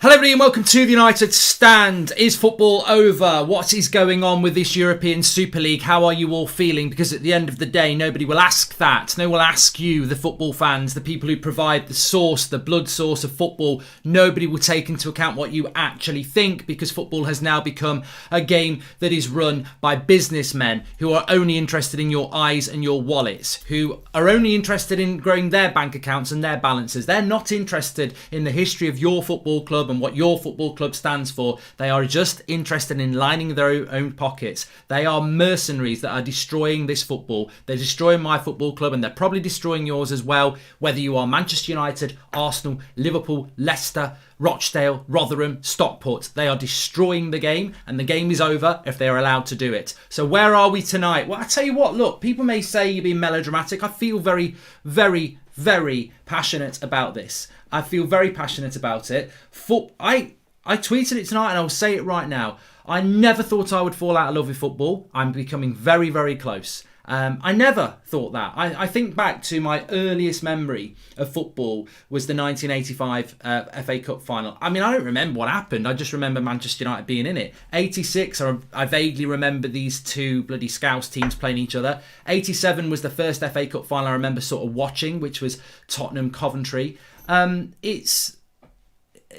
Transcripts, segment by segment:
Hello everybody and welcome to the United Stand. Is football over? What is going on with this European Super League? How are you all feeling? Because at the end of the day, nobody will ask that. No one will ask you, the football fans, the people who provide the source, the blood source of football. Nobody will take into account what you actually think, because football has now become a game that is run by businessmen who are only interested in your eyes and your wallets, who are only interested in growing their bank accounts and their balances. They're not interested in the history of your football club and what your football club stands for. They are just interested in lining their own pockets. They are mercenaries that are destroying this football. They're destroying my football club, and they're probably destroying yours as well, whether you are Manchester United, Arsenal, Liverpool, Leicester, Rochdale, Rotherham, Stockport. They are destroying the game, and the game is over if they are allowed to do it. So where are we tonight? Well, I tell you what, look, people may say you're being melodramatic. I feel very, very, very passionate about this. I feel very passionate about it. I tweeted it tonight and I'll say it right now. I never thought I would fall out of love with football. I'm becoming very, very close. I never thought that. I think back to my earliest memory of football was the 1985 FA Cup final. I mean, I don't remember what happened. I just remember Manchester United being in it. 86, I vaguely remember these two bloody Scouse teams playing each other. 87 was the first FA Cup final I remember sort of watching, which was Tottenham Coventry.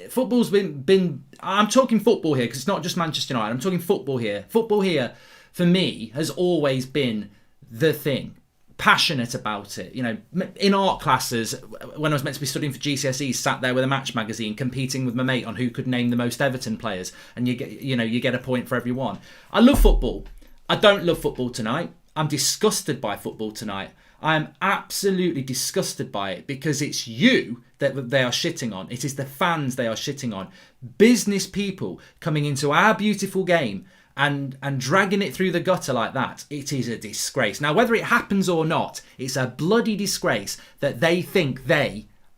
Football's been I'm talking football here because it's not just Manchester United. I'm talking football here. Football here, for me, has always been the thing. Passionate about it. You know, in art classes, when I was meant to be studying for GCSEs, sat there with a match magazine competing with my mate on who could name the most Everton players, and you get a point for every one. I love football. I don't love football tonight. I'm disgusted by football tonight. I am absolutely disgusted by it because it's you that they are shitting on. It is the fans they are shitting on. Business people coming into our beautiful game and dragging it through the gutter like that. It is a disgrace. Now, whether it happens or not, it's a bloody disgrace that they think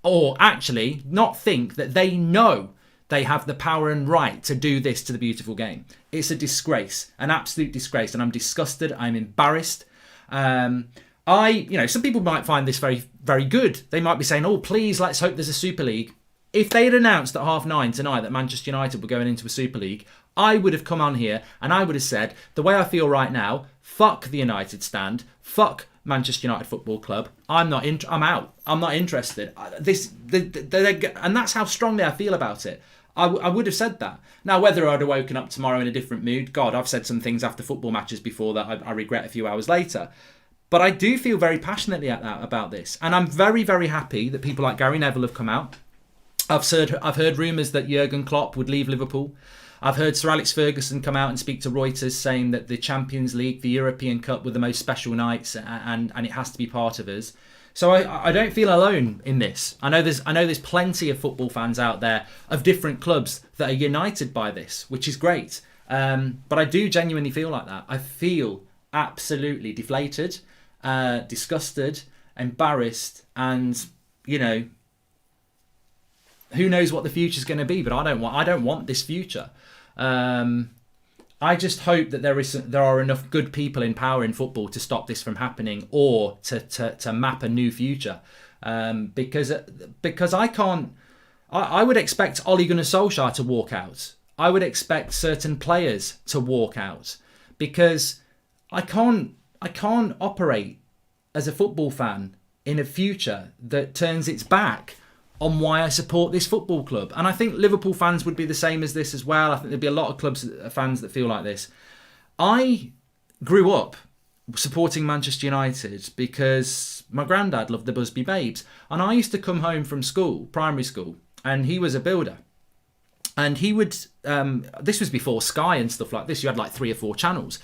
or actually not think that they know they have the power and right to do this to the beautiful game. It's a disgrace, an absolute disgrace, and I'm disgusted. I'm embarrassed. Some people might find this very, very good. They might be saying, oh, please, let's hope there's a Super League. If they had announced at 9:30 tonight that Manchester United were going into a Super League, I would have come on here and I would have said, the way I feel right now, fuck the United Stand, fuck Manchester United Football Club. I'm out. I'm not interested. And that's how strongly I feel about it. I would have said that. Now, whether I'd have woken up tomorrow in a different mood, God, I've said some things after football matches before that I regret a few hours later. But I do feel very passionately about this. And I'm very, very happy that people like Gary Neville have come out. I've heard rumours that Jurgen Klopp would leave Liverpool. I've heard Sir Alex Ferguson come out and speak to Reuters saying that the Champions League, the European Cup were the most special nights and it has to be part of us. So I don't feel alone in this. I know there's plenty of football fans out there of different clubs that are united by this, which is great. But I do genuinely feel like that. I feel absolutely deflated, disgusted, embarrassed, and who knows what the future's going to be. But I don't want this future. I just hope that there are enough good people in power in football to stop this from happening, or to map a new future. Because I can't. I would expect Ole Gunnar Solskjaer to walk out. I would expect certain players to walk out, because I can't operate as a football fan in a future that turns its back on why I support this football club. And I think Liverpool fans would be the same as this as well. I think there'd be a lot of fans that feel like this. I grew up supporting Manchester United because my granddad loved the Busby Babes. And I used to come home from school, primary school, and he was a builder. And he would, this was before Sky and stuff like this. You had like 3 or 4 channels.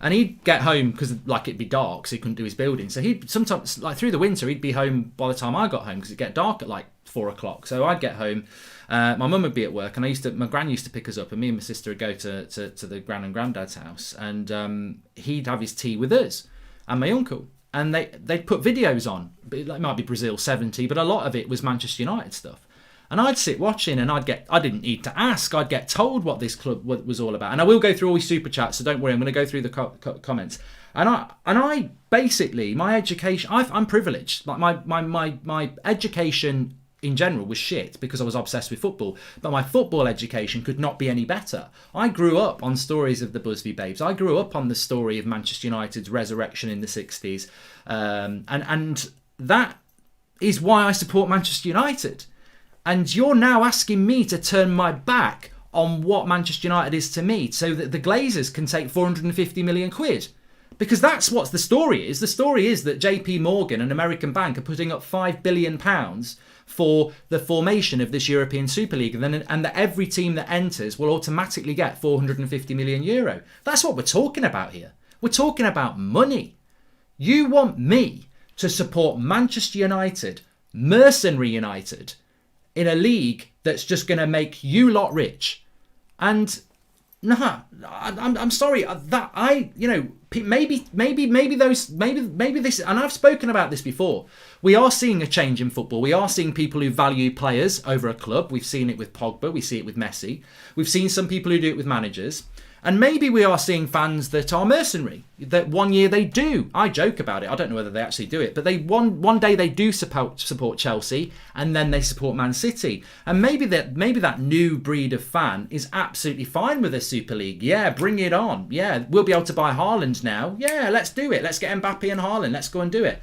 And he'd get home because it'd be dark, so he couldn't do his building. So he'd sometimes, like through the winter, he'd be home by the time I got home because it'd get dark at like 4 o'clock. So I'd get home, my mum would be at work, and my gran used to pick us up, and me and my sister would go to the gran and granddad's house, and he'd have his tea with us and my uncle. And they'd put videos on. It might be Brazil 70, but a lot of it was Manchester United stuff. And I'd sit watching, and I didn't need to ask. I'd get told what this club was all about. And I will go through all these super chats, so don't worry. I'm going to go through the comments. And I basically, my education, I'm privileged. Like my education in general was shit because I was obsessed with football, but my football education could not be any better. I grew up on stories of the Busby Babes. I grew up on the story of Manchester United's resurrection in the 60s. And that is why I support Manchester United. And you're now asking me to turn my back on what Manchester United is to me so that the Glazers can take 450 million quid. Because that's what the story is. The story is that JP Morgan, an American bank, are putting up £5 billion for the formation of this European Super League, and that every team that enters will automatically get €450 million. That's what we're talking about here. We're talking about money. You want me to support Manchester United, mercenary United, in a league that's just going to make you lot rich. And nah, I'm sorry that maybe this, and I've spoken about this before. We are seeing a change in football. We are seeing people who value players over a club. We've seen it with Pogba. We see it with Messi. We've seen some people who do it with managers. And maybe we are seeing fans that are mercenary. That one year they do. I joke about it. I don't know whether they actually do it. But they one day they do support Chelsea, and then they support Man City. And maybe that new breed of fan is absolutely fine with a Super League. Yeah, bring it on. Yeah, we'll be able to buy Haaland now. Yeah, let's do it. Let's get Mbappe and Haaland. Let's go and do it.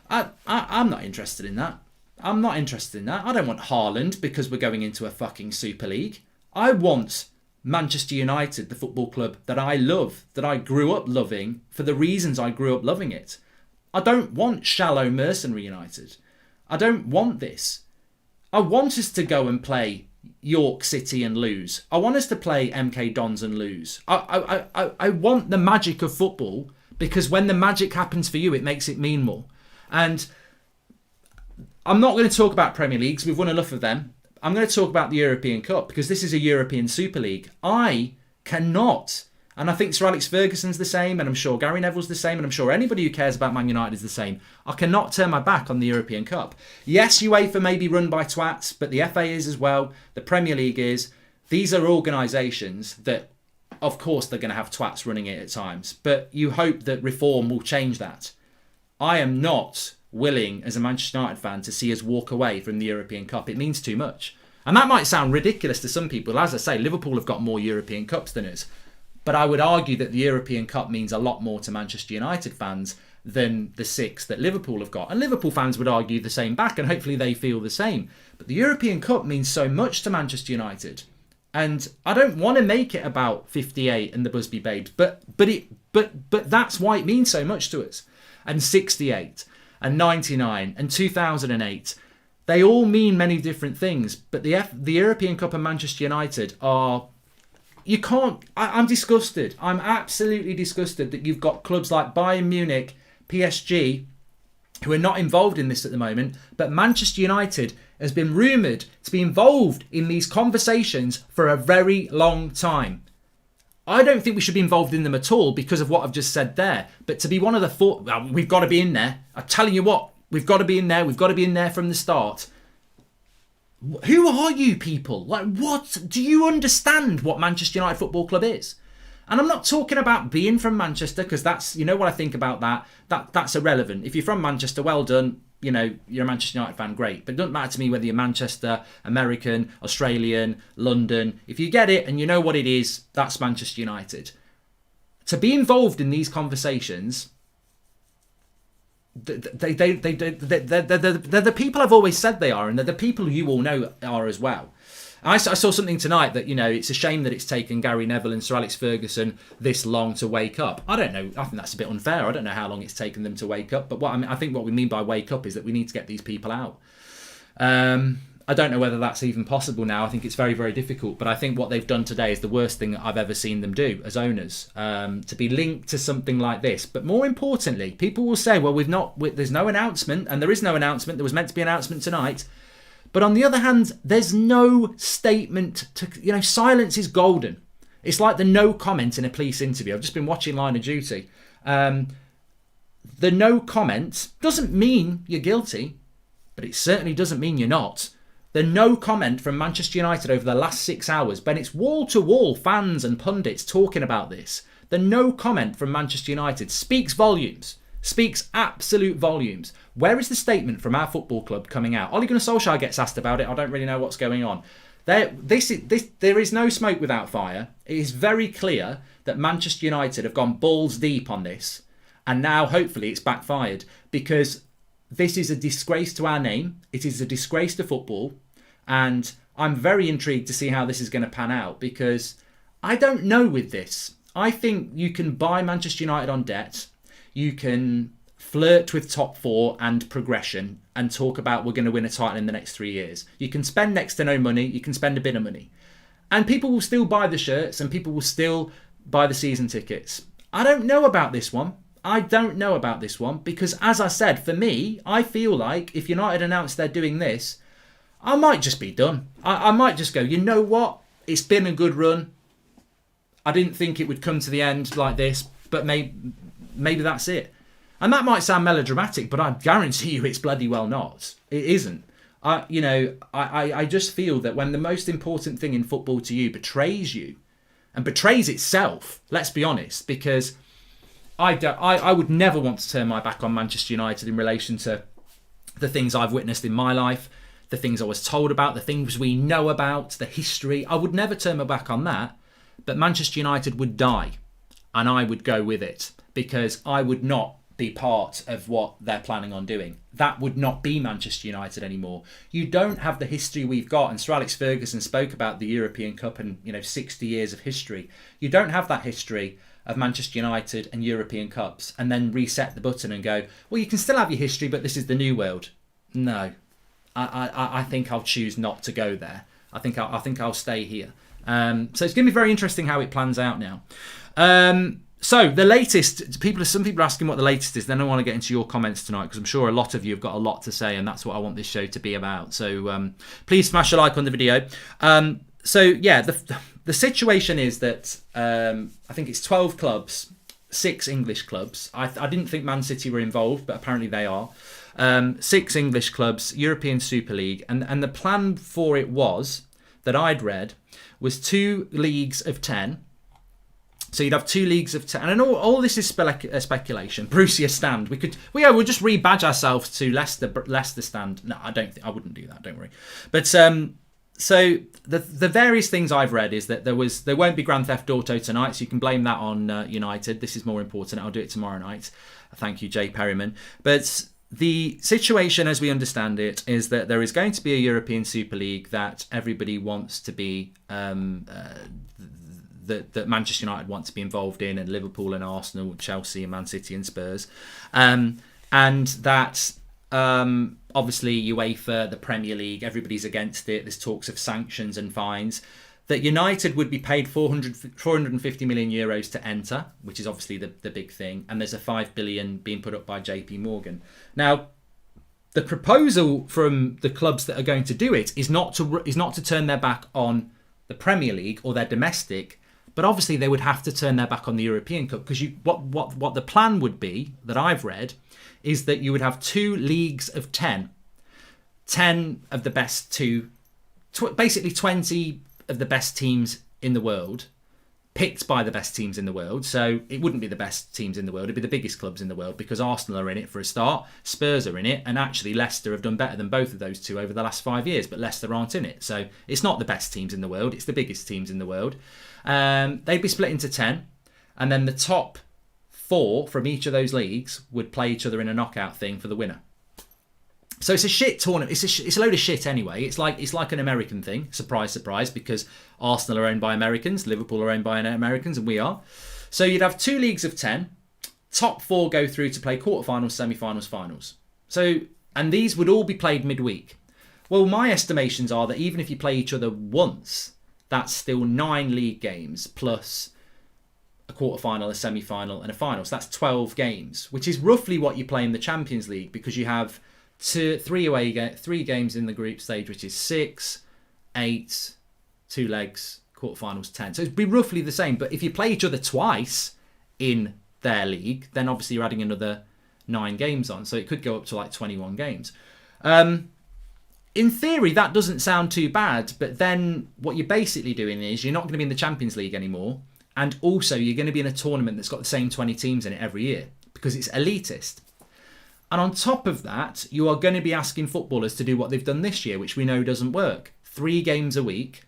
I'm not interested in that. I'm not interested in that. I don't want Haaland because we're going into a fucking Super League. I want Manchester United, the football club that I love, that I grew up loving for the reasons I grew up loving it. I don't want shallow mercenary United. I don't want this. I want us to go and play York City and lose. I want us to play MK Dons and lose. I want the magic of football, because when the magic happens for you, it makes it mean more. And I'm not going to talk about Premier Leagues. We've won enough of them. I'm going to talk about the European Cup, because this is a European Super League. I cannot, and I think Sir Alex Ferguson's the same, and I'm sure Gary Neville's the same, and I'm sure anybody who cares about Man United is the same. I cannot turn my back on the European Cup. Yes, UEFA may be run by twats, but the FA is as well. The Premier League is. These are organisations that, of course, they're going to have twats running it at times, but you hope that reform will change that. I am not willing, as a Manchester United fan, to see us walk away from the European Cup. It means too much. And that might sound ridiculous to some people. As I say, Liverpool have got more European Cups than us. But I would argue that the European Cup means a lot more to Manchester United fans than the 6 that Liverpool have got. And Liverpool fans would argue the same back, and hopefully they feel the same. But the European Cup means so much to Manchester United. And I don't want to make it about 58 and the Busby Babes, but that's why it means so much to us. And 68 and 99 and 2008, they all mean many different things. But the European Cup and Manchester United are, you can't, I'm disgusted. I'm absolutely disgusted that you've got clubs like Bayern Munich, PSG, who are not involved in this at the moment, but Manchester United has been rumoured to be involved in these conversations for a very long time. I don't think we should be involved in them at all because of what I've just said there. But to be one of the 4, well, we've got to be in there. I'm telling you what, we've got to be in there. We've got to be in there from the start. Who are you people? Like, what? Do you understand what Manchester United Football Club is? And I'm not talking about being from Manchester, because that's, you know what I think about that. That's irrelevant. If you're from Manchester, well done. You know, you're a Manchester United fan, great. But it doesn't matter to me whether you're Manchester, American, Australian, London. If you get it and you know what it is, that's Manchester United. To be involved in these conversations, they're the people I've always said they are, and they're the people you all know are as well. I saw something tonight that, you know, it's a shame that it's taken Gary Neville and Sir Alex Ferguson this long to wake up. I don't know. I think that's a bit unfair. I don't know how long it's taken them to wake up. But I think what we mean by wake up is that we need to get these people out. I don't know whether that's even possible now. I think it's very, very difficult. But I think what they've done today is the worst thing that I've ever seen them do as owners, to be linked to something like this. But more importantly, people will say, well, there's no announcement, and there is no announcement. There was meant to be an announcement tonight. But on the other hand, there's no statement to, you know, silence is golden. It's like the no comment in a police interview. I've just been watching Line of Duty. The no comment doesn't mean you're guilty, but it certainly doesn't mean you're not. The no comment from Manchester United over the last 6 hours, when it's wall-to-wall fans and pundits talking about this, the no comment from Manchester United speaks volumes. speaks absolute volumes. Where is the statement from our football club coming out? Ole Gunnar Solskjaer gets asked about it. I don't really know what's going on. There is no smoke without fire. It is very clear that Manchester United have gone balls deep on this, and now hopefully it's backfired, because this is a disgrace to our name. It is a disgrace to football, and I'm very intrigued to see how this is going to pan out, because I don't know with this. I think you can buy Manchester United on debt. You can flirt with top four and progression and talk about we're going to win a title in the next 3 years. You can spend next to no money. You can spend a bit of money. And people will still buy the shirts and people will still buy the season tickets. I don't know about this one. Because, as I said, for me, I feel like if United announce they're doing this, I might just be done. I might just go, you know what? It's been a good run. I didn't think it would come to the end like this, but maybe that's it. And that might sound melodramatic, but I guarantee you it's bloody well not. It isn't. I just feel that when the most important thing in football to you betrays you, and betrays itself, let's be honest, because I would never want to turn my back on Manchester United in relation to the things I've witnessed in my life, the things I was told about, the things we know about, the history. I would never turn my back on that, but Manchester United would die, and I would go with it, because I would not be part of what they're planning on doing. That would not be Manchester United anymore. You don't have the history we've got, and Sir Alex Ferguson spoke about the European Cup and 60 years of history. You don't have that history of Manchester United and European Cups and then reset the button and go, well, you can still have your history, but this is the new world. No, I think I'll choose not to go there. I think I'll stay here. So it's going to be very interesting how it plans out now. So the latest, some people are asking what the latest is. Then I want to get into your comments tonight, because I'm sure a lot of you have got a lot to say, and that's what I want this show to be about. So please smash a like on the video. So yeah, the situation is that I think it's 12 clubs, 6 English clubs. I didn't think Man City were involved, but apparently they are. 6 English clubs, European Super League, and the plan for it was, that I'd read, was 2 leagues of 10. So you'd have 2 leagues of 10, and all this is speculation. Borussia stand. We'll just rebadge ourselves to Leicester stand. No, I wouldn't do that. Don't worry. But so the various things I've read is that there won't be Grand Theft Auto tonight, so you can blame that on United. This is more important. I'll do it tomorrow night. Thank you, Jay Perryman. But the situation, as we understand it, is that there is going to be a European Super League that everybody wants to be. That Manchester United want to be involved in, and Liverpool and Arsenal, Chelsea and Man City and Spurs. And that obviously UEFA, the Premier League, everybody's against it. There's talks of sanctions and fines. That United would be paid 450 million euros to enter, which is obviously the big thing. And there's a 5 billion being put up by JP Morgan. Now, the proposal from the clubs that are going to do it is not to turn their back on the Premier League or their domestic. But obviously they would have to turn their back on the European Cup, because what the plan would be, that I've read, is that you would have 2 leagues of 10. 10 of the best basically 20 of the best teams in the world, picked by the best teams in the world. So it wouldn't be the best teams in the world, it'd be the biggest clubs in the world, because Arsenal are in it for a start, Spurs are in it, and actually Leicester have done better than both of those two over the last 5 years, but Leicester aren't in it. So it's not the best teams in the world, it's the biggest teams in the world. They'd be split into 10, and then the top 4 from each of those leagues would play each other in a knockout thing for the winner. So it's a shit tournament. It's a load of shit anyway. It's like an American thing. Surprise, surprise, because Arsenal are owned by Americans, Liverpool are owned by Americans, and we are. So you'd have 2 leagues of 10. Top 4 go through to play quarterfinals, semi-finals, finals. So, and these would all be played midweek. Well, my estimations are that even if you play each other once, that's still 9 league games plus a quarterfinal, a semi-final, and a final. So that's 12 games, which is roughly what you play in the Champions League, because you have 3 games in the group stage, which is 6, 8, 2 legs, quarterfinals, 10. So it'd be roughly the same. But if you play each other twice in their league, then obviously you're adding another 9 games on. So it could go up to like 21 games. In theory, that doesn't sound too bad, but then what you're basically doing is you're not going to be in the Champions League anymore, and also you're going to be in a tournament that's got the same 20 teams in it every year, because it's elitist. And on top of that, you are going to be asking footballers to do what they've done this year, which we know doesn't work. 3 games a week.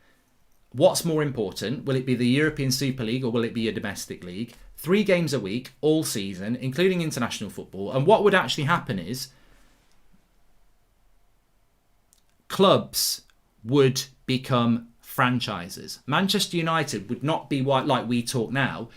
What's more important? Will it be the European Super League or will it be a domestic league? 3 games a week, all season, including international football. And what would actually happen is clubs would become franchises. Manchester United would not be like we talk now.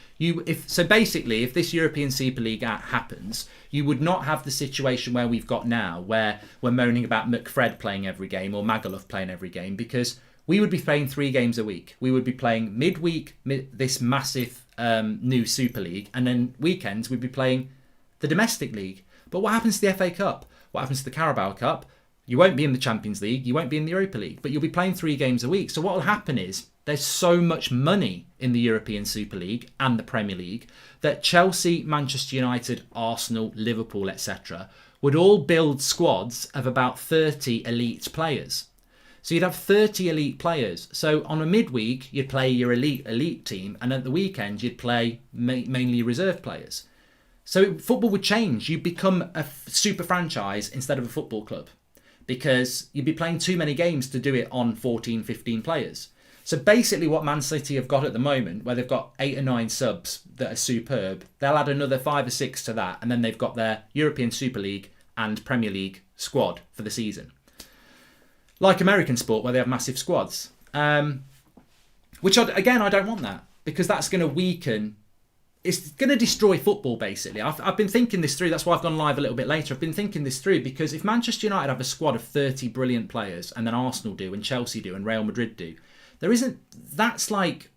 So basically, if this European Super League happens, you would not have the situation where we've got now, where we're moaning about McFred playing every game or Magaluf playing every game, because we would be playing 3 games a week. We would be playing midweek this massive new Super League, and then weekends we'd be playing the domestic league. But what happens to the FA Cup? What happens to the Carabao Cup? You won't be in the Champions League, you won't be in the Europa League, but you'll be playing 3 games a week. So what will happen is there's so much money in the European Super League and the Premier League that Chelsea, Manchester United, Arsenal, Liverpool, etc. would all build squads of about 30 elite players. So you'd have 30 elite players. So on a midweek, you'd play your elite team, and at the weekend, you'd play mainly reserve players. So football would change. You'd become a super franchise instead of a football club, because you'd be playing too many games to do it on 14, 15 players. So basically what Man City have got at the moment, where they've got 8 or 9 subs that are superb, they'll add another 5 or 6 to that, and then they've got their European Super League and Premier League squad for the season. Like American sport, where they have massive squads. Which, again, I don't want that, because that's going to weaken. It's going to destroy football, basically. I've been thinking this through. That's why I've gone live a little bit later. I've been thinking this through, because if Manchester United have a squad of 30 brilliant players, and then Arsenal do, and Chelsea do, and Real Madrid do, that's like,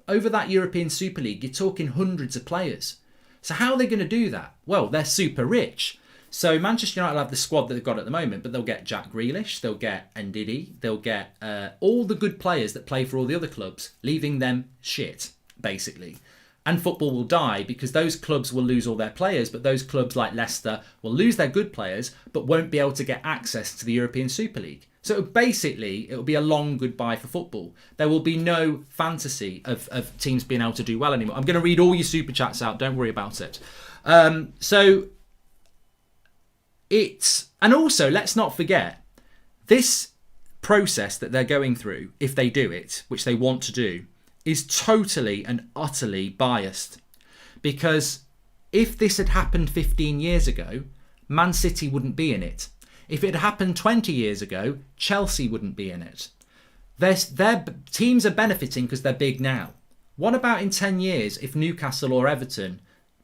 over that European Super League, you're talking hundreds of players. So how are they going to do that? Well, they're super rich. So Manchester United will have the squad that they've got at the moment, but they'll get Jack Grealish, they'll get Ndidi, they'll get all the good players that play for all the other clubs, leaving them shit, basically. And football will die, because those clubs will lose all their players, but those clubs like Leicester will lose their good players, but won't be able to get access to the European Super League. So basically, it will be a long goodbye for football. There will be no fantasy of teams being able to do well anymore. I'm going to read all your super chats out. Don't worry about it. And also, let's not forget, this process that they're going through, if they do it, which they want to do, is totally and utterly biased. Because if this had happened 15 years ago, Man City wouldn't be in it. If it had happened 20 years ago, Chelsea wouldn't be in it. Their teams are benefiting because they're big now. What about in 10 years if Newcastle or Everton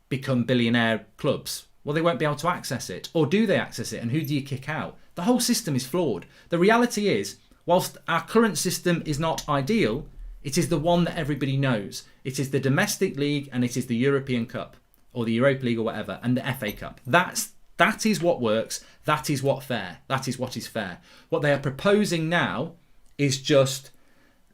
become billionaire clubs? Well, they won't be able to access it. Or do they access it? And who do you kick out? The whole system is flawed. The reality is, whilst our current system is not ideal, it is the one that everybody knows. It is the domestic league, and it is the European Cup, or the Europa League, or whatever, and the FA Cup. That is what works. That is what fair. That is what is fair. What they are proposing now is just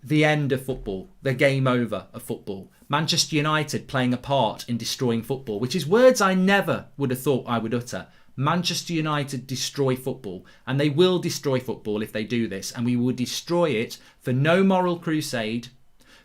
the end of football, the game over of football. Manchester United playing a part in destroying football, which is words I never would have thought I would utter. Manchester United destroy football, and they will destroy football if they do this, and we will destroy it for no moral crusade,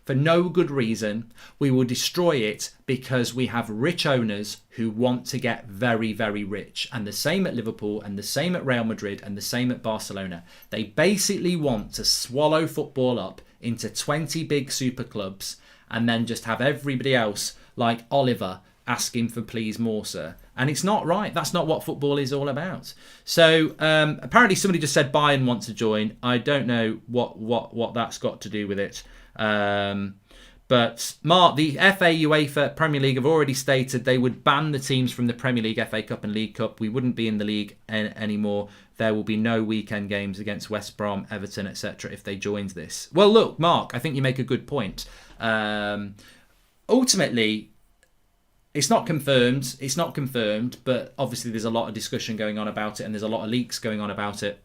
for no good reason. We will destroy it because we have rich owners who want to get very, very rich. And the same at Liverpool, and the same at Real Madrid, and the same at Barcelona. They basically want to swallow football up into 20 big super clubs, and then just have everybody else, like Oliver, asking for please more, sir. And it's not right. That's not what football is all about. So apparently somebody just said Bayern want to join. I don't know what that's got to do with it. But Mark, the FA, UEFA, Premier League have already stated they would ban the teams from the Premier League, FA Cup and League Cup. We wouldn't be in the league anymore. There will be no weekend games against West Brom, Everton, etc. if they joined this. Well, look, Mark, I think you make a good point. Ultimately, it's not confirmed, but obviously there's a lot of discussion going on about it, and there's a lot of leaks going on about it.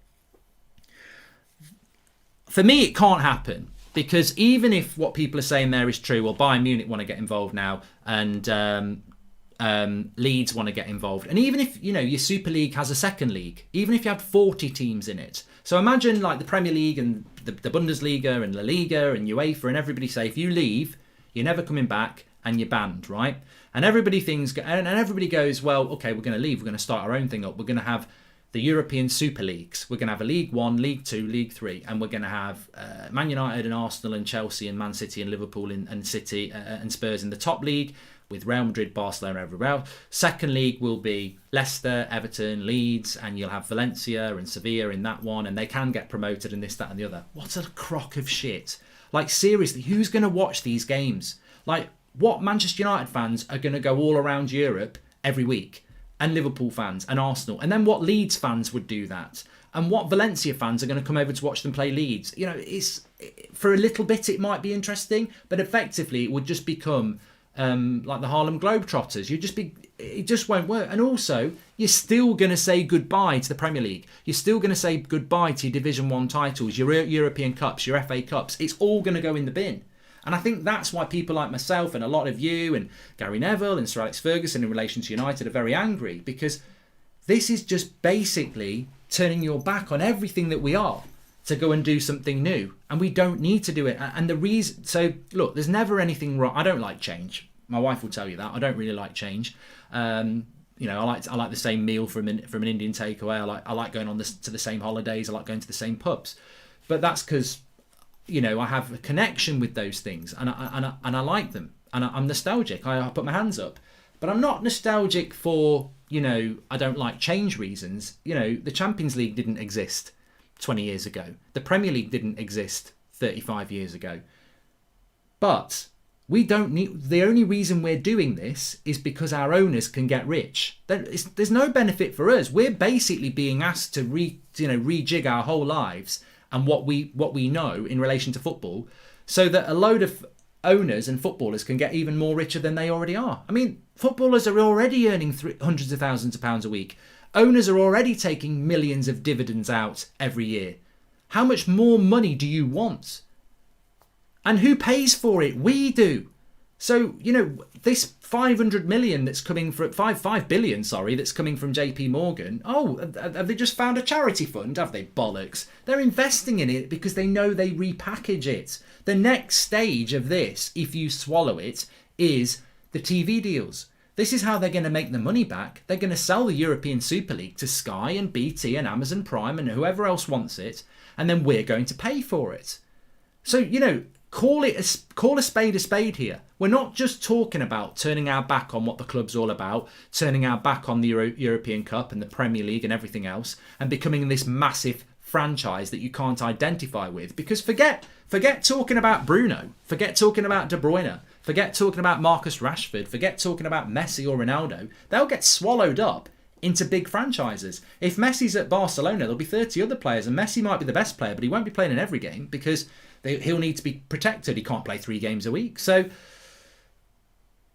For me, it can't happen, because even if what people are saying there is true, well, Bayern Munich want to get involved now, and Leeds want to get involved, and even if your Super League has a second league, even if you had 40 teams in it, so imagine like the Premier League and the Bundesliga and La Liga and UEFA and everybody say, if you leave, you're never coming back, and you're banned, right? And everybody thinks, and everybody goes, well, okay, we're going to leave. We're going to start our own thing up. We're going to have the European Super Leagues. We're going to have a League One, League Two, League Three, and we're going to have Man United and Arsenal and Chelsea and Man City and Liverpool and City and Spurs in the top league, with Real Madrid, Barcelona, everywhere else. Second league will be Leicester, Everton, Leeds, and you'll have Valencia and Sevilla in that one, and they can get promoted and this, that, and the other. What a crock of shit. Like, seriously, who's going to watch these games? Like, what Manchester United fans are going to go all around Europe every week? And Liverpool fans and Arsenal. And then what Leeds fans would do that? And what Valencia fans are going to come over to watch them play Leeds? You know, it's for a little bit it might be interesting, but effectively it would just become like the Harlem Globetrotters. It just won't work. And also, you're still going to say goodbye to the Premier League. You're still going to say goodbye to your Division 1 titles, your European Cups, your FA Cups. It's all going to go in the bin. And I think that's why people like myself and a lot of you and Gary Neville and Sir Alex Ferguson in relation to United are very angry, because this is just basically turning your back on everything that we are to go and do something new. And we don't need to do it. And the reason... So, look, there's never anything wrong. I don't like change. My wife will tell you that. I don't really like change. You know, I like the same meal from an Indian takeaway. I like going to the same holidays. I like going to the same pubs. But that's because... you know, I have a connection with those things, and I like them, and I'm nostalgic. I put my hands up, but I'm not nostalgic for, you know, I don't like change reasons. You know, the Champions League didn't exist 20 years ago. The Premier League didn't exist 35 years ago. But we don't need. The only reason we're doing this is because our owners can get rich. There's no benefit for us. We're basically being asked to rejig our whole lives and what we know in relation to football, so that a load of owners and footballers can get even more richer than they already are. I mean, footballers are already earning hundreds of thousands of pounds a week. Owners are already taking millions of dividends out every year. How much more money do you want? And who pays for it? We do. So, you know, this 500 million that's coming from 5 billion, sorry, that's coming from JP Morgan. Oh, have they just found a charity fund? Have they? Bollocks. They're investing in it because they know they repackage it. The next stage of this, if you swallow it, is the TV deals. This is how they're going to make the money back. They're going to sell the European Super League to Sky and BT and Amazon Prime and whoever else wants it, and then we're going to pay for it. So, you know, call a spade here. We're not just talking about turning our back on what the club's all about, turning our back on the European Cup and the Premier League and everything else, and becoming this massive franchise that you can't identify with. Because forget talking about Bruno, forget talking about De Bruyne, forget talking about Marcus Rashford, forget talking about Messi or Ronaldo. They'll get swallowed up into big franchises. If Messi's at Barcelona, there'll be 30 other players, and Messi might be the best player, but he won't be playing in every game because he'll need to be protected. He can't play 3 games a week. So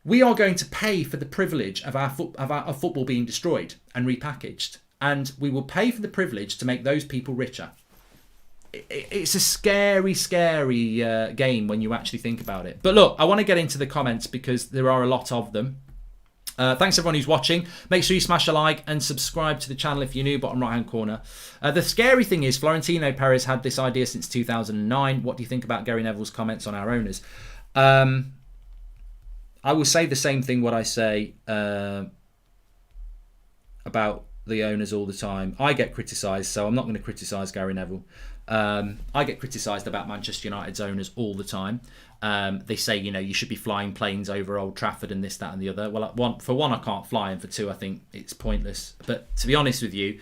we are going to pay for the privilege of our football being destroyed and repackaged. And we will pay for the privilege to make those people richer. It's a scary, scary game when you actually think about it. But look, I want to get into the comments because there are a lot of them. Thanks everyone who's watching. Make sure you smash a like and subscribe to the channel if you're new, bottom right hand corner. The scary thing is Florentino Perez had this idea since 2009. What do you think about Gary Neville's comments on our owners? I will say the same thing what I say about the owners all the time. I get criticised, so I'm not going to criticise Gary Neville. I get criticised about Manchester United's owners all the time. They say, you know, you should be flying planes over Old Trafford and this, that and the other. Well, for one, I can't fly, and for two, I think it's pointless. But to be honest with you,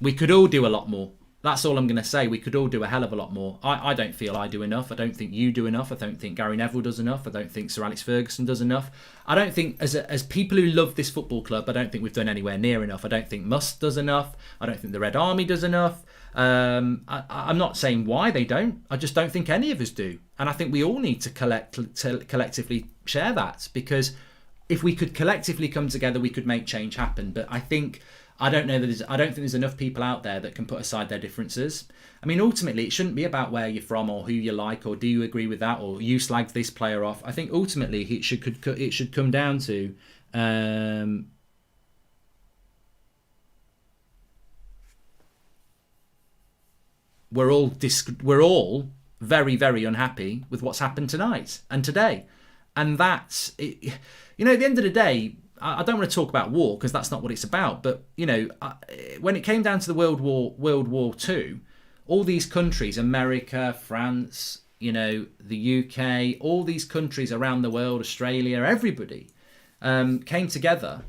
we could all do a lot more. That's all I'm going to say. We could all do a hell of a lot more. I don't feel I do enough. I don't think you do enough. I don't think Gary Neville does enough. I don't think Sir Alex Ferguson does enough. I don't think, as people who love this football club, I don't think we've done anywhere near enough. I don't think Musk does enough. I don't think the Red Army does enough. I'm not saying why they don't. I just don't think any of us do. And I think we all need to collectively share that, because if we could collectively come together, we could make change happen. But I don't think there's enough people out there that can put aside their differences. I mean, ultimately, it shouldn't be about where you're from or who you like or do you agree with that or you slagged this player off. I think ultimately it should come down to we're all very, very unhappy with what's happened tonight and today. And that's, it, you know, at the end of the day, I don't want to talk about war because that's not what it's about. But, you know, when it came down to the World War II, all these countries, America, France, you know, the UK, all these countries around the world, Australia, everybody came together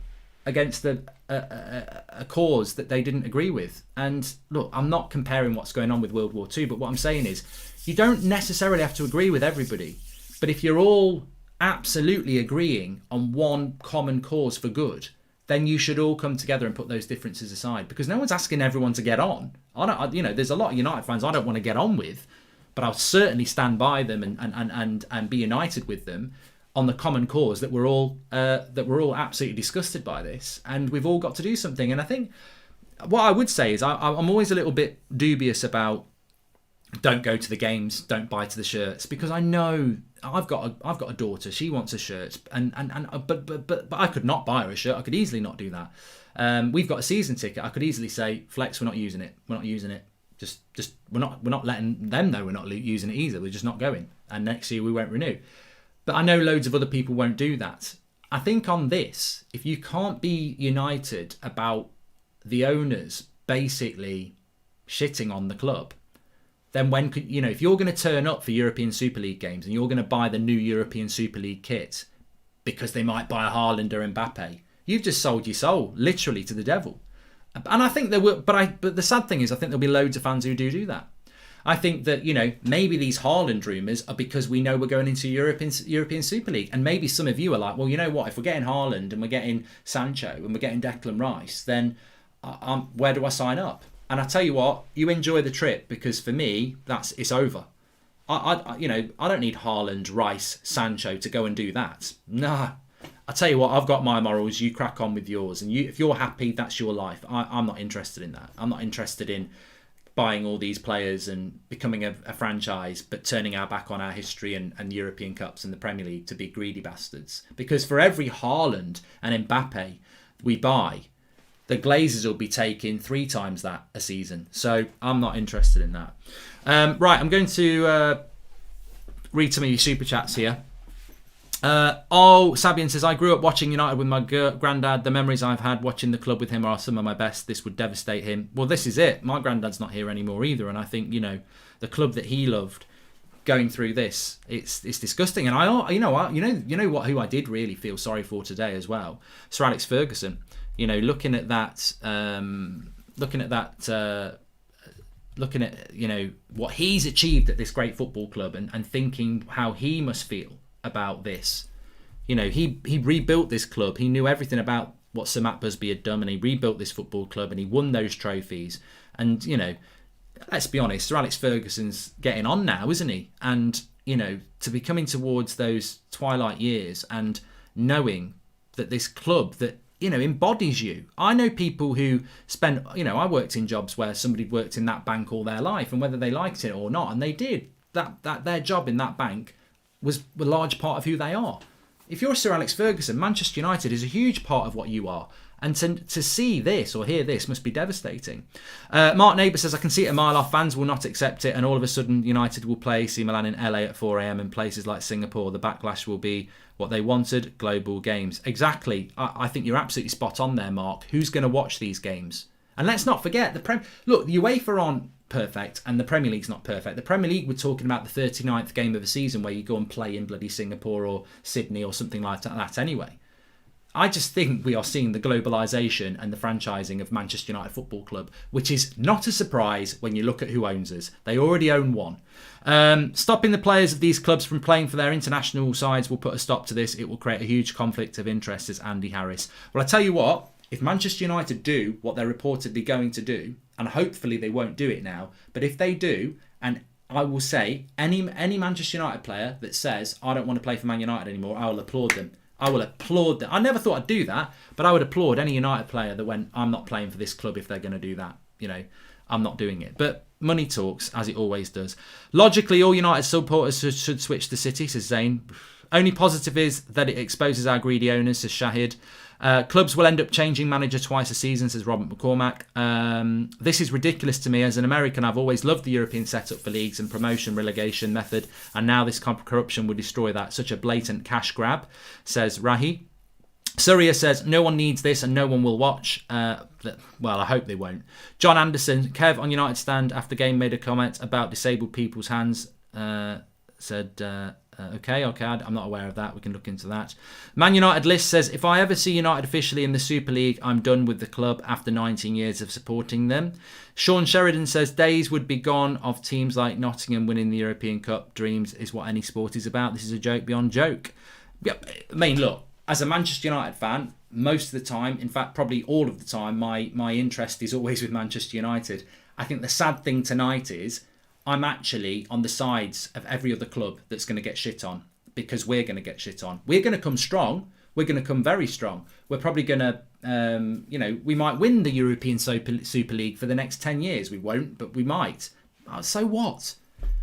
against a cause that they didn't agree with. And look, I'm not comparing what's going on with World War II, but what I'm saying is you don't necessarily have to agree with everybody. But if you're all absolutely agreeing on one common cause for good, then you should all come together and put those differences aside, because no one's asking everyone to get on. You know, there's a lot of United fans I don't want to get on with, but I'll certainly stand by them and be united with them on the common cause that we're all absolutely disgusted by this, and we've all got to do something. And I think what I would say is I'm always a little bit dubious about don't go to the games, don't buy to the shirts, because I know I've got a daughter, she wants a shirt, but I could not buy her a shirt. I could easily not do that. We've got a season ticket. I could easily say, Flex, we're not using it. Just we're not letting them know we're not using it either. We're just not going, and next year we won't renew. But I know loads of other people won't do that. I think on this, if you can't be united about the owners basically shitting on the club, then when could, you know, if you're going to turn up for European Super League games and you're going to buy the new European Super League kit because they might buy a Haaland or Mbappe, you've just sold your soul literally to the devil. And I think there will, but the sad thing is, I think there'll be loads of fans who do that. I think that, you know, maybe these Haaland rumours are because we know we're going into European Super League. And maybe some of you are like, well, you know what, if we're getting Haaland and we're getting Sancho and we're getting Declan Rice, then where do I sign up? And I tell you what, you enjoy the trip, because for me, it's over. I don't need Haaland, Rice, Sancho to go and do that. Nah. I tell you what, I've got my morals, you crack on with yours. And if you're happy, that's your life. I'm not interested in that. I'm not interested in buying all these players and becoming a franchise, but turning our back on our history and European Cups and the Premier League to be greedy bastards. Because for every Haaland and Mbappe we buy, the Glazers will be taking 3 times that a season. So I'm not interested in that. Right, I'm going to read some of your super chats here. Sabian says, I grew up watching United with my granddad. The memories I've had watching the club with him are some of my best. This would devastate him. Well, this is it. My granddad's not here anymore either, and I think, you know, the club that he loved going through this, it's disgusting. And who I did really feel sorry for today as well, Sir Alex Ferguson. You know, looking at you know what he's achieved at this great football club, and thinking how he must feel about this. You know, he rebuilt this club. He knew everything about what Sir Matt Busby had done, and he rebuilt this football club and he won those trophies. And, you know, let's be honest, Sir Alex Ferguson's getting on now, isn't he? And, you know, to be coming towards those twilight years and knowing that this club that, you know, embodies you. I know people who spent, you know, I worked in jobs where somebody worked in that bank all their life, and whether they liked it or not, and they did, that their job in that bank was a large part of who they are. If you're Sir Alex Ferguson, Manchester United is a huge part of what you are. And to see this or hear this must be devastating. Mark Neighbour says, I can see it a mile off. Fans will not accept it, and all of a sudden United will play AC Milan in LA at 4 a.m. in places like Singapore. The backlash will be what they wanted, global games. Exactly. I think you're absolutely spot on there, Mark. Who's going to watch these games? And let's not forget, look, the UEFA aren't perfect and the Premier League's not perfect. The Premier League, we're talking about the 39th game of a season where you go and play in bloody Singapore or Sydney or something like that anyway. I just think we are seeing the globalisation and the franchising of Manchester United Football Club, which is not a surprise when you look at who owns us. They already own one. Stopping the players of these clubs from playing for their international sides will put a stop to this. It will create a huge conflict of interest, says Andy Harris. Well, I tell you what, if Manchester United do what they're reportedly going to do, and hopefully they won't do it now, but if they do, and I will say, any Manchester United player that says, I don't want to play for Man United anymore, I will applaud them. I will applaud them. I never thought I'd do that, but I would applaud any United player that went, I'm not playing for this club if they're going to do that. You know, I'm not doing it. But money talks, as it always does. Logically, all United supporters should switch to City, says Zayn. Only positive is that it exposes our greedy owners, says Shahid. Clubs will end up changing manager twice a season, says Robert McCormack. This is ridiculous to me. As an American, I've always loved the European setup for leagues and promotion relegation method, and now this corruption would destroy that. Such a blatant cash grab, says Rahi. Surya says, no one needs this and no one will watch. Well, I hope they won't. John Anderson, Kev on United Stand after game made a comment about disabled people's hands. Said, okay, I'm not aware of that. We can look into that. Man United List says, if I ever see United officially in the Super League, I'm done with the club after 19 years of supporting them. Sean Sheridan says, days would be gone of teams like Nottingham winning the European Cup. Dreams is what any sport is about. This is a joke beyond joke. I mean, look. As a Manchester United fan, most of the time, in fact, probably all of the time, my interest is always with Manchester United. I think the sad thing tonight is I'm actually on the sides of every other club that's going to get shit on, because we're going to get shit on. We're going to come strong. We're going to come very strong. We're probably going to, we might win the European Super League for the next 10 years. We won't, but we might. So what?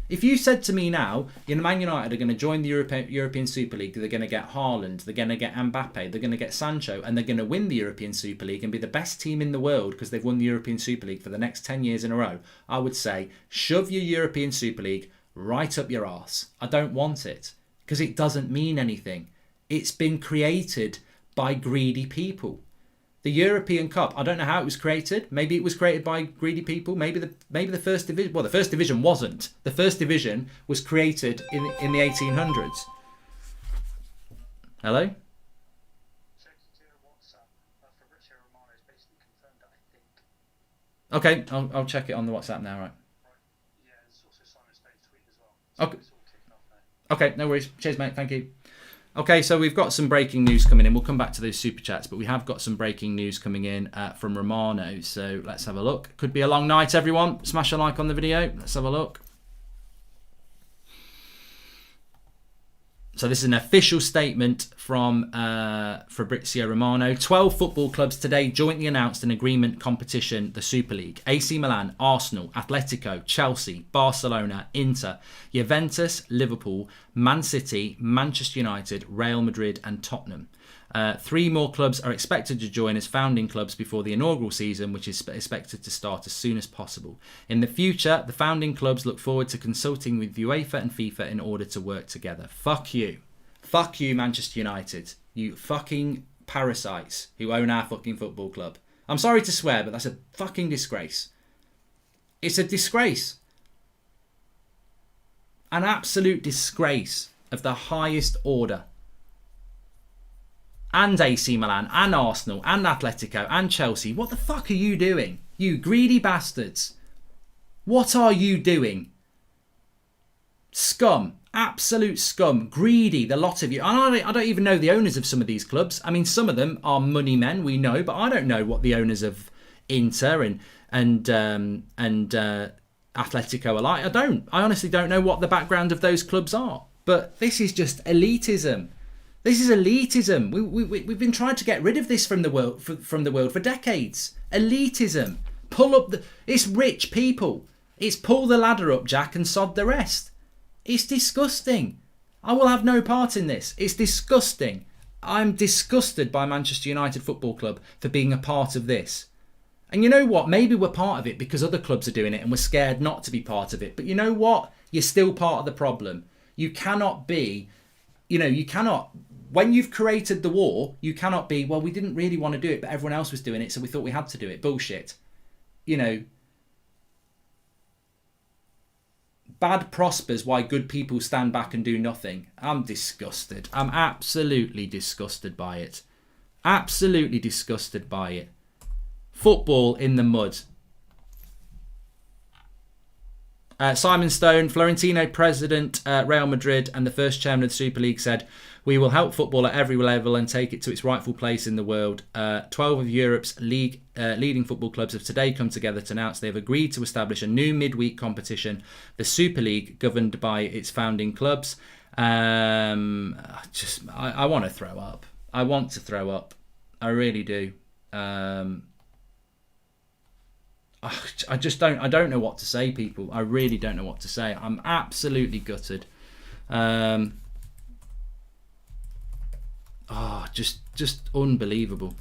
If you said to me now, Man United are going to join the European Super League, they're going to get Haaland, they're going to get Mbappe, they're going to get Sancho, and they're going to win the European Super League and be the best team in the world because they've won the European Super League for the next 10 years in a row, I would say, shove your European Super League right up your arse. I don't want it because it doesn't mean anything. It's been created by greedy people. The European Cup, I don't know how it was created. Maybe it was created by greedy people. Maybe the first division. Well, the first division wasn't. The first division was created in the 1800s. Hello? Okay, I'll check it on the WhatsApp now, right? Yeah, there's also Simon Spade's tweet as well. Okay. It's all kicking off now. Okay, no worries. Cheers, mate. Thank you. Okay, so we've got some breaking news coming in. We'll come back to those super chats, but we have got some breaking news coming in from Romano. So let's have a look. Could be a long night, everyone. Smash a like on the video. Let's have a look. So this is an official statement from Fabrizio Romano. 12 football clubs today jointly announced an agreement competition, the Super League. AC Milan, Arsenal, Atletico, Chelsea, Barcelona, Inter, Juventus, Liverpool, Man City, Manchester United, Real Madrid and Tottenham. 3 more clubs are expected to join as founding clubs before the inaugural season, which is expected to start as soon as possible. In the future, the founding clubs look forward to consulting with UEFA and FIFA in order to work together. Fuck you. Fuck you, Manchester United. You fucking parasites who own our fucking football club. I'm sorry to swear, but that's a fucking disgrace. It's a disgrace. An absolute disgrace of the highest order. And AC Milan, and Arsenal, and Atletico, and Chelsea. What the fuck are you doing? You greedy bastards. What are you doing? Scum. Absolute scum. Greedy, the lot of you. I don't even know the owners of some of these clubs. I mean, some of them are money men, we know, but I don't know what the owners of Inter and Atletico are like. I honestly don't know what the background of those clubs are. But this is just elitism. This is elitism. We've been trying to get rid of this from the world for decades. Elitism. Pull up it's rich people. It's pull the ladder up, Jack, and sod the rest. It's disgusting. I will have no part in this. It's disgusting. I'm disgusted by Manchester United Football Club for being a part of this. And you know what? Maybe we're part of it because other clubs are doing it and we're scared not to be part of it. But you know what? You're still part of the problem. You cannot be, you cannot... When you've created the war, you cannot be, well, we didn't really want to do it, but everyone else was doing it, so we thought we had to do it. Bullshit. Bad prospers while good people stand back and do nothing. I'm disgusted. I'm absolutely disgusted by it. Absolutely disgusted by it. Football in the mud. Simon Stone, Florentino president, Real Madrid and the first chairman of the Super League said, we will help football at every level and take it to its rightful place in the world. 12 of Europe's leading football clubs have today come together to announce they have agreed to establish a new midweek competition, the Super League, governed by its founding clubs. I want to throw up. I want to throw up. I really do. I don't know what to say, people. I really don't know what to say. I'm absolutely gutted. Oh, just unbelievable.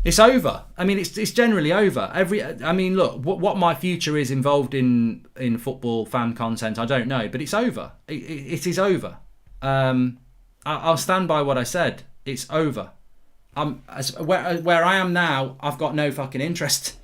It's over. I mean, it's generally over. Look, what my future is involved in football fan content, I don't know, but it's over. It is over. I'll stand by what I said. It's over. Where I am now, I've got no fucking interest.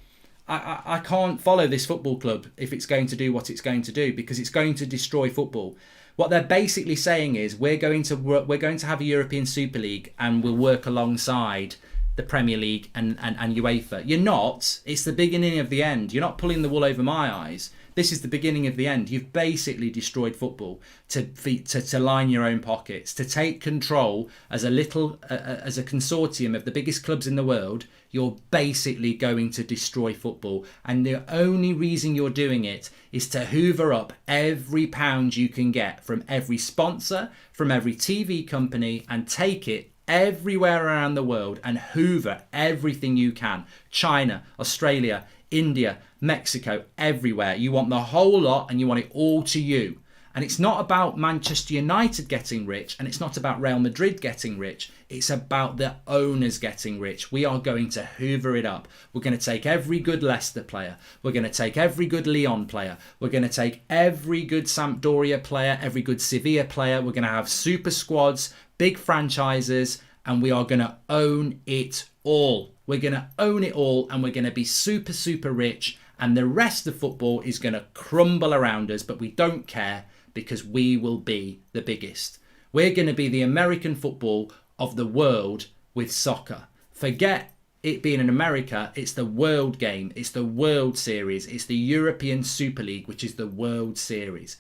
I can't follow this football club if it's going to do what it's going to do, because it's going to destroy football. What they're basically saying is we're going to have a European Super League and we'll work alongside the Premier League and UEFA. You're not. It's the beginning of the end. You're not pulling the wool over my eyes. This is the beginning of the end. You've basically destroyed football to line your own pockets, to take control as a consortium of the biggest clubs in the world. You're basically going to destroy football, and the only reason you're doing it is to hoover up every pound you can get from every sponsor, from every TV company, and take it everywhere around the world and hoover everything you can. China, Australia, India, Mexico, everywhere. You want the whole lot and you want it all to you. And it's not about Manchester United getting rich, and it's not about Real Madrid getting rich. It's about the owners getting rich. We are going to hoover it up. We're going to take every good Leicester player. We're going to take every good Lyon player. We're going to take every good Sampdoria player, every good Sevilla player. We're going to have super squads, big franchises, and we are going to own it all. We're going to own it all, and we're going to be super, super rich, and the rest of football is going to crumble around us, but we don't care, because we will be the biggest. We're going to be the American football of the world with soccer. Forget it being in America. It's the world game. It's the World Series. It's the European Super League, which is the World Series.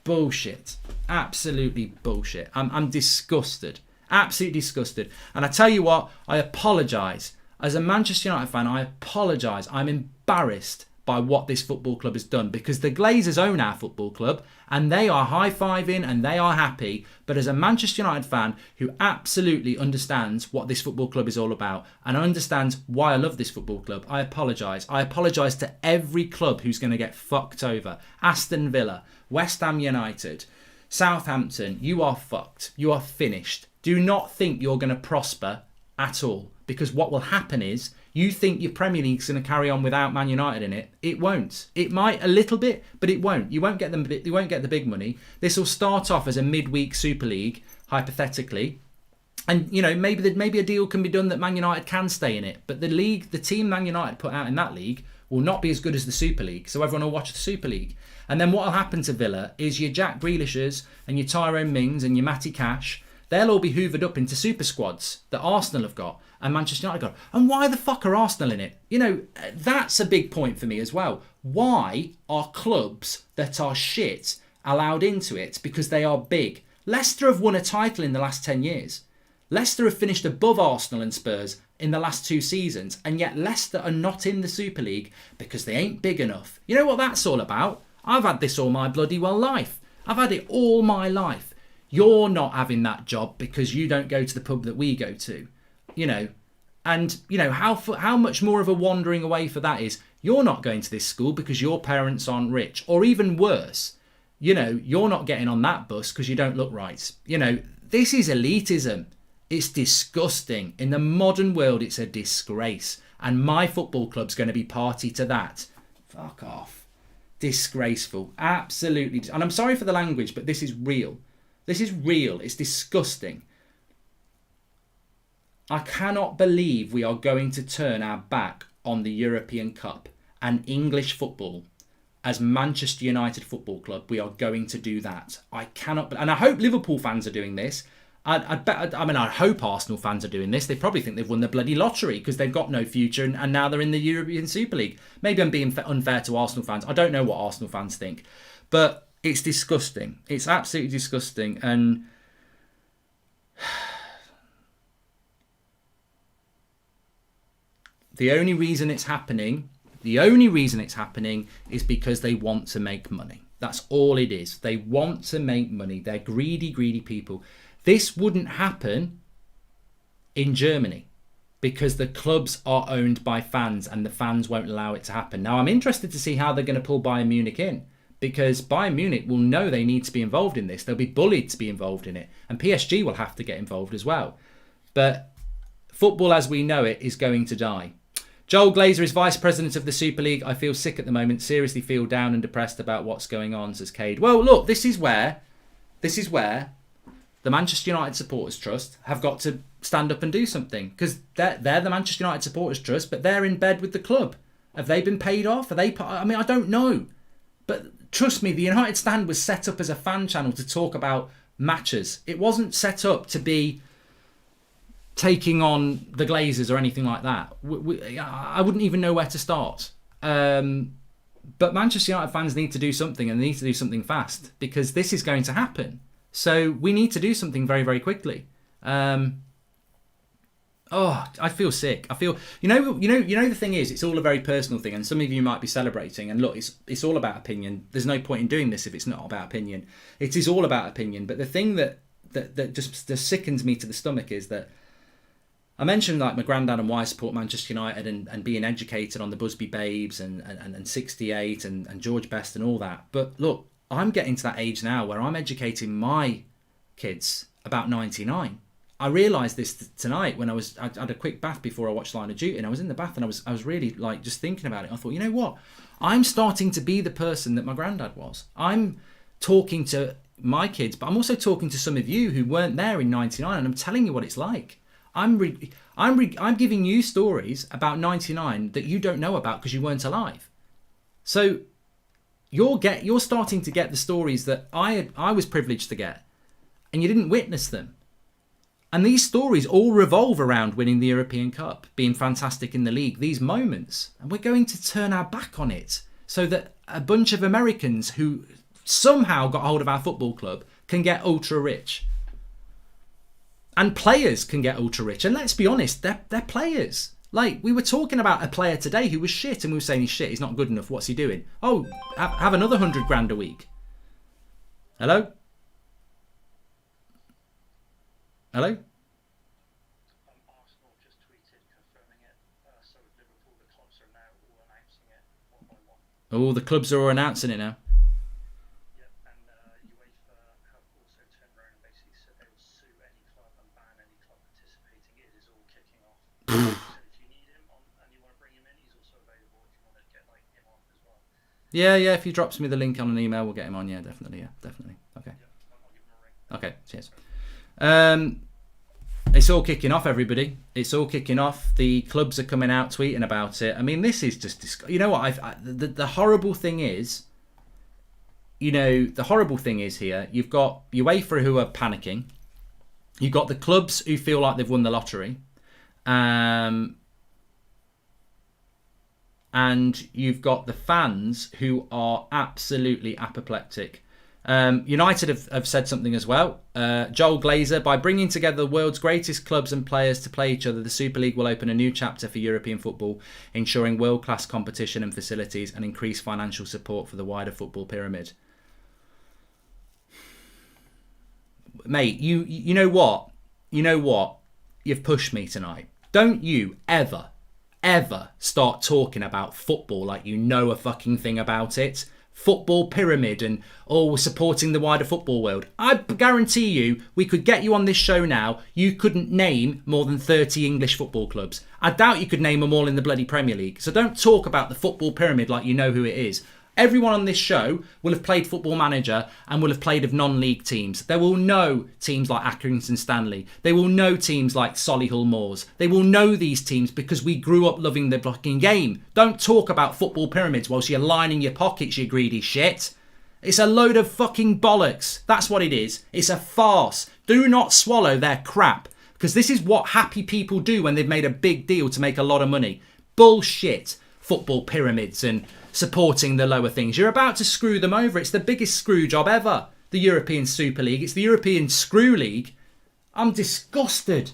Bullshit. Absolutely bullshit. I'm disgusted. Absolutely disgusted. And I tell you what, I apologise. As a Manchester United fan, I apologise. I'm embarrassed by what this football club has done, because the Glazers own our football club and they are high-fiving and they are happy. But as a Manchester United fan who absolutely understands what this football club is all about and understands why I love this football club, I apologise. I apologise to every club who's going to get fucked over. Aston Villa, West Ham United, Southampton, you are fucked. You are finished. Do not think you're going to prosper at all, because what will happen is you think your Premier League's going to carry on without Man United in it. It won't. It might a little bit, but it won't. You won't get them. You won't get the big money. This will start off as a midweek Super League, hypothetically, and maybe a deal can be done that Man United can stay in it. But the team Man United put out in that league will not be as good as the Super League. So everyone will watch the Super League. And then what will happen to Villa is your Jack Grealishers and your Tyrone Mings and your Matty Cash, they'll all be hoovered up into super squads that Arsenal have got and Manchester United got. And why the fuck are Arsenal in it? That's a big point for me as well. Why are clubs that are shit allowed into it? Because they are big. Leicester have won a title in the last 10 years. Leicester have finished above Arsenal and Spurs in the last 2 seasons, and yet Leicester are not in the Super League because they ain't big enough. You know what that's all about? I've had this all my bloody well life. I've had it all my life. You're not having that job because you don't go to the pub that we go to, and how much more of a wandering away for that is. You're not going to this school because your parents aren't rich, or even worse, you're not getting on that bus because you don't look right. This is elitism. It's disgusting. In the modern world, it's a disgrace, and my football club's going to be party to that. Fuck off. Disgraceful. Absolutely. And I'm sorry for the language, but this is real. This is real. It's disgusting. I cannot believe we are going to turn our back on the European Cup and English football as Manchester United Football Club. We are going to do that. I cannot. And I hope Liverpool fans are doing this. I hope Arsenal fans are doing this. They probably think they've won the bloody lottery because they've got no future and now they're in the European Super League. Maybe I'm being unfair to Arsenal fans. I don't know what Arsenal fans think. But it's disgusting. It's absolutely disgusting. And the only reason it's happening is because they want to make money. That's all it is. They want to make money. They're greedy, greedy people. This wouldn't happen in Germany, because the clubs are owned by fans and the fans won't allow it to happen. Now, I'm interested to see how they're going to pull Bayern Munich in, because Bayern Munich will know they need to be involved in this. They'll be bullied to be involved in it. And PSG will have to get involved as well. But football as we know it is going to die. Joel Glazer is vice president of the Super League. I feel sick at the moment. Seriously feel down and depressed about what's going on, says Cade. Well, look, this is where the Manchester United Supporters Trust have got to stand up and do something, because they're the Manchester United Supporters Trust, but they're in bed with the club. Have they been paid off? Are they? I mean, I don't know, but trust me, the United Stand was set up as a fan channel to talk about matches. It wasn't set up to be taking on the Glazers or anything like that. I wouldn't even know where to start. But Manchester United fans need to do something, and they need to do something fast, because this is going to happen. So we need to do something very, very quickly. I feel sick. I feel, you know. The thing is, it's all a very personal thing, and some of you might be celebrating. And look, it's all about opinion. There's no point in doing this if it's not about opinion. It is all about opinion. But the thing that just sickens me to the stomach is that I mentioned, like, my granddad and why I support Manchester United, and being educated on the Busby Babes and 68 and George Best and all that. But look, I'm getting to that age now where I'm educating my kids about 99. I realised this tonight when I had a quick bath before I watched Line of Duty, and I was in the bath and I was really, like, just thinking about it. I thought, you know what? I'm starting to be the person that my granddad was. I'm talking to my kids, but I'm also talking to some of you who weren't there in 99, and I'm telling you what it's like. I'm giving you stories about 99 that you don't know about because you weren't alive. So you're starting to get the stories that I was privileged to get, and you didn't witness them. And these stories all revolve around winning the European Cup, being fantastic in the league, these moments. And we're going to turn our back on it so that a bunch of Americans who somehow got hold of our football club can get ultra rich. And players can get ultra rich. And let's be honest, they're players. Like, we were talking about a player today who was shit, and we were saying he's shit, he's not good enough, what's he doing? Oh, have another 100 grand a week. Hello? Hello? Arsenal just tweeted confirming it. So with Liverpool, the clubs are now all announcing it one by one. Oh, the clubs are all announcing it now. Yep, and UEFA have also turned around and basically said they will sue any club and ban any club participating. It is all kicking off. Said if you need him on and you want to bring him in, he's also available if you want to get him on as well. Yeah, if he drops me the link on an email, we'll get him on. Yeah, definitely. Okay. Yep, I'll give him a ring. Okay, cheers. It's all kicking off, everybody. It's all kicking off. The clubs are coming out tweeting about it. I mean, this is just... You know what? The horrible thing is... the horrible thing is here, you've got UEFA who are panicking. You've got the clubs who feel like they've won the lottery. And you've got the fans who are absolutely apoplectic. United have said something as well. Joel Glazer, by bringing together the world's greatest clubs and players to play each other, the Super League will open a new chapter for European football, ensuring world-class competition and facilities and increased financial support for the wider football pyramid. Mate, you know what? You've pushed me tonight. Don't you ever start talking about football like you know a fucking thing about it. Football pyramid and supporting the wider football world. I guarantee you, we could get you on this show now. You couldn't name more than 30 English football clubs. I doubt you could name them all in the bloody Premier League. So don't talk about the football pyramid like you know who it is. Everyone on this show will have played Football Manager and will have played of non-league teams. They will know teams like Accrington Stanley. They will know teams like Solihull Moors. They will know these teams because we grew up loving the fucking game. Don't talk about football pyramids whilst you're lining your pockets, you greedy shit. It's a load of fucking bollocks. That's what it is. It's a farce. Do not swallow their crap, because this is what happy people do when they've made a big deal to make a lot of money. Bullshit. Football pyramids and supporting the lower things. You're about to screw them over. It's the biggest screw job ever. The European Super League. It's the European Screw League. I'm disgusted.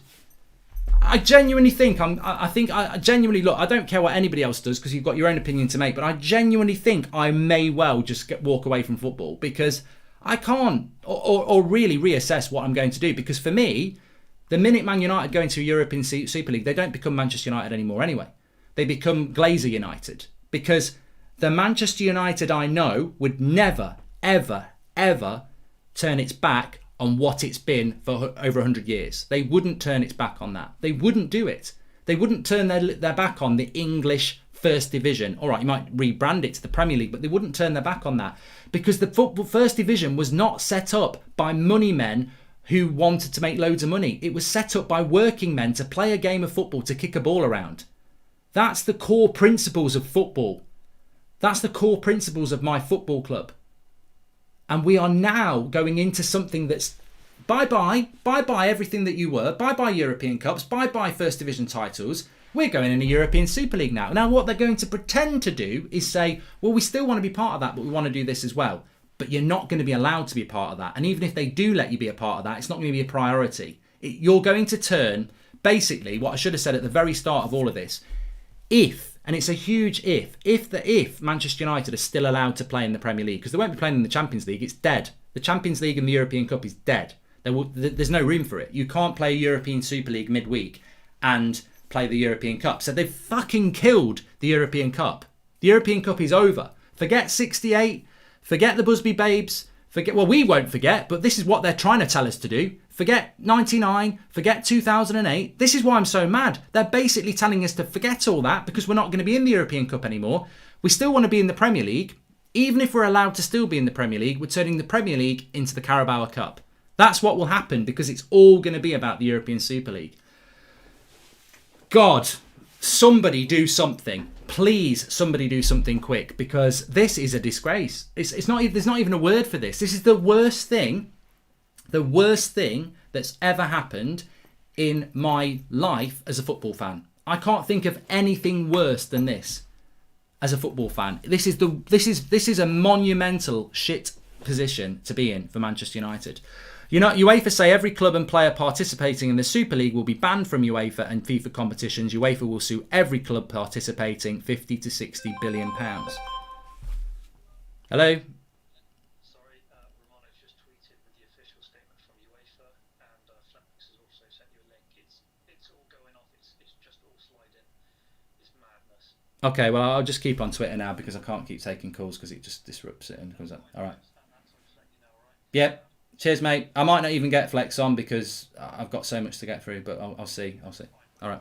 I genuinely think I genuinely look. I don't care what anybody else does because you've got your own opinion to make. But I genuinely think I may well just walk away from football because I can't or really reassess what I'm going to do. Because for me, The minute Man United go into a European Super League, they don't become Manchester United anymore anyway. They become Glazer United. Because the Manchester United I know would never, ever, ever turn its back on what it's been for over 100 years. They wouldn't turn its back on that. They wouldn't do it. They wouldn't turn their back on the English First Division. All right, you might rebrand it to the Premier League, but they wouldn't turn their back on that. Because the football First Division was not set up by money men who wanted to make loads of money. It was set up by working men to play a game of football, to kick a ball around. That's the core principles of football. That's the core principles of my football club. And we are now going into something that's bye-bye everything that you were, bye-bye European Cups, bye-bye First Division titles. We're going in a European Super League now. Now what they're going to pretend to do is say, well, we still want to be part of that, but we want to do this as well. But you're not going to be allowed to be a part of that. And even if they do let you be a part of that, it's not going to be a priority. You're going to turn, basically, what I should have said at the very start of all of this, if, and it's a huge if Manchester United are still allowed to play in the Premier League, because they won't be playing in the Champions League, it's dead. The Champions League and the European Cup is dead. There's no room for it. You can't play a European Super League midweek and play the European Cup. So they've fucking killed the European Cup. The European Cup is over. Forget 68. Forget the Busby Babes. Well, we won't forget, but this is what they're trying to tell us to do. Forget 99. Forget 2008. This is why I'm so mad. They're basically telling us to forget all that because we're not going to be in the European Cup anymore. We still want to be in the Premier League. Even if we're allowed to still be in the Premier League, we're turning the Premier League into the Carabao Cup. That's what will happen because it's all going to be about the European Super League. God, somebody do something. Please, somebody do something quick because this is a disgrace. It's not. There's not even a word for this. This is the worst thing that's ever happened in my life as a football fan. I can't think of anything worse than this as a football fan. This is a monumental shit position to be in for Manchester United. You know, UEFA say every club and player participating in the Super League will be banned from UEFA and FIFA competitions. UEFA will sue every club participating, 50 to 60 billion pounds. Hello? Sorry, Romano's just tweeted with the official statement from UEFA, and Flex has also sent you a link. It's all going off. It's just all sliding. It's madness. Okay, well, I'll just keep on Twitter now because I can't keep taking calls because it just disrupts it and comes up. All right. Yep. Cheers, mate. I might not even get Flex on because I've got so much to get through, but I'll see. All right.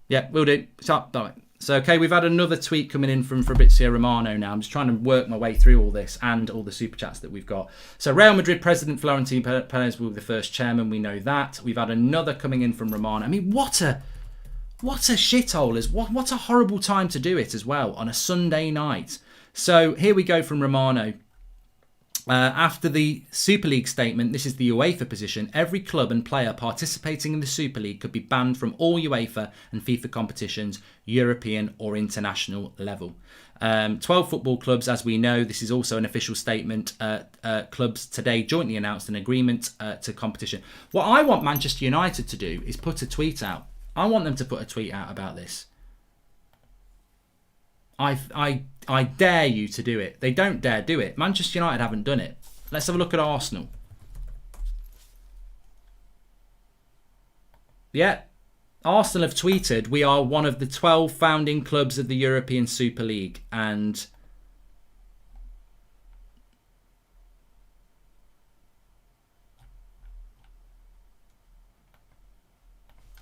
Yeah, we'll do. Stop. All right. So, okay, we've had another tweet coming in from Fabrizio Romano now. I'm just trying to work my way through all this and all the super chats that we've got. So, Real Madrid president Florentino Perez will be the first chairman. We know that. We've had another coming in from Romano. I mean, what a shithole. What a horrible time to do it as well on a Sunday night. So, here we go from Romano. After the Super League statement, this is the UEFA position. Every club and player participating in the Super League could be banned from all UEFA and FIFA competitions, European or international level. 12 football clubs, as we know, this is also an official statement. Clubs today jointly announced an agreement to competition. What I want Manchester United to do is put a tweet out. I want them to put a tweet out about this. I dare you to do it. They don't dare do it. Manchester United haven't done it. Let's have a look at Arsenal. Yeah. Arsenal have tweeted, we are one of the 12 founding clubs of the European Super League. And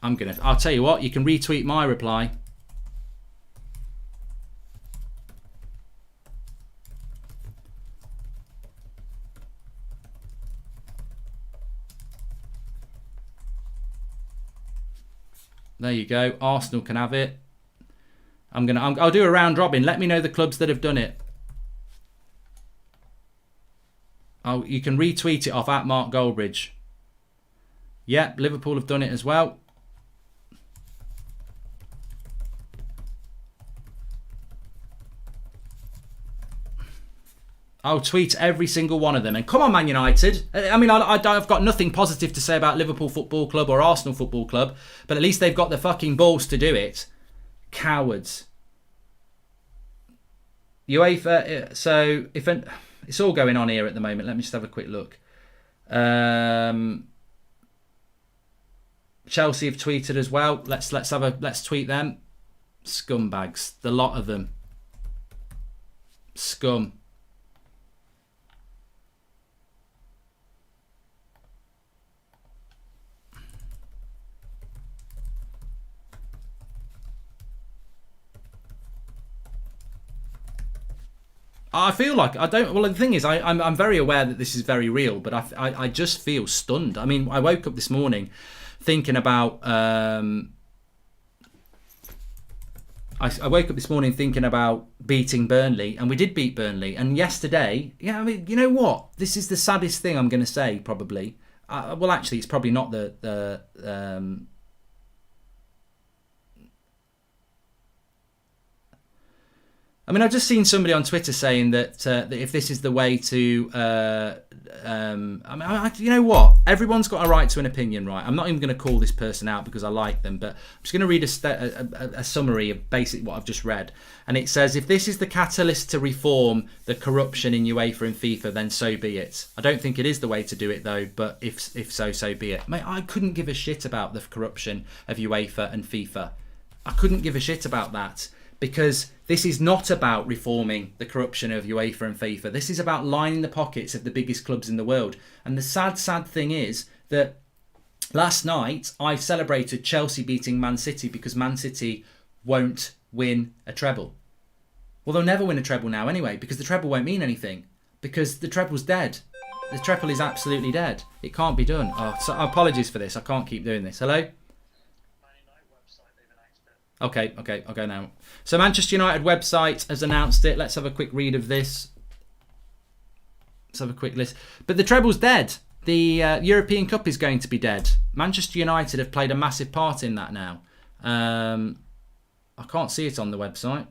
I'll tell you what, you can retweet my reply. There you go. Arsenal can have it. I'll do a round robin. Let me know the clubs that have done it. You can retweet it off at Mark Goldbridge. Yep, Liverpool have done it as well. I'll tweet every single one of them. And come on, Man United. I mean, I've got nothing positive to say about Liverpool Football Club or Arsenal Football Club, but at least they've got the fucking balls to do it. Cowards. UEFA, so it's all going on here at the moment. Let me just have a quick look. Chelsea have tweeted as well. Let's tweet them. Scumbags, the lot of them. Scum. I feel like I don't. Well, the thing is, I'm very aware that this is very real, but I just feel stunned. I mean, I woke up this morning thinking about. I woke up this morning thinking about beating Burnley, and we did beat Burnley. And yesterday, yeah, I mean, you know what? This is the saddest thing I'm going to say, probably. Well, actually, it's probably not the I mean, I've just seen somebody on Twitter saying that if this is the way to, I mean, you know what? Everyone's got a right to an opinion, right? I'm not even going to call this person out because I like them, but I'm just going to read a summary of basically what I've just read. And it says, if this is the catalyst to reform the corruption in UEFA and FIFA, then so be it. I don't think it is the way to do it, though, but if so, so be it. Mate, I couldn't give a shit about the corruption of UEFA and FIFA. I couldn't give a shit about that. Because this is not about reforming the corruption of UEFA and FIFA. This is about lining the pockets of the biggest clubs in the world. And the sad thing is that last night I celebrated Chelsea beating Man City because Man City won't win a treble. Well, they'll never win a treble now anyway, because the treble won't mean anything. Because the treble's dead. The treble is absolutely dead. It can't be done. Oh, so apologies for this. I can't keep doing this. Hello? Okay, I'll go now. So Manchester United website has announced it. Let's have a quick read of this. Let's have a quick list. But the treble's dead. The European Cup is going to be dead. Manchester United have played a massive part in that now. I can't see it on the website.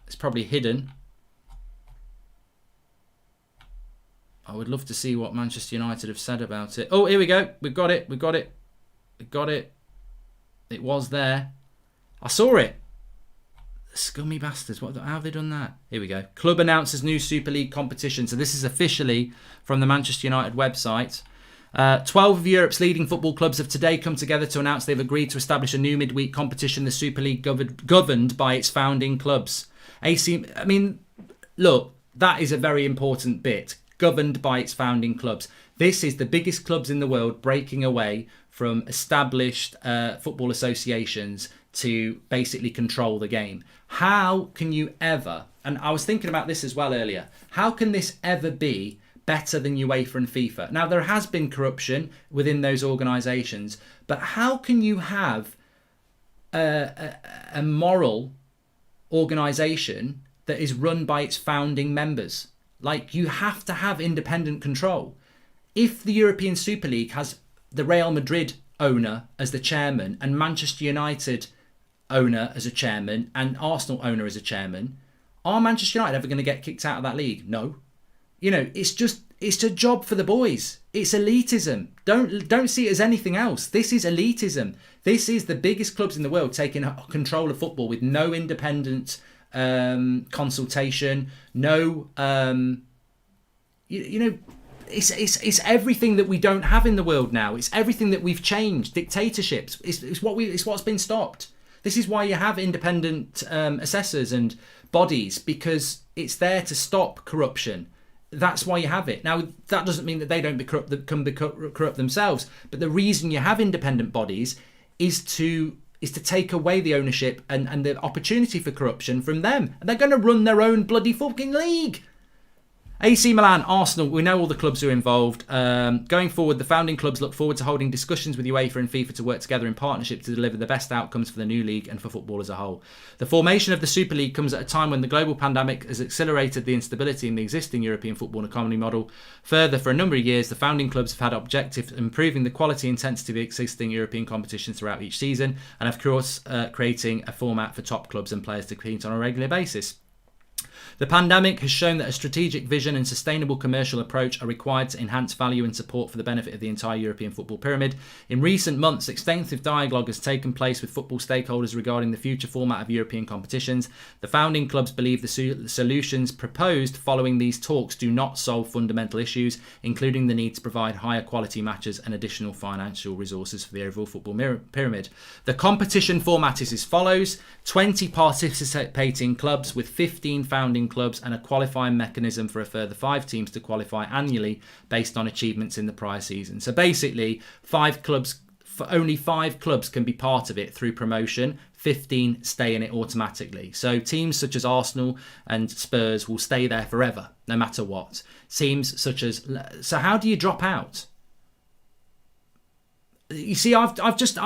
It's probably hidden. I would love to see what Manchester United have said about it. Oh, here we go. We've got it. It was there. I saw it. Scummy bastards. How have they done that? Here we go. Club announces new Super League competition. So this is officially from the Manchester United website. 12 of Europe's leading football clubs have today come together to announce they've agreed to establish a new midweek competition, the Super League, governed by its founding clubs. I mean, look, that is a very important bit. Governed by its founding clubs. This is the biggest clubs in the world breaking away from established football associations to basically control the game. How can you ever, and I was thinking about this as well earlier, how can this ever be better than UEFA and FIFA? Now, there has been corruption within those organisations, but how can you have a moral organisation that is run by its founding members? Like, you have to have independent control. If the European Super League has the Real Madrid owner as the chairman and Manchester United owner as a chairman and Arsenal owner as a chairman, are Manchester United ever going to get kicked out of that league? No. You know, it's a job for the boys. It's elitism. Don't see it as anything else. This is elitism. This is the biggest clubs in the world taking control of football with no independent consultation, no it's everything that we don't have in the world now. It's everything that we've changed. Dictatorships. It's what's been stopped. This is why you have independent assessors and bodies, because it's there to stop corruption. That's why you have it. Now, that doesn't mean that they don't become corrupt themselves. But the reason you have independent bodies is to take away the ownership and the opportunity for corruption from them. And they're going to run their own bloody fucking league. AC Milan, Arsenal, we know all the clubs who are involved. Going forward, the founding clubs look forward to holding discussions with UEFA and FIFA to work together in partnership to deliver the best outcomes for the new league and for football as a whole. The formation of the Super League comes at a time when the global pandemic has accelerated the instability in the existing European football economy model. Further, for a number of years, the founding clubs have had objectives improving the quality and intensity of the existing European competitions throughout each season, and of course, creating a format for top clubs and players to compete on a regular basis. The pandemic has shown that a strategic vision and sustainable commercial approach are required to enhance value and support for the benefit of the entire European football pyramid. In recent months, extensive dialogue has taken place with football stakeholders regarding the future format of European competitions. The founding clubs believe the solutions proposed following these talks do not solve fundamental issues, including the need to provide higher quality matches and additional financial resources for the overall football pyramid. The competition format is as follows: 20 participating clubs with 15 founding clubs and a qualifying mechanism for a further 5 teams to qualify annually based on achievements in the prior season. So basically, only 5 clubs can be part of it through promotion. 15 stay in it automatically. So teams such as Arsenal and Spurs will stay there forever, no matter what. Teams such as... So how do you drop out? You see, I've just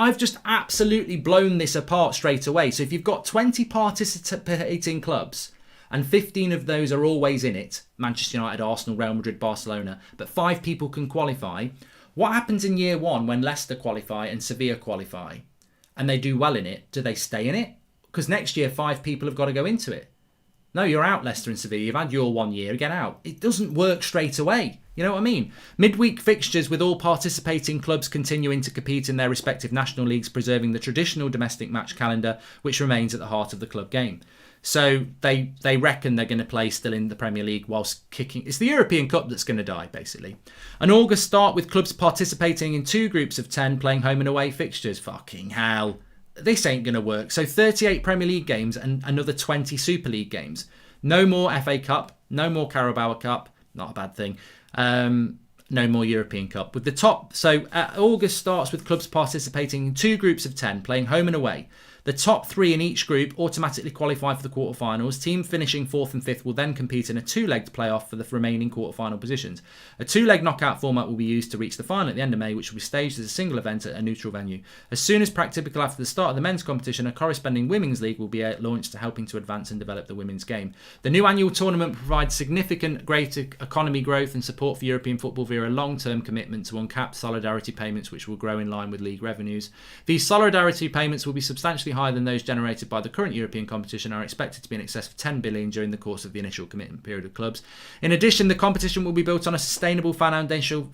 absolutely blown this apart straight away. So if you've got 20 participating clubs and 15 of those are always in it, Manchester United, Arsenal, Real Madrid, Barcelona, but 5 people can qualify, what happens in year 1 when Leicester qualify and Sevilla qualify and they do well in it? Do they stay in it? Because next year 5 people have got to go into it. No, you're out, Leicester and Sevilla. You've had your 1 year, get out. It doesn't work straight away. You know what I mean? Midweek fixtures with all participating clubs continuing to compete in their respective national leagues, preserving the traditional domestic match calendar, which remains at the heart of the club game. So they reckon they're going to play still in the Premier League whilst kicking. It's the European Cup that's going to die, basically. An August start with clubs participating in 2 groups of 10 playing home and away fixtures. Fucking hell. This ain't going to work. So 38 Premier League games and another 20 Super League games. No more FA Cup. No more Carabao Cup. Not a bad thing. No more European Cup. With the top, so August starts with clubs participating in 2 groups of 10, playing home and away. The top 3 in each group automatically qualify for the quarterfinals. Team finishing 4th and 5th will then compete in a 2-legged playoff for the remaining quarterfinal positions. A 2-leg knockout format will be used to reach the final at the end of May, which will be staged as a single event at a neutral venue. As soon as practicable after the start of the men's competition, a corresponding women's league will be launched, helping to advance and develop the women's game. The new annual tournament provides significant greater economy growth and support for European football via a long-term commitment to uncapped solidarity payments, which will grow in line with league revenues. These solidarity payments will be substantially higher than those generated by the current European competition, are expected to be in excess of 10 billion during the course of the initial commitment period of clubs. In addition, the competition will be built on a sustainable financial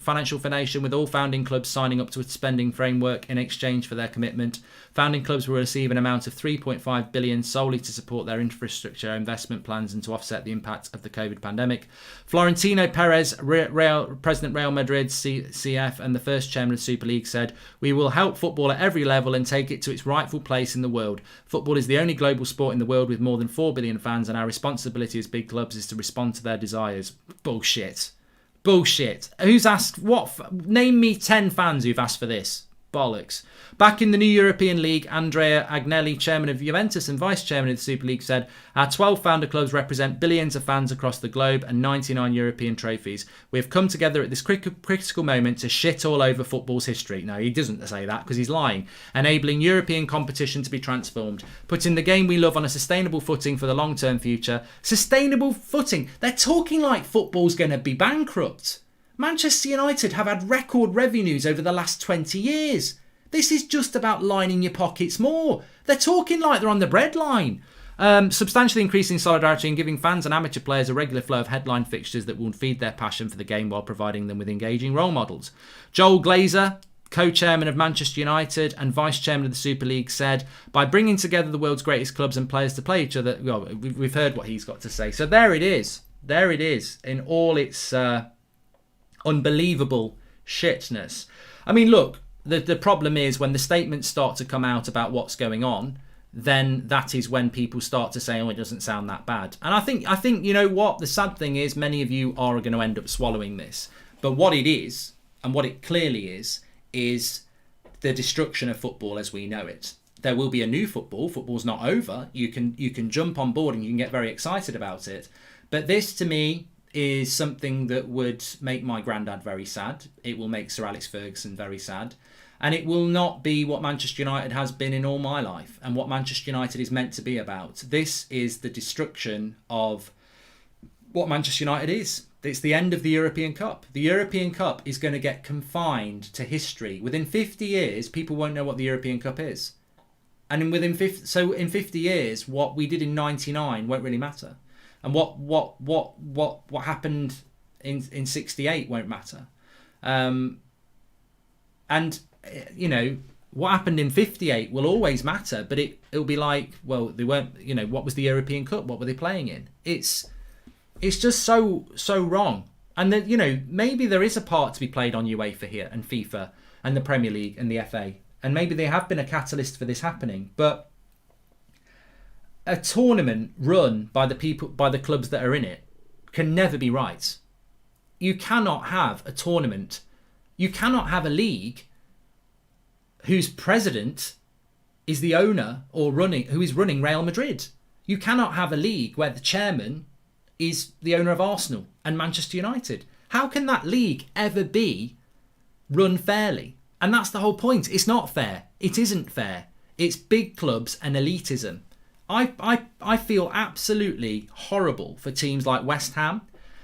foundation, with all founding clubs signing up to a spending framework in exchange for their commitment. Founding clubs will receive an amount of 3.5 billion solely to support their infrastructure investment plans and to offset the impact of the COVID pandemic. Florentino Perez, President Real Madrid CF and the first chairman of the Super League, said, "We will help football at every level and take it to its rightful place in the world. Football is the only global sport in the world with more than 4 billion fans, and our responsibility as big clubs is to respond to their desires." Bullshit. Who's asked what? Name me 10 fans who've asked for this. Bollocks. Back in the new European League, Andrea Agnelli, chairman of Juventus and vice chairman of the Super League, said, "Our 12 founder clubs represent billions of fans across the globe and 99 European trophies. We have come together at this critical moment to shit all over football's history." No, he doesn't say that because he's lying. "Enabling European competition to be transformed, putting the game we love on a sustainable footing for the long-term future." Sustainable footing? They're talking like football's going to be bankrupt. Manchester United have had record revenues over the last 20 years. This is just about lining your pockets more. They're talking like they're on the breadline. Substantially increasing solidarity and giving fans and amateur players a regular flow of headline fixtures that will feed their passion for the game while providing them with engaging role models. Joel Glazer, co-chairman of Manchester United and vice-chairman of the Super League, said, "By bringing together the world's greatest clubs and players to play each other..." Well, we've heard what he's got to say. So there it is. There it is in all its unbelievable shitness. I mean, look, the problem is when the statements start to come out about what's going on, then that is when people start to say, "Oh, it doesn't sound that bad." And I think you know what? The sad thing is many of you are going to end up swallowing this. But what it is, and what it clearly is the destruction of football as we know it. There will be a new football. Football's not over. You can jump on board and you can get very excited about it. But this, to me, is something that would make my granddad very sad. It will make Sir Alex Ferguson very sad. And it will not be what Manchester United has been in all my life and what Manchester United is meant to be about. This is the destruction of what Manchester United is. It's the end of the European Cup. The European Cup is going to get confined to history. Within 50 years, people won't know what the European Cup is. And in 50 years, what we did in 99 won't really matter. And what happened in 68 won't matter. And you know, what happened in 58 will always matter, but it'll be like, well, they weren't, you know, what was the European Cup? What were they playing in? It's just so wrong. And then, you know, maybe there is a part to be played on UEFA here and FIFA and the Premier League and the FA. And maybe they have been a catalyst for this happening. But a tournament run by the clubs that are in it can never be right. You cannot have a tournament. You cannot have a league whose president is the owner who is running Real Madrid. You cannot have a league where the chairman is the owner of Arsenal and Manchester United. How can that league ever be run fairly? And that's the whole point. It's not fair. It isn't fair. It's big clubs and elitism. I feel absolutely horrible for teams like West Ham,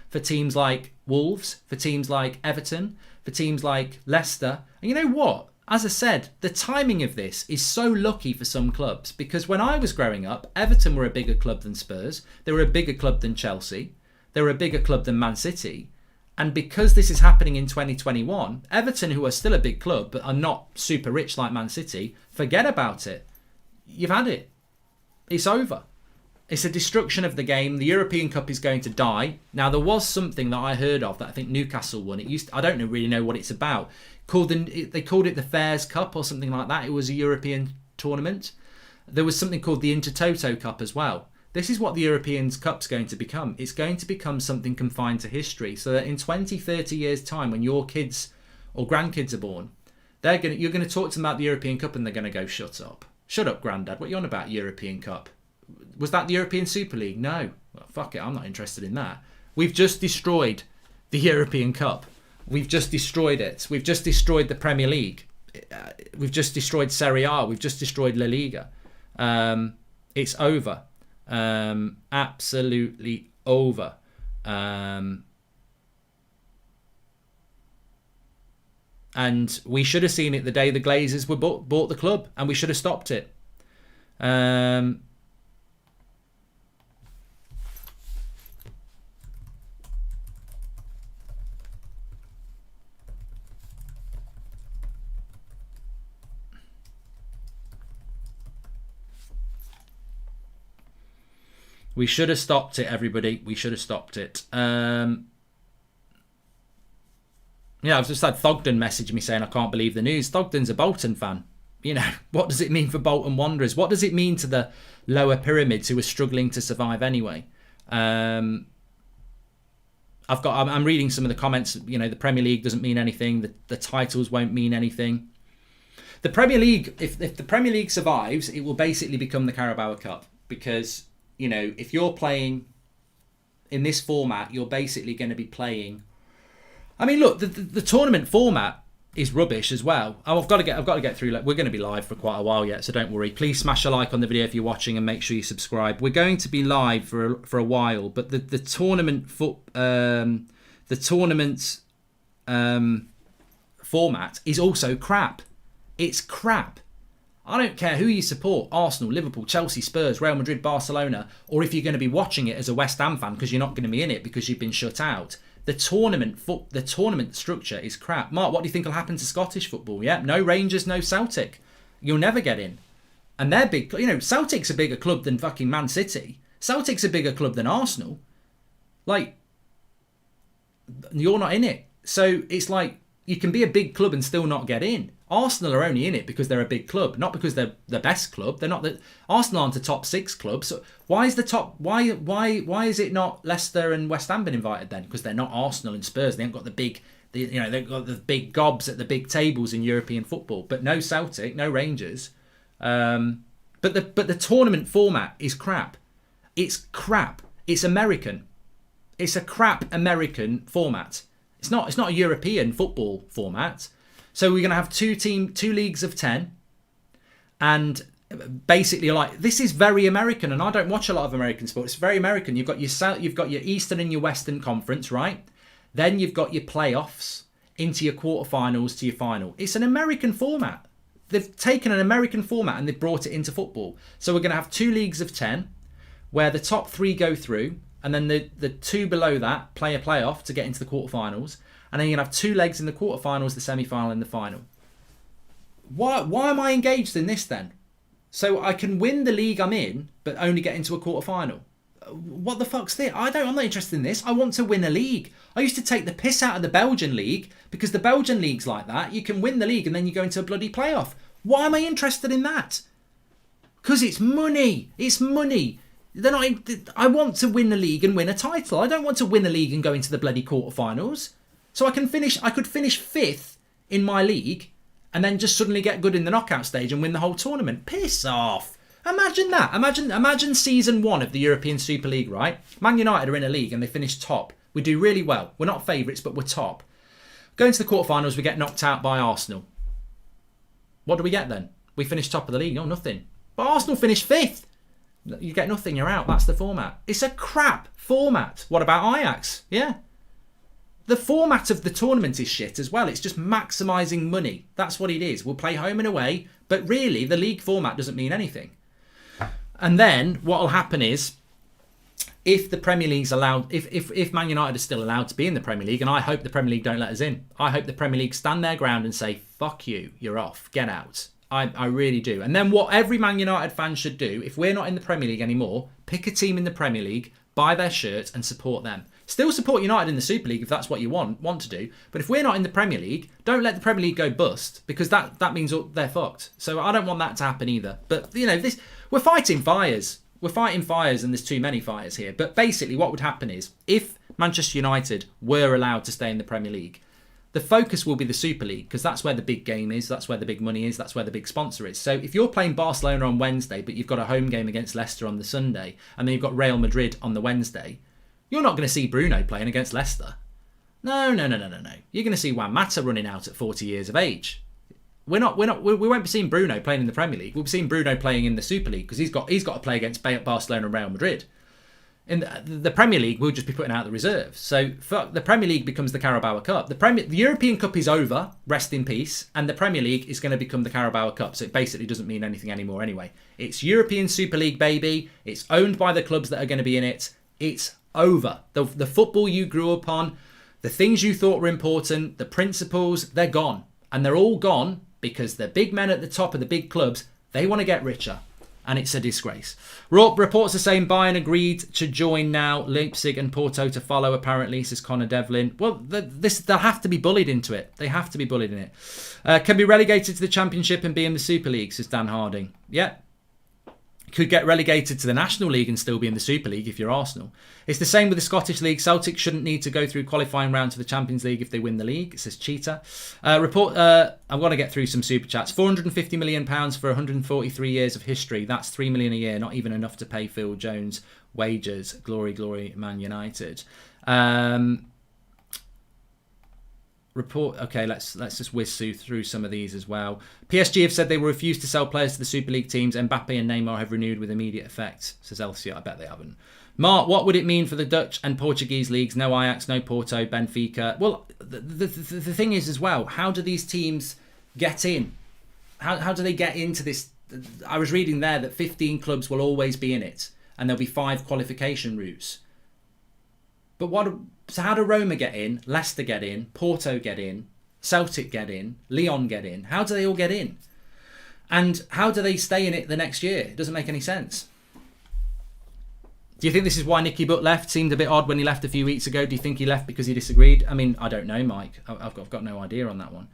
for teams like Wolves, for teams like Everton, for teams like Leicester. And you know what? As I said, the timing of this is so lucky for some clubs, because when I was growing up, Everton were a bigger club than Spurs. They were a bigger club than Chelsea. They were a bigger club than Man City. And because this is happening in 2021, Everton, who are still a big club but are not super rich like Man City, forget about it. You've had it. It's over. It's a destruction of the game. The European Cup is going to die. Now, there was something that I heard of that I think Newcastle won. I don't really know what it's about. They called it the Fairs Cup or something like that. It was a European tournament. There was something called the Intertoto Cup as well. This is what the European Cup's going to become. It's going to become something confined to history, so that in 20, 30 years' time, when your kids or grandkids are born, you're going to talk to them about the European Cup and they're going to go, shut up. Shut up, Grandad. What are you on about, European Cup? Was that the European Super League? No. Well, fuck it. I'm not interested in that. We've just destroyed the European Cup. We've just destroyed it. We've just destroyed the Premier League. We've just destroyed Serie A. We've just destroyed La Liga. It's over. Absolutely over. And we should have seen it the day the Glazers were bought the club, and we should have stopped it. We should have stopped it, everybody. We should have stopped it. Yeah, I've just had Thogden message me saying I can't believe the news. Thogden's a Bolton fan. You know, what does it mean for Bolton Wanderers? What does it mean to the lower pyramids who are struggling to survive anyway? I'm reading some of the comments. You know, the Premier League doesn't mean anything. The titles won't mean anything. The Premier League, if the Premier League survives, it will basically become the Carabao Cup, because, you know, if you're playing in this format, you're basically going to be playing. I mean, look, the tournament format is rubbish as well. I've got to get through. We're going to be live for quite a while yet, so don't worry. Please smash a like on the video if you're watching, and make sure you subscribe. We're going to be live for a while, but the tournament format is also crap. It's crap. I don't care who you support, Arsenal, Liverpool, Chelsea, Spurs, Real Madrid, Barcelona, or if you're going to be watching it as a West Ham fan because you're not going to be in it because you've been shut out. The tournament structure is crap. Mark, what do you think will happen to Scottish football? Yeah, no Rangers, no Celtic. You'll never get in. And they're big. You know, Celtic's a bigger club than fucking Man City. Celtic's a bigger club than Arsenal. Like, you're not in it. So it's like, you can be a big club and still not get in. Arsenal are only in it because they're a big club, not because they're the best club. They're not. Arsenal aren't a top 6 club. So why is the top? Why is it not Leicester and West Ham been invited then? Because they're not Arsenal and Spurs. They haven't got they've got the big gobs at the big tables in European football. But no Celtic, no Rangers. But the tournament format is crap. It's crap. It's American. It's a crap American format. It's not a European football format. So we're going to have two leagues of 10, and basically, like, this is very American, and I don't watch a lot of American sports. It's very American. You've got your Eastern and your Western Conference, right? Then you've got your playoffs into your quarterfinals to your final. It's an American format. They've taken an American format and they've brought it into football. So we're going to have 2 leagues of 10, where the top 3 go through. and then the two below that play a playoff to get into the quarterfinals, and then you're going to have 2 legs in the quarterfinals, the semi-final, and the final. Why am I engaged in this then? So I can win the league I'm in, but only get into a quarterfinal. What the fuck's this? I'm not interested in this. I want to win a league. I used to take the piss out of the Belgian league because the Belgian league's like that. You can win the league and then you go into a bloody playoff. Why am I interested in that? Because it's money. It's money. I want to win the league and win a title. I don't want to win a league and go into the bloody quarterfinals. So I could finish 5th in my league and then just suddenly get good in the knockout stage and win the whole tournament. Piss off. Imagine that. Imagine season 1 of the European Super League, right? Man United are in a league and they finish top. We do really well. We're not favourites, but we're top. Go into the quarterfinals, we get knocked out by Arsenal. What do we get then? We finish top of the league. Oh, nothing. But Arsenal finish 5th. You get nothing, you're out. That's the format. It's a crap format. What about Ajax? Yeah. The format of the tournament is shit as well. It's just maximising money. That's what it is. We'll play home and away, but really the league format doesn't mean anything. And then what will happen is, if the Premier League's allowed, if Man United is still allowed to be in the Premier League, and I hope the Premier League don't let us in. I hope the Premier League stand their ground and say, fuck you, you're off, get out. I really do. And then what every Man United fan should do, if we're not in the Premier League anymore, pick a team in the Premier League, buy their shirts and support them. Still support United in the Super League if that's what you want to do. But if we're not in the Premier League, don't let the Premier League go bust, because that means they're fucked. So I don't want that to happen either. But, we're fighting fires. We're fighting fires and there's too many fires here. But basically what would happen is, if Manchester United were allowed to stay in the Premier League, the focus will be the Super League, because that's where the big game is, that's where the big money is, that's where the big sponsor is. So if you're playing Barcelona on Wednesday, but you've got a home game against Leicester on the Sunday, and then you've got Real Madrid on the Wednesday, you're not going to see Bruno playing against Leicester. No. You're going to see Juan Mata running out at 40 years of age. We won't be seeing Bruno playing in the Premier League. We'll be seeing Bruno playing in the Super League, because he's got to play against Barcelona and Real Madrid. In the Premier League, we'll just be putting out the reserves. So the Premier League becomes the Carabao Cup. The European Cup is over, rest in peace, and the Premier League is going to become the Carabao Cup. So it basically doesn't mean anything anymore anyway. It's European Super League, baby. It's owned by the clubs that are going to be in it. It's over. The football you grew up on, the things you thought were important, the principles, they're gone. And they're all gone because the big men at the top of the big clubs, they want to get richer. And it's a disgrace. Reports are saying Bayern agreed to join now, Leipzig and Porto to follow, apparently, says Connor Devlin. Well, they'll have to be bullied into it. They have to be bullied in it. Can be relegated to the Championship and be in the Super League, says Dan Harding. Yeah. Could get relegated to the National League and still be in the Super League if you're Arsenal. It's the same with the Scottish League. Celtic shouldn't need to go through qualifying round to the Champions League if they win the league, says Cheetah. I'm going to get through some super chats. £450 million for 143 years of history. That's $3 million a year, not even enough to pay Phil Jones' wages. Glory, glory, Man United. Okay, let's just whiz through some of these as well. PSG have said they will refuse to sell players to the Super League teams. Mbappe and Neymar have renewed with immediate effect, says Elsia. I bet they haven't. Mark, what would it mean for the Dutch and Portuguese leagues? No Ajax, no Porto, Benfica. Well, the thing is as well, how do these teams get in? How do they get into this? I was reading there that 15 clubs will always be in it, and there'll be 5 qualification routes. But so how do Roma get in, Leicester get in, Porto get in, Celtic get in, Lyon get in? How do they all get in? And how do they stay in it the next year? It doesn't make any sense. Do you think this is why Nicky Butt left? Seemed a bit odd when he left a few weeks ago. Do you think he left because he disagreed? I mean, I don't know, Mike. I've got no idea on that one.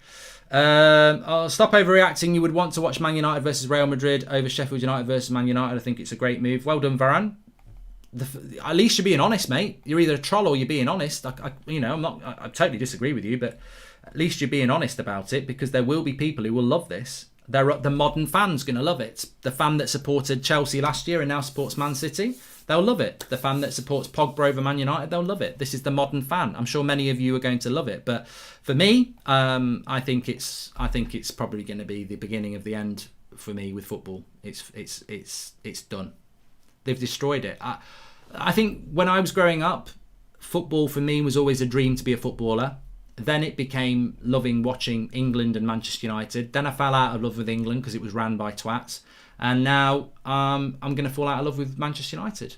I'll stop overreacting. You would want to watch Man United versus Real Madrid over Sheffield United versus Man United. I think it's a great move. Well done, Varane. At least you're being honest, mate. You're either a troll or you're being honest. I totally disagree with you, but at least you're being honest about it, because there will be people who will love this. The modern fan's going to love it. The fan that supported Chelsea last year and now supports Man City, they'll love it. The fan that supports Pogba over Man United, they'll love it. This is the modern fan. I'm sure many of you are going to love it, but for me, I think it's probably going to be the beginning of the end for me with football. It's done. They've destroyed it. I think when I was growing up, football for me was always a dream to be a footballer. Then it became loving watching England and Manchester United. Then I fell out of love with England because it was ran by twats. And now I'm going to fall out of love with Manchester United.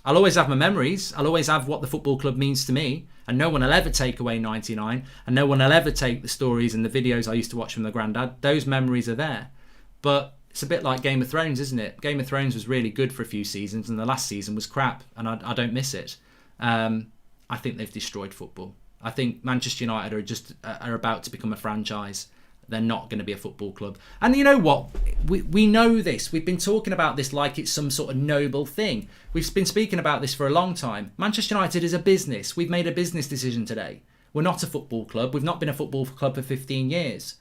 I'll always have my memories. I'll always have what the football club means to me. And no one will ever take away 99. And no one will ever take the stories and the videos I used to watch from the granddad. Those memories are there. But it's a bit like Game of Thrones, isn't it? Game of Thrones was really good for a few seasons, and the last season was crap, and I don't miss it. I think they've destroyed football. I think Manchester United are about to become a franchise. They're not going to be a football club. And you know what? We know this. We've been talking about this like it's some sort of noble thing. We've been speaking about this for a long time. Manchester United is a business. We've made a business decision today. We're not a football club. We've not been a football club for 15 years.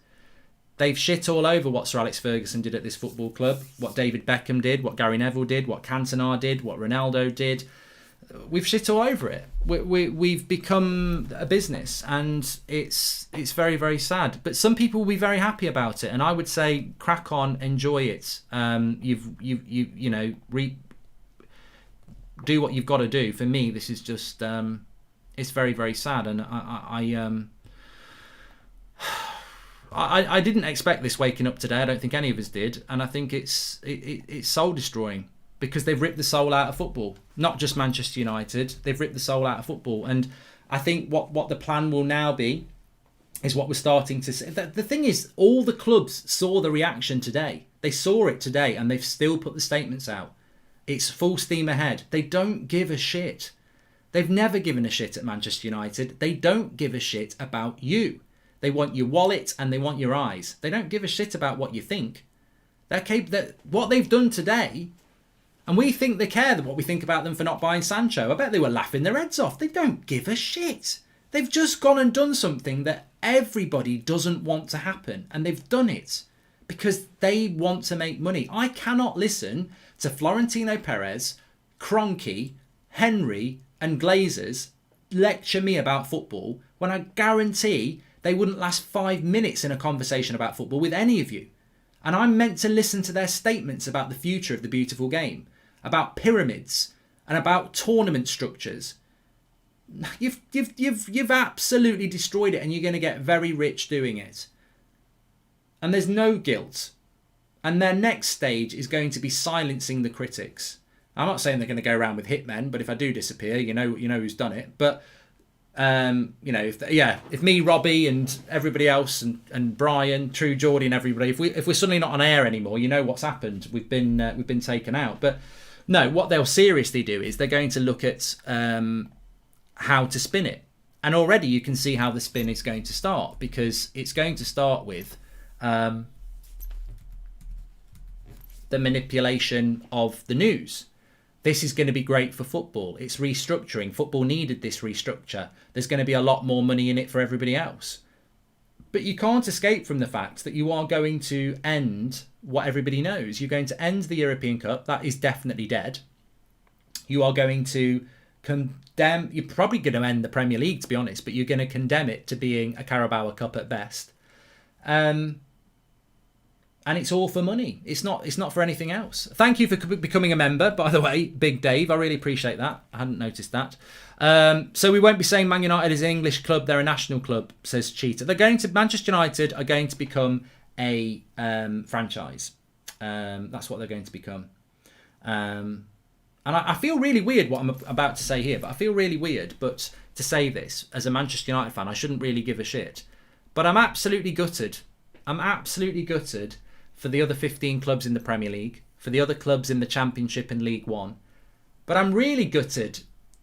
They've shit all over what Sir Alex Ferguson did at this football club, what David Beckham did, what Gary Neville did, what Cantona did, what Ronaldo did. We've shit all over it. We've become a business, and it's very, very sad. But some people will be very happy about it, and I would say crack on, enjoy it. You know, do what you've got to do. For me, this is just it's very, very sad, and I didn't expect this waking up today. I don't think any of us did, and I think it's soul destroying. Because they've ripped the soul out of football. Not just Manchester United. They've ripped the soul out of football. And I think what the plan will now be is what we're starting to see. The thing is, all the clubs saw the reaction today. They saw it today, and they've still put the statements out. It's full steam ahead. They don't give a shit. They've never given a shit at Manchester United. They don't give a shit about you. They want your wallet and they want your eyes. They don't give a shit about what you think. What they've done today... And we think they care what we think about them for not buying Sancho. I bet they were laughing their heads off. They don't give a shit. They've just gone and done something that everybody doesn't want to happen. And they've done it because they want to make money. I cannot listen to Florentino Perez, Kroenke, Henry and Glazers lecture me about football when I guarantee they wouldn't last 5 minutes in a conversation about football with any of you. And I'm meant to listen to their statements about the future of the beautiful game, about pyramids and about tournament structures. You've absolutely destroyed it, and you're going to get very rich doing it. And there's no guilt. And their next stage is going to be silencing the critics. I'm not saying they're going to go around with hitmen, but if I do disappear, you know who's done it. But if me, Robbie, and everybody else, and Brian, True Geordie, and everybody, if we're suddenly not on air anymore, you know what's happened. We've been taken out. But no, what they'll seriously do is they're going to look at how to spin it, and already you can see how the spin is going to start, because it's going to start with the manipulation of the news. This is going to be great for football. It's restructuring. Football needed this restructure. There's going to be a lot more money in it for everybody else. But you can't escape from the fact that you are going to end what everybody knows. You're going to end the European Cup. That is definitely dead. You are going to condemn... You're probably going to end the Premier League, to be honest, but you're going to condemn it to being a Carabao Cup at best. And it's all for money. It's not for anything else. Thank you for becoming a member, by the way, Big Dave. I really appreciate that. I hadn't noticed that. So we won't be saying Man United is an English club. They're a national club, says Cheetah. Manchester United are going to become a franchise. That's what they're going to become. And I feel really weird what I'm about to say here, but I feel really weird. But to say this, as a Manchester United fan, I shouldn't really give a shit. But I'm absolutely gutted. For the other 15 clubs in the Premier League, for the other clubs in the Championship and League One. But I'm really gutted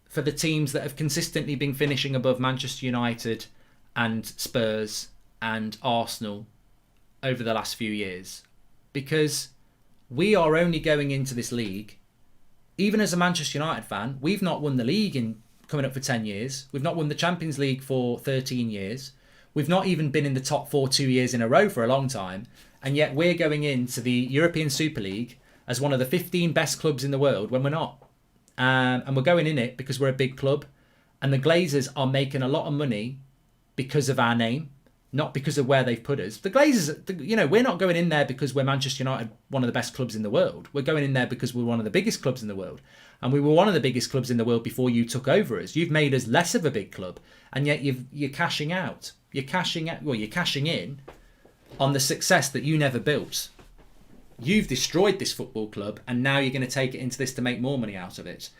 for the teams that have consistently been finishing above Manchester United and Spurs and Arsenal over the last few years. Because we are only going into this league, even as a Manchester United fan, we've not won the league in coming up for 10 years. We've not won the Champions League for 13 years. We've not even been in the top 4 2 years in a row for a long time. And yet we're going into the European Super League as one of the 15 best clubs in the world when we're not. And we're going in it because we're a big club. And the Glazers are making a lot of money because of our name, not because of where they've put us. The Glazers, we're not going in there because we're Manchester United, one of the best clubs in the world. We're going in there because we're one of the biggest clubs in the world. And we were one of the biggest clubs in the world before you took over us. You've made us less of a big club. And yet you're cashing out. You're cashing in on the success that you never built. You've destroyed this football club, and now you're going to take it into this to make more money out of it.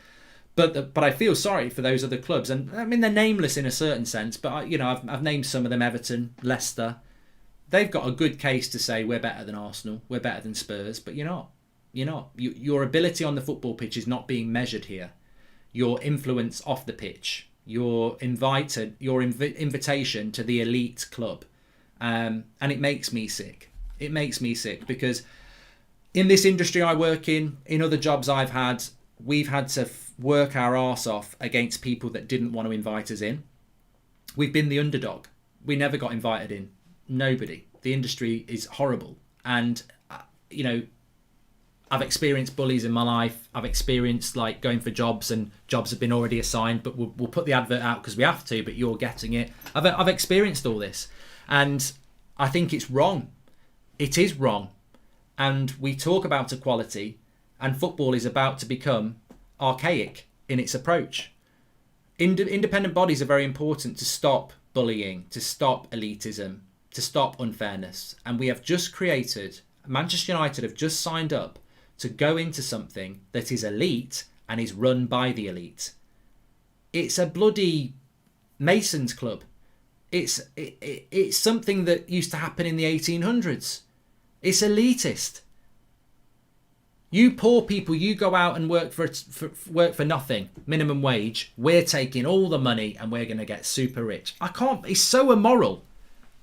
But I feel sorry for those other clubs, and I mean they're nameless in a certain sense. But I've named some of them: Everton, Leicester. They've got a good case to say we're better than Arsenal, we're better than Spurs, but you're not. You're not. Your ability on the football pitch is not being measured here. Your influence off the pitch, your invitation to the elite club, and it makes me sick. It makes me sick because in this industry I work in other jobs I've had, we've had to work our arse off against people that didn't want to invite us in. We've been the underdog. We never got invited in. Nobody. The industry is horrible. And, I've experienced bullies in my life. I've experienced like going for jobs and jobs have been already assigned, but we'll put the advert out because we have to, but you're getting it. I've experienced all this. And I think it's wrong. It is wrong. And we talk about equality, and football is about to become archaic in its approach. Independent bodies are very important to stop bullying, to stop elitism, to stop unfairness. And we have just created, Manchester United have just signed up to go into something that is elite and is run by the elite. It's a bloody Masons club. It's something that used to happen in the 1800s. It's elitist. You poor people, you go out and work for nothing, minimum wage. We're taking all the money and we're going to get super rich. I can't. It's so immoral.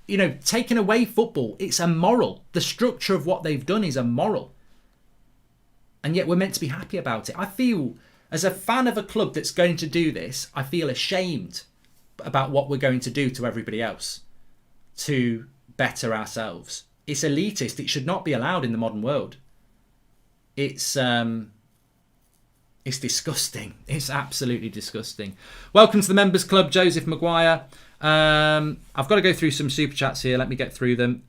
Taking away football, it's immoral. The structure of what they've done is immoral. And yet we're meant to be happy about it. I feel, as a fan of a club that's going to do this, I feel ashamed about what we're going to do to everybody else to better ourselves. It's elitist. It should not be allowed in the modern world. It's disgusting. It's absolutely disgusting. Welcome to the Members Club, Joseph Maguire. I've got to go through some super chats here. Let me get through them.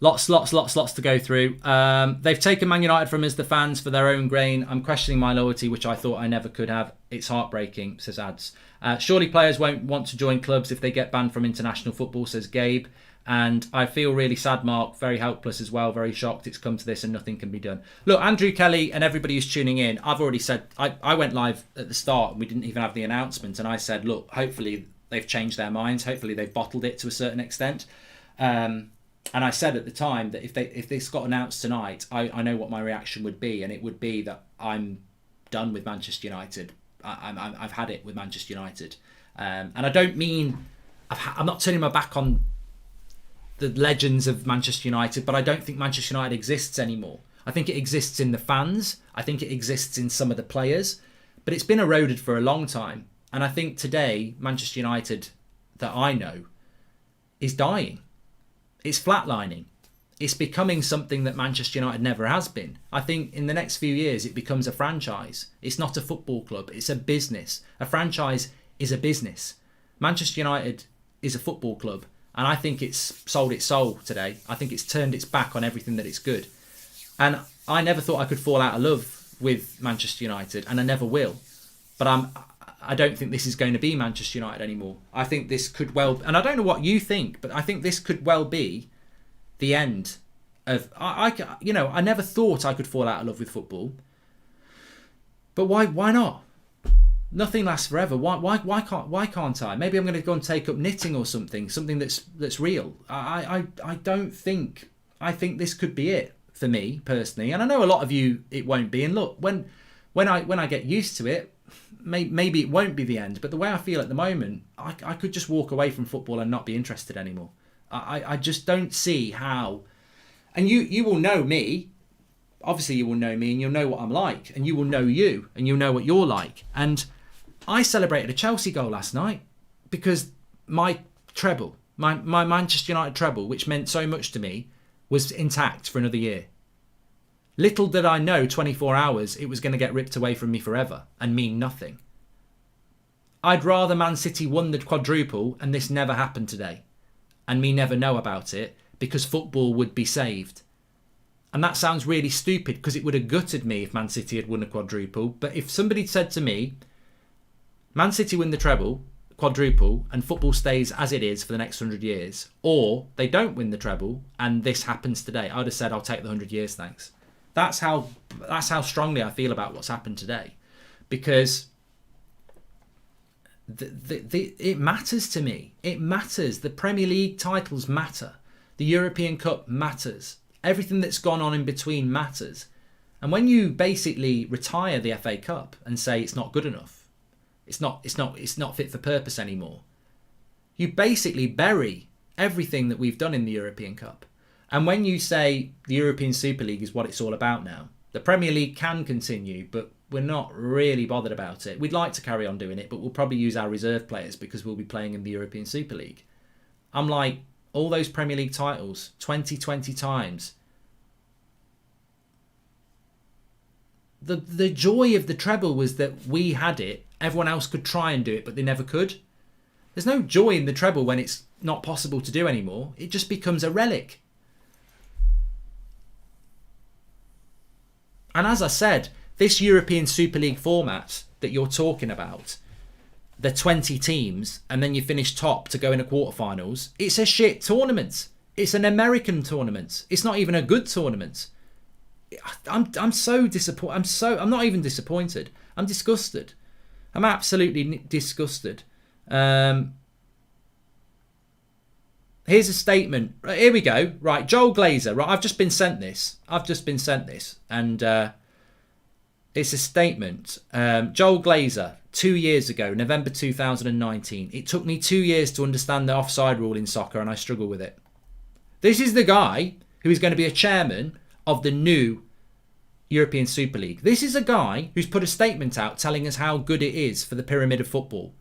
Lots to go through. They've taken Man United from us, the fans, for their own gain. I'm questioning my loyalty, which I thought I never could have. It's heartbreaking, says Ads. Surely players won't want to join clubs if they get banned from international football, says Gabe. And I feel really sad, Mark. Very helpless as well. Very shocked it's come to this and nothing can be done. Look, Andrew Kelly and everybody who's tuning in, I've already said, I went live at the start and we didn't even have the announcement. And I said, look, hopefully they've changed their minds. Hopefully they've bottled it to a certain extent. And I said at the time that if this got announced tonight, I know what my reaction would be, and it would be that I'm done with Manchester United. I've had it with Manchester United, and I don't mean I'm not turning my back on the legends of Manchester United, but I don't think Manchester United exists anymore. I think it exists in the fans. I think it exists in some of the players, but it's been eroded for a long time. And I think today Manchester United that I know is dying. It's flatlining. It's becoming something that Manchester United never has been. I think in the next few years it becomes a franchise. It's not a football club. It's a business. A franchise is a business. Manchester United is a football club, and I think it's sold its soul today. I think it's turned its back on everything that it's good. And I never thought I could fall out of love with Manchester United, and I never will. But I don't think this is going to be Manchester United anymore. I think this could well, and I don't know what you think, but I think this could well be the end of. I never thought I could fall out of love with football. But why not? Nothing lasts forever. Why can't I? Maybe I'm going to go and take up knitting or something that's real. I don't think. I think this could be it for me personally, and I know a lot of you it won't be. And look, when I get used to it. Maybe it won't be the end, but the way I feel at the moment, I could just walk away from football and not be interested anymore. I just don't see how. And you will know me. Obviously, you will know me and you'll know what I'm like. And you will know you and you'll know what you're like. And I celebrated a Chelsea goal last night because my treble, my Manchester United treble, which meant so much to me, was intact for another year. Little did I know 24 hours it was going to get ripped away from me forever and mean nothing. I'd rather Man City won the quadruple and this never happened today and me never know about it because football would be saved. And that sounds really stupid because it would have gutted me if Man City had won a quadruple. But if somebody said to me, Man City win the treble, quadruple, and football stays as it is for the next 100 years, or they don't win the treble and this happens today. I would have said, I'll take the 100 years, thanks. That's how strongly I feel about what's happened today, because it matters to me. It matters. The Premier League titles matter. The European Cup matters. Everything that's gone on in between matters. And when you basically retire the FA Cup and say it's not good enough, it's not fit for purpose anymore, you basically bury everything that we've done in the European Cup. And when you say the European Super League is what it's all about now, the Premier League can continue, but we're not really bothered about it. We'd like to carry on doing it, but we'll probably use our reserve players because we'll be playing in the European Super League. I'm like, all those Premier League titles, 20 times. The joy of the treble was that we had it. Everyone else could try and do it, but they never could. There's no joy in the treble when it's not possible to do anymore. It just becomes a relic. And as I said, this European Super League format that you're talking about, the 20 teams, and then you finish top to go in a quarterfinals, it's a shit tournament. It's an American tournament. It's not even a good tournament. I'm so disappointed. I'm not even disappointed. I'm disgusted. I'm absolutely disgusted. Here's a statement. Here we go. Right, Joel Glazer. Right, I've just been sent this. And it's a statement. Joel Glazer, 2 years ago, November 2019. It took me 2 years to understand the offside rule in soccer, and I struggle with it. This is the guy who is going to be a chairman of the new European Super League. This is a guy who's put a statement out telling us how good it is for the pyramid of football.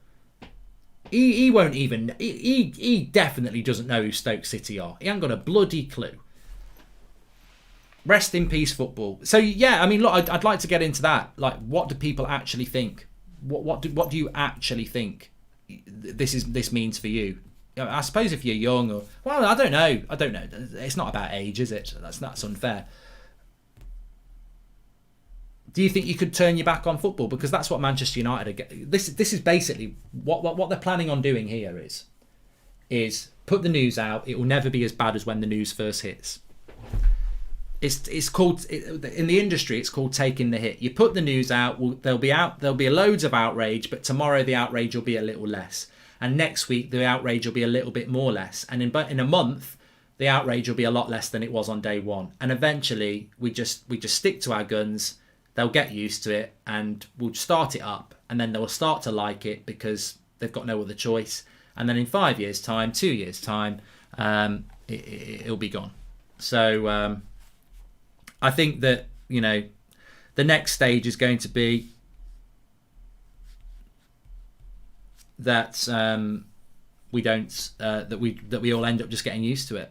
He won't even... He definitely doesn't know who Stoke City are. He ain't got a bloody clue. Rest in peace, football. So, yeah, I mean, look, I'd like to get into that. Like, what do people actually think? What do you actually think this means for you? I suppose if you're young or... Well, I don't know. It's not about age, is it? That's unfair. Do you think you could turn your back on football? Because that's what Manchester United are... This is basically... What they're planning on doing here is put the news out. It will never be as bad as when the news first hits. It's called... In the industry, it's called taking the hit. You put the news out, there'll be loads of outrage, but tomorrow the outrage will be a little less. And next week, the outrage will be a little bit more less. And in a month, the outrage will be a lot less than it was on day one. And eventually, we just stick to our guns. They'll get used to it, and we'll start it up. And then they'll start to like it because they've got no other choice. And then in 5 years' time, 2 years' time, it'll be gone. So I think that, you know, the next stage is going to be that we don't that we all end up just getting used to it.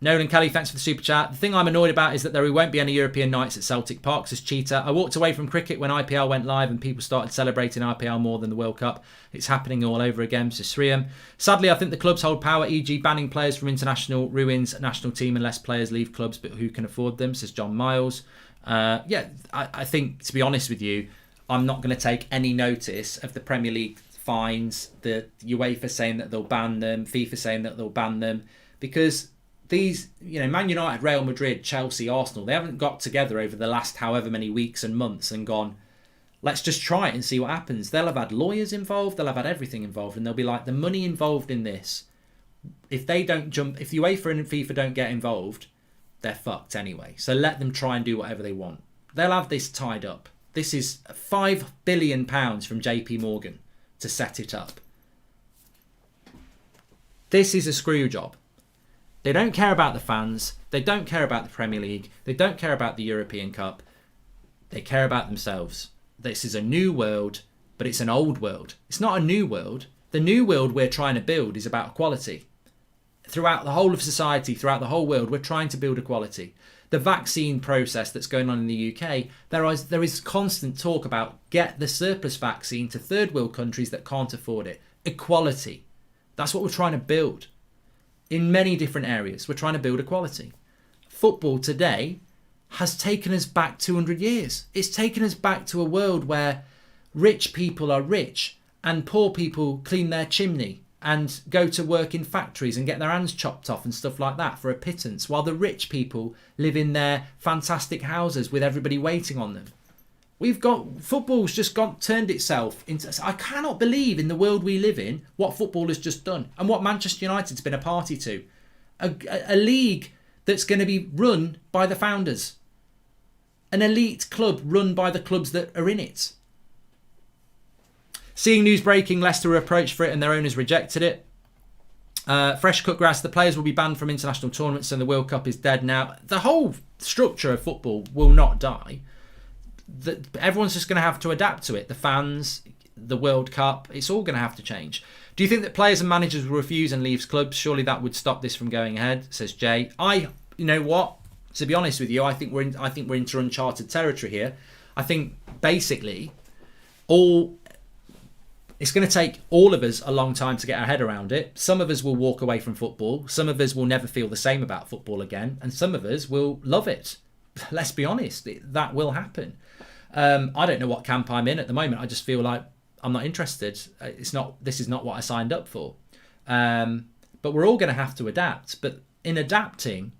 Nolan Kelly, thanks for the super chat. The thing I'm annoyed about is that there won't be any European nights at Celtic Park, says Cheetah. I walked away from cricket when IPL went live and people started celebrating IPL more than the World Cup. It's happening all over again, says Sriam. Sadly, I think the clubs hold power, e.g. banning players from international ruins national team unless players leave clubs, but who can afford them, says John Miles. I think, to be honest with you, I'm not going to take any notice of the Premier League fines, the UEFA saying that they'll ban them, FIFA saying that they'll ban them, because these, you know, Man United, Real Madrid, Chelsea, Arsenal, they haven't got together over the last however many weeks and months and gone, let's just try it and see what happens. They'll have had lawyers involved, they'll have had everything involved, and they'll be like, the money involved in this, if they don't jump, if the UEFA and FIFA don't get involved, they're fucked anyway. So let them try and do whatever they want. They'll have this tied up. This is £5 billion from JP Morgan to set it up. This is a screw job. They don't care about the fans. They don't care about the Premier League. They don't care about the European Cup. They care about themselves. This is a new world, but it's an old world. It's not a new world. The new world we're trying to build is about equality. Throughout the whole of society, throughout the whole world, we're trying to build equality. The vaccine process that's going on in the UK, there is constant talk about get the surplus vaccine to third world countries that can't afford it. Equality. That's what we're trying to build. In many different areas, we're trying to build equality. Football today has taken us back 200 years. It's taken us back to a world where rich people are rich and poor people clean their chimney and go to work in factories and get their hands chopped off and stuff like that for a pittance, while the rich people live in their fantastic houses with everybody waiting on them. Football's just turned itself into, I cannot believe in the world we live in what football has just done and what Manchester United's been a party to. A league that's going to be run by the founders. An elite club run by the clubs that are in it. Seeing news breaking, Leicester were approached for it and their owners rejected it. Fresh cut grass, the players will be banned from international tournaments and the World Cup is dead now. The whole structure of football will not die. Everyone's just going to have to adapt to it. The fans, the World Cup, it's all going to have to change. Do you think that players and managers will refuse and leave clubs? Surely that would stop this from going ahead, says Jay. You know what? To be honest with you, I think we're into uncharted territory here. I think basically it's going to take all of us a long time to get our head around it. Some of us will walk away from football. Some of us will never feel the same about football again. And some of us will love it. Let's be honest, that will happen. I don't know what camp I'm in at the moment. I just feel like I'm not interested. This is not what I signed up for. But we're all going to have to adapt. But in adapting,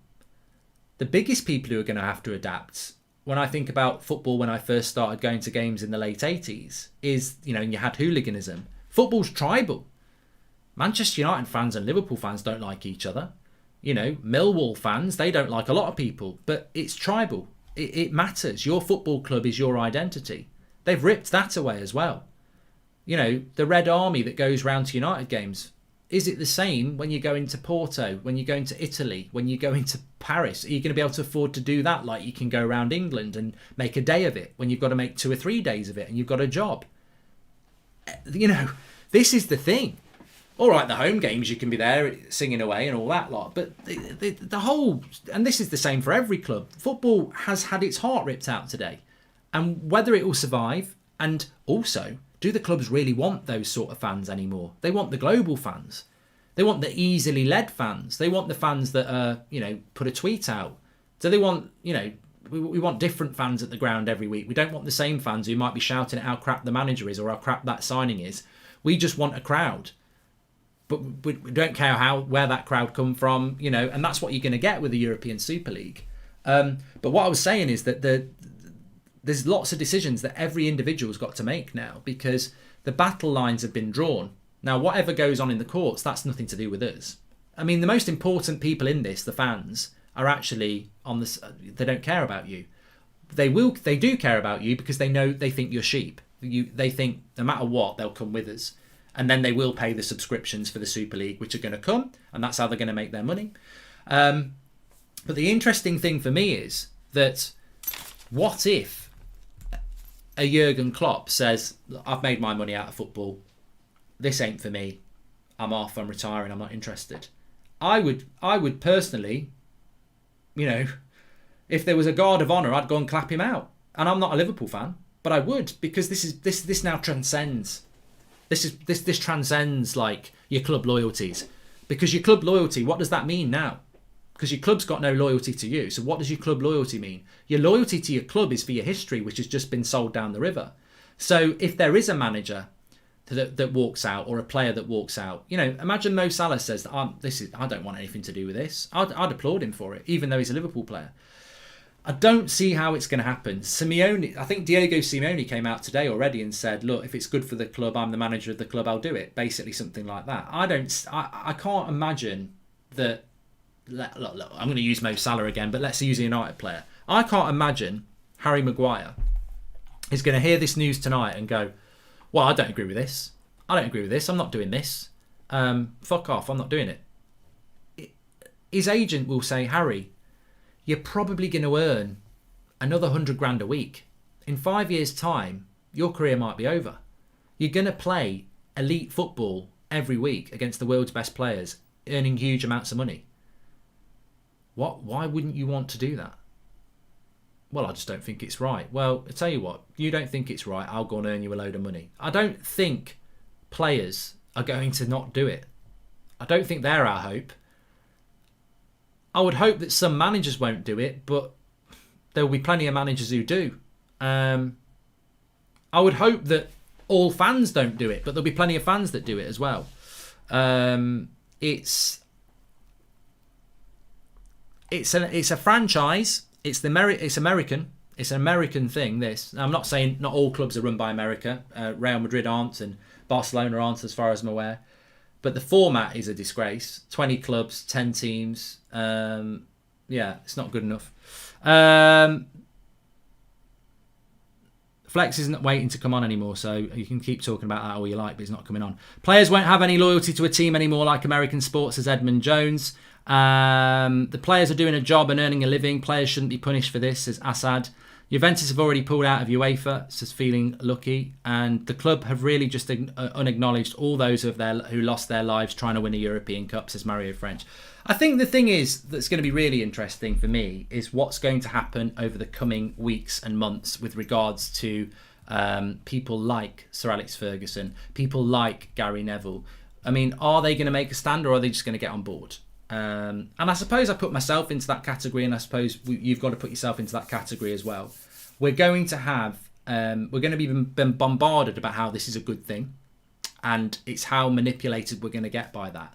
the biggest people who are going to have to adapt, when I think about football when I first started going to games in the late 80s, is, you had hooliganism. Football's tribal. Manchester United fans and Liverpool fans don't like each other. Millwall fans, they don't like a lot of people, but it's tribal. It matters. Your football club is your identity. They've ripped that away as well. The Red Army that goes round to United games, is it the same when you go into Porto, when you go into Italy, when you go into Paris? Are you going to be able to afford to do that like you can go around England and make a day of it when you've got to make 2 or 3 days of it and you've got a job? This is the thing. All right, the home games, you can be there singing away and all that lot. But the whole, and this is the same for every club, football has had its heart ripped out today. And whether it will survive, and also, do the clubs really want those sort of fans anymore? They want the global fans. They want the easily led fans. They want the fans that, put a tweet out. So they want, we want different fans at the ground every week. We don't want the same fans who might be shouting at how crap the manager is or how crap that signing is. We just want a crowd. But we don't care where that crowd come from, and that's what you're going to get with the European Super League. But what I was saying is that there's lots of decisions that every individual's got to make now because the battle lines have been drawn. Now, whatever goes on in the courts, that's nothing to do with us. I mean, the most important people in this, the fans, are actually on this. They don't care about you. They do care about you because they think you're sheep. They think no matter what, they'll come with us. And then they will pay the subscriptions for the Super League, which are going to come, and that's how they're going to make their money. But the interesting thing for me is that what if a Jurgen Klopp says, I've made my money out of football, this ain't for me, I'm off, I'm retiring, I'm not interested. I would personally, if there was a guard of honour, I'd go and clap him out. And I'm not a Liverpool fan, but I would, because this now transcends. This transcends like your club loyalties, because your club loyalty, what does that mean now? Because your club's got no loyalty to you. So what does your club loyalty mean? Your loyalty to your club is for your history, which has just been sold down the river. So if there is a manager that walks out or a player that walks out, imagine Mo Salah says that I don't want anything to do with this. I'd applaud him for it, even though he's a Liverpool player. I don't see how it's going to happen. I think Diego Simeone came out today already and said, look, if it's good for the club, I'm the manager of the club, I'll do it. Basically something like that. I can't imagine that, look, I'm going to use Mo Salah again, but let's use a United player. I can't imagine Harry Maguire is going to hear this news tonight and go, well, I don't agree with this. I'm not doing this. Fuck off, I'm not doing it. His agent will say, Harry, you're probably going to earn another 100 grand a week. In 5 years' time, your career might be over. You're going to play elite football every week against the world's best players, earning huge amounts of money. Why wouldn't you want to do that? Well, I just don't think it's right. Well, I tell you what, you don't think it's right, I'll go and earn you a load of money. I don't think players are going to not do it. I don't think they're our hope. I would hope that some managers won't do it, but there will be plenty of managers who do. I would hope that all fans don't do it, but there'll be plenty of fans that do it as well. It's a franchise. It's American. It's an American thing. This. I'm not saying not all clubs are run by America. Real Madrid aren't, and Barcelona aren't, as far as I'm aware. But the format is a disgrace. 20 clubs, 10 teams. Yeah, it's not good enough. Flex isn't waiting to come on anymore, so you can keep talking about that all you like, but he's not coming on. Players won't have any loyalty to a team anymore like American sports, says Edmund Jones. The players are doing a job and earning a living. Players shouldn't be punished for this, says Assad. Juventus have already pulled out of UEFA, says Feeling Lucky. And the club have really just unacknowledged all those who lost their lives trying to win a European Cup, says Mario French. I think the thing is that's going to be really interesting for me is what's going to happen over the coming weeks and months with regards to people like Sir Alex Ferguson, people like Gary Neville. I mean, are they going to make a stand or are they just going to get on board? And I suppose I put myself into that category, and I suppose you've got to put yourself into that category as well. We're going to be bombarded about how this is a good thing, and it's how manipulated we're going to get by that.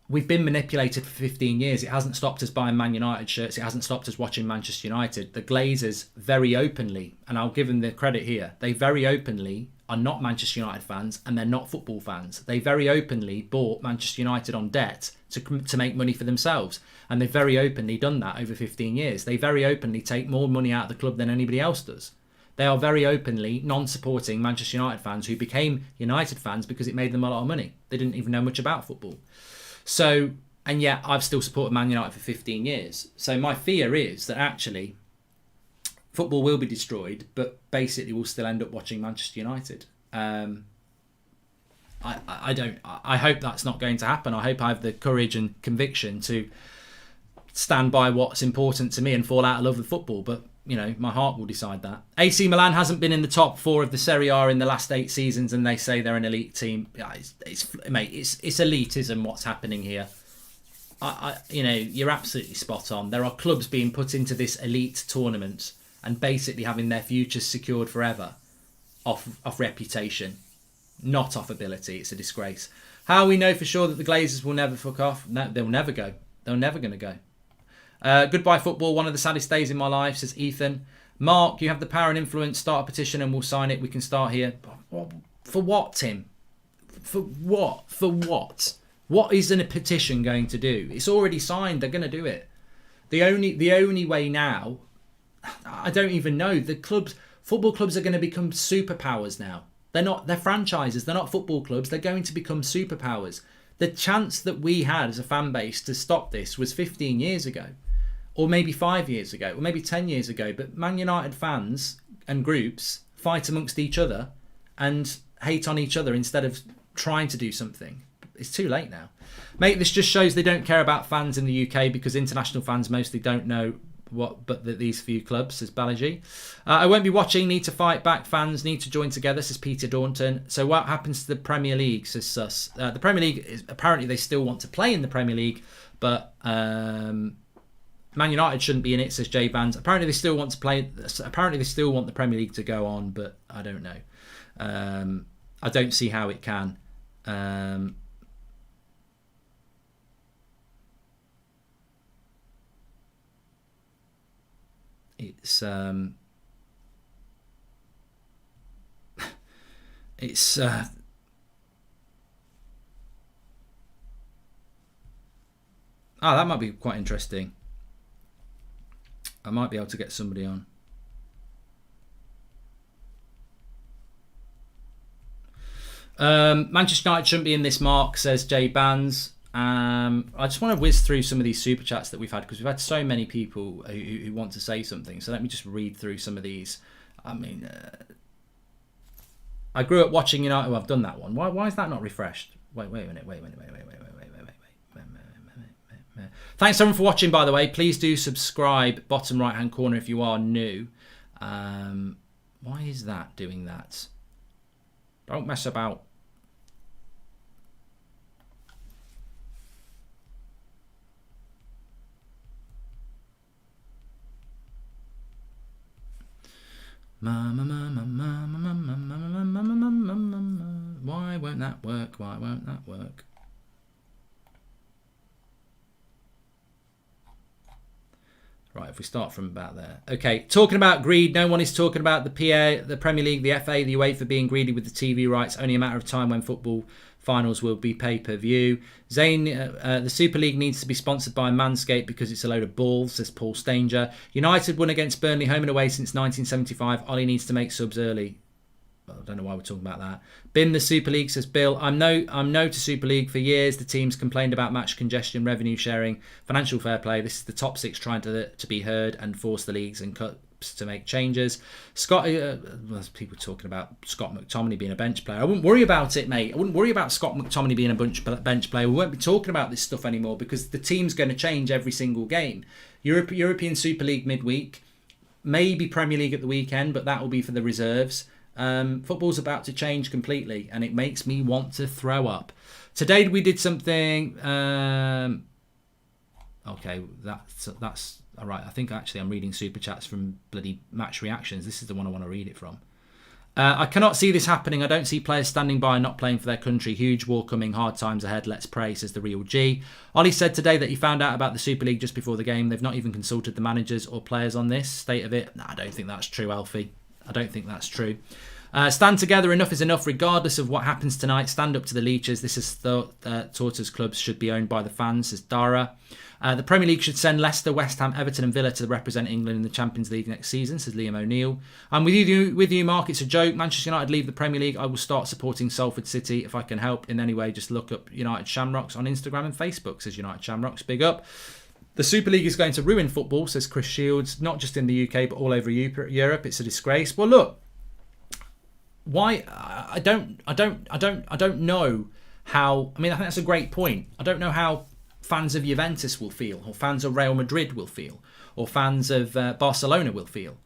We've been manipulated for 15 years. It hasn't stopped us buying Man United shirts. It hasn't stopped us watching Manchester United. The Glazers very openly, and I'll give them the credit here, they very openly are not Manchester United fans and they're not football fans. They very openly bought Manchester United on debt to make money for themselves. And they've very openly done that over 15 years. They very openly take more money out of the club than anybody else does. They are very openly non-supporting Manchester United fans who became United fans because it made them a lot of money. They didn't even know much about football. So, and yet I've still supported Man United for 15 years. So my fear is that actually football will be destroyed, but basically we'll still end up watching Manchester United. I hope that's not going to happen. I hope I have the courage and conviction to stand by what's important to me and fall out of love with football. But, you know, my heart will decide that. AC Milan hasn't been in the top 4 of the Serie A in the last 8 seasons, and they say they're an elite team. It's elitism what's happening here. You know, you're absolutely spot on. There are clubs being put into this elite tournament and basically having their futures secured forever off reputation, not off ability. It's a disgrace. How we know for sure that the Glazers will never fuck off? No, they'll never go. They're never going to go. Goodbye football, one of the saddest days in my life, says Ethan. Mark, you have the power and influence. Start a petition and we'll sign it. We can start here. For what, Tim? For what? For what? What is a petition going to do? It's already signed. They're going to do it. The only way now, I don't even know. Football clubs are going to become superpowers now. They're franchises. They're not football clubs. They're going to become superpowers. The chance that we had as a fan base to stop this was 15 years ago, or maybe 5 years ago, or maybe 10 years ago. But Man United fans and groups fight amongst each other and hate on each other instead of trying to do something. It's too late now. Mate, this just shows they don't care about fans in the UK because international fans mostly don't know these few clubs, says Balaji. I won't be watching. Need to fight back. Fans need to join together, says Peter Daunton. So what happens to the Premier League, says Sus. The Premier League is apparently they still want to play in the Premier League, but Man United shouldn't be in it, says J Bands. Apparently they still want to play. Apparently they still want the Premier League to go on, but I don't know. I don't see how it can. It's that might be quite interesting. I might be able to get somebody on. Manchester United shouldn't be in this, Mark, says Jay Bands. I just want to whiz through some of these super chats that we've had because we've had so many people who want to say something. So let me just read through some of these. I mean, I grew up watching United. I've done that one. Why is that not refreshed? Wait a minute. Thanks everyone for watching, by the way. Please do subscribe, bottom right hand corner, if you are new. Why is that doing that? Don't mess about. Why won't that work? Why won't that work? Right, if we start from about there. Okay, talking about greed, no one is talking about the PA, the Premier League, the FA, the UEFA being greedy with the TV rights. Only a matter of time when football finals will be pay-per-view. Zane, the Super League needs to be sponsored by Manscaped because it's a load of balls, says Paul Stanger. United won against Burnley home and away since 1975. Ollie needs to make subs early. Well, I don't know why we're talking about that. Bin the Super League, says Bill. I'm no to Super League. For years, the teams complained about match congestion, revenue sharing, financial fair play. This is the top six trying to be heard and force the leagues and cups to make changes. There's people talking about Scott McTominay being a bench player. I wouldn't worry about it, mate. I wouldn't worry about Scott McTominay being a bench player. We won't be talking about this stuff anymore because the team's going to change every single game. European Super League midweek, maybe Premier League at the weekend, but that will be for the reserves. Football's about to change completely and it makes me want to throw up. Today we did something okay, that's all right. I think actually I'm reading super chats from bloody Match Reactions. This is the one I want to read it from. I cannot see this happening. I don't see players standing by and not playing for their country. Huge war coming, hard times ahead. Let's pray, says the real G. Ollie said today that he found out about the Super League just before the game. They've not even consulted the managers or players on this state of it. No, I don't think that's true, Alfie. I don't think that's true. Stand together, enough is enough, regardless of what happens tonight. Stand up to the leeches. This is thought Tortoise clubs should be owned by the fans, says Dara. The Premier League should send Leicester, West Ham, Everton and Villa to represent England in the Champions League next season, says Liam O'Neill. I'm with you, Mark. It's a joke. Manchester United leave the Premier League. I will start supporting Salford City if I can help in any way. Just look up United Shamrocks on Instagram and Facebook, says United Shamrocks. Big up. The Super League is going to ruin football, says Chris Shields, not just in the UK, but all over Europe. It's a disgrace. Well, look, why? I don't know how. I mean, I think that's a great point. I don't know how fans of Juventus will feel, or fans of Real Madrid will feel, or fans of Barcelona will feel.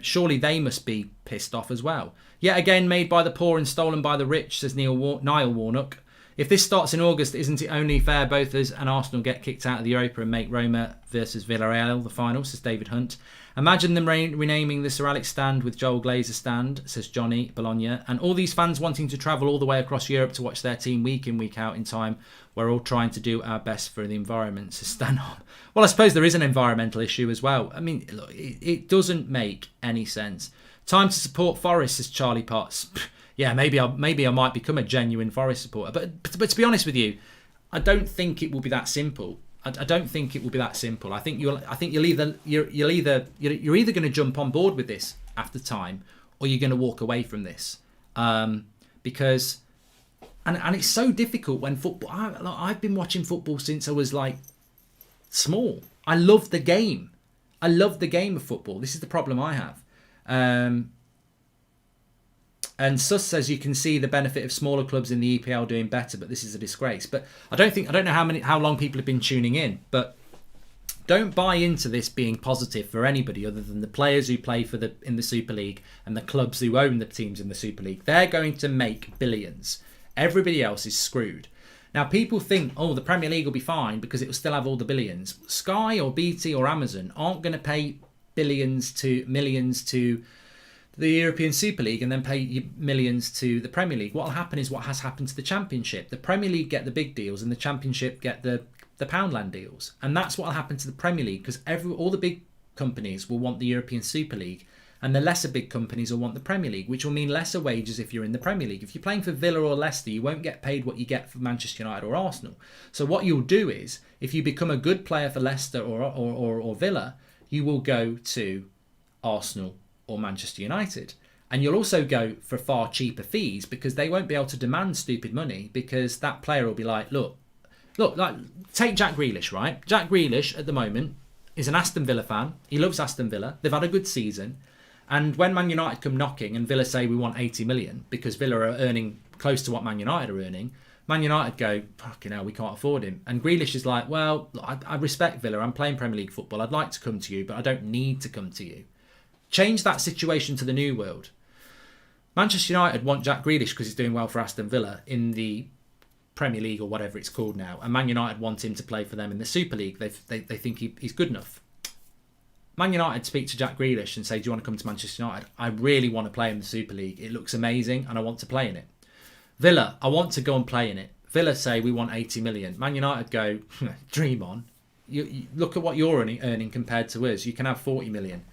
Surely they must be pissed off as well. Yet again, made by the poor and stolen by the rich, says Niall Warnock. If this starts in August, isn't it only fair both us and Arsenal get kicked out of the Europa and make Roma versus Villarreal the final, says David Hunt. Imagine them renaming the Sir Alex stand with Joel Glazer stand, says Johnny Bologna. And all these fans wanting to travel all the way across Europe to watch their team week in, week out in time. We're all trying to do our best for the environment, says Stanhope. Well, I suppose there is an environmental issue as well. I mean, look, it doesn't make any sense. Time to support Forest, says Charlie Potts. Yeah, maybe I might become a genuine Forest supporter. But to be honest with you, I don't think it will be that simple. I don't think it will be that simple. I think you're either going to jump on board with this after time, or you're going to walk away from this, because and it's so difficult when football. I've been watching football since I was like small. I love the game. I love the game of football. This is the problem I have. And Sus says you can see the benefit of smaller clubs in the EPL doing better, but this is a disgrace. But I don't know how long people have been tuning in, but don't buy into this being positive for anybody other than the players who play in the Super League and the clubs who own the teams in the Super League. They're going to make billions. Everybody else is screwed. Now, people think, the Premier League will be fine because it will still have all the billions. Sky or BT or Amazon aren't going to pay millions to the European Super League and then pay millions to the Premier League. What will happen is what has happened to the Championship. The Premier League get the big deals and the Championship get the Poundland deals. And that's what will happen to the Premier League because all the big companies will want the European Super League and the lesser big companies will want the Premier League, which will mean lesser wages if you're in the Premier League. If you're playing for Villa or Leicester, you won't get paid what you get for Manchester United or Arsenal. So what you'll do is, if you become a good player for Leicester or Villa, you will go to Arsenal or Manchester United. And you'll also go for far cheaper fees because they won't be able to demand stupid money because that player will be like, look, like take Jack Grealish, right? Jack Grealish at the moment is an Aston Villa fan. He loves Aston Villa. They've had a good season. And when Man United come knocking and Villa say we want 80 million because Villa are earning close to what Man United are earning, Man United go, fucking hell, we can't afford him. And Grealish is like, well, I respect Villa. I'm playing Premier League football. I'd like to come to you, but I don't need to come to you. Change that situation to the new world. Manchester United want Jack Grealish because he's doing well for Aston Villa in the Premier League or whatever it's called now. And Man United want him to play for them in the Super League. They think he's good enough. Man United speak to Jack Grealish and say, do you want to come to Manchester United? I really want to play in the Super League. It looks amazing and I want to play in it. Villa, I want to go and play in it. Villa say we want 80 million. Man United go, dream on. You look at what you're earning compared to us. You can have 40 million.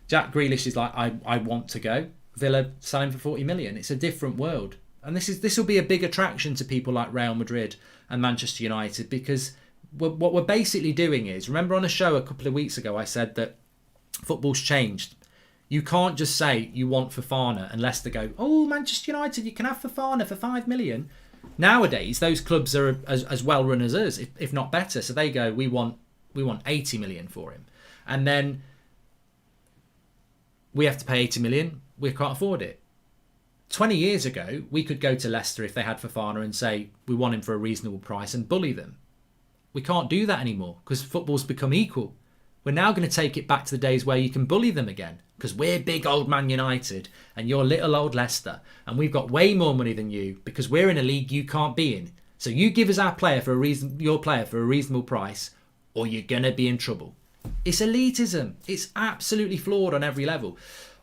Jack Grealish is like, I want to go. Villa selling for 40 million. It's a different world. And this will be a big attraction to people like Real Madrid and Manchester United, because what we're basically doing is, remember on a show a couple of weeks ago I said that football's changed. You can't just say you want Fofana and Leicester go, oh, Manchester United, you can have Fofana for 5 million. Nowadays, those clubs are as well run as us, if not better. So they go, we want 80 million for him. And then we have to pay 80 million. We can't afford it. 20 years ago, we could go to Leicester if they had Fofana and say, we want him for a reasonable price and bully them. We can't do that anymore because football's become equal. We're now going to take it back to the days where you can bully them again, because we're big old Man United and you're little old Leicester, and we've got way more money than you because we're in a league you can't be in. So you give us your player for a reasonable price, or you're going to be in trouble. It's elitism. It's absolutely flawed on every level.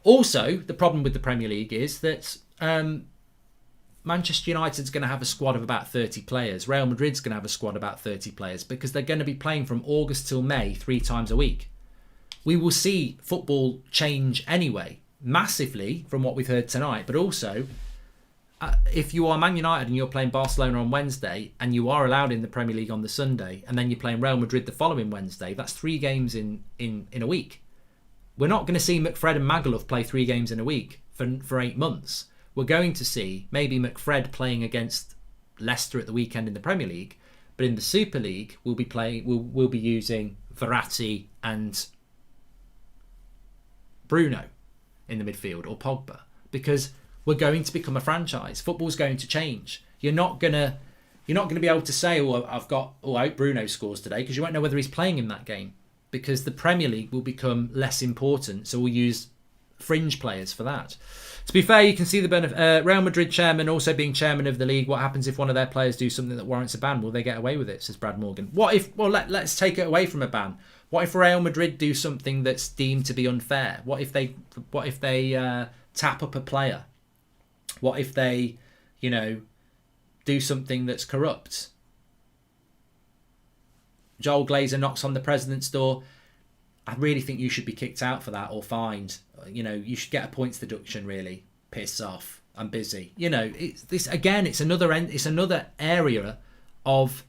Also, the problem with the Premier League is that Manchester United's going to have a squad of about 30 players. Real Madrid's going to have a squad of about 30 players because they're going to be playing from August till May 3 times a week. We will see football change anyway, massively from what we've heard tonight. But also, if you are Man United and you're playing Barcelona on Wednesday and you are allowed in the Premier League on the Sunday, and then you're playing Real Madrid the following Wednesday, that's 3 games in a week. We're not going to see McFred and Magaluf play 3 games in a week for 8 months. We're going to see maybe McFred playing against Leicester at the weekend in the Premier League, but in the Super League we'll be using Verratti and Bruno in the midfield, or Pogba, because we're going to become a franchise. Football's going to change. You're not gonna be able to say, I hope Bruno scores today, because you won't know whether he's playing in that game, because the Premier League will become less important. So we'll use fringe players for that. To be fair, you can see the benefit. Real Madrid chairman also being chairman of the league. What happens if one of their players do something that warrants a ban? Will they get away with it? Says Brad Morgan. What if? Well, let's take it away from a ban. What if Real Madrid do something that's deemed to be unfair? What if they tap up a player? What if they, do something that's corrupt? Joel Glazer knocks on the president's door. I really think you should be kicked out for that or fined. You should get a points deduction, really. Piss off. I'm busy. It's another area of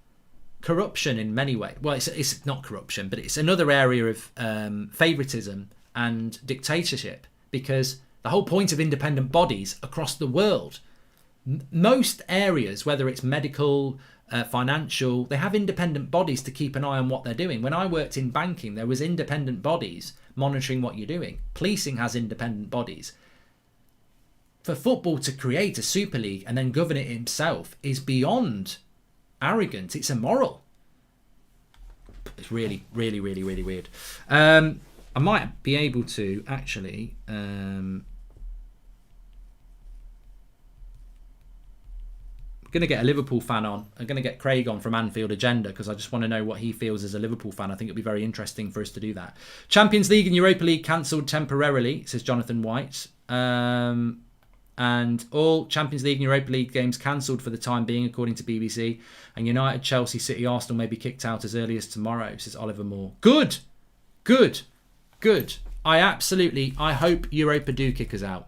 corruption in many ways. Well, it's not corruption, but it's another area of favoritism and dictatorship, because the whole point of independent bodies across the world, most areas, whether it's medical, financial, they have independent bodies to keep an eye on what they're doing. When I worked in banking, there was independent bodies monitoring what you're doing. Policing has independent bodies. For football to create a Super League and then govern it himself is beyond arrogant. It's immoral. It's really, really, really, really weird. I might be able to actually... going to get a Liverpool fan on. I'm going to get Craig on from Anfield Agenda, because I just want to know what he feels as a Liverpool fan. I think it'll be very interesting for us to do that. Champions League and Europa League cancelled temporarily, says Jonathan White. And all Champions League and Europa League games cancelled for the time being, according to BBC. And United, Chelsea, City, Arsenal may be kicked out as early as tomorrow, says Oliver Moore. Good. I hope Europa do kick us out.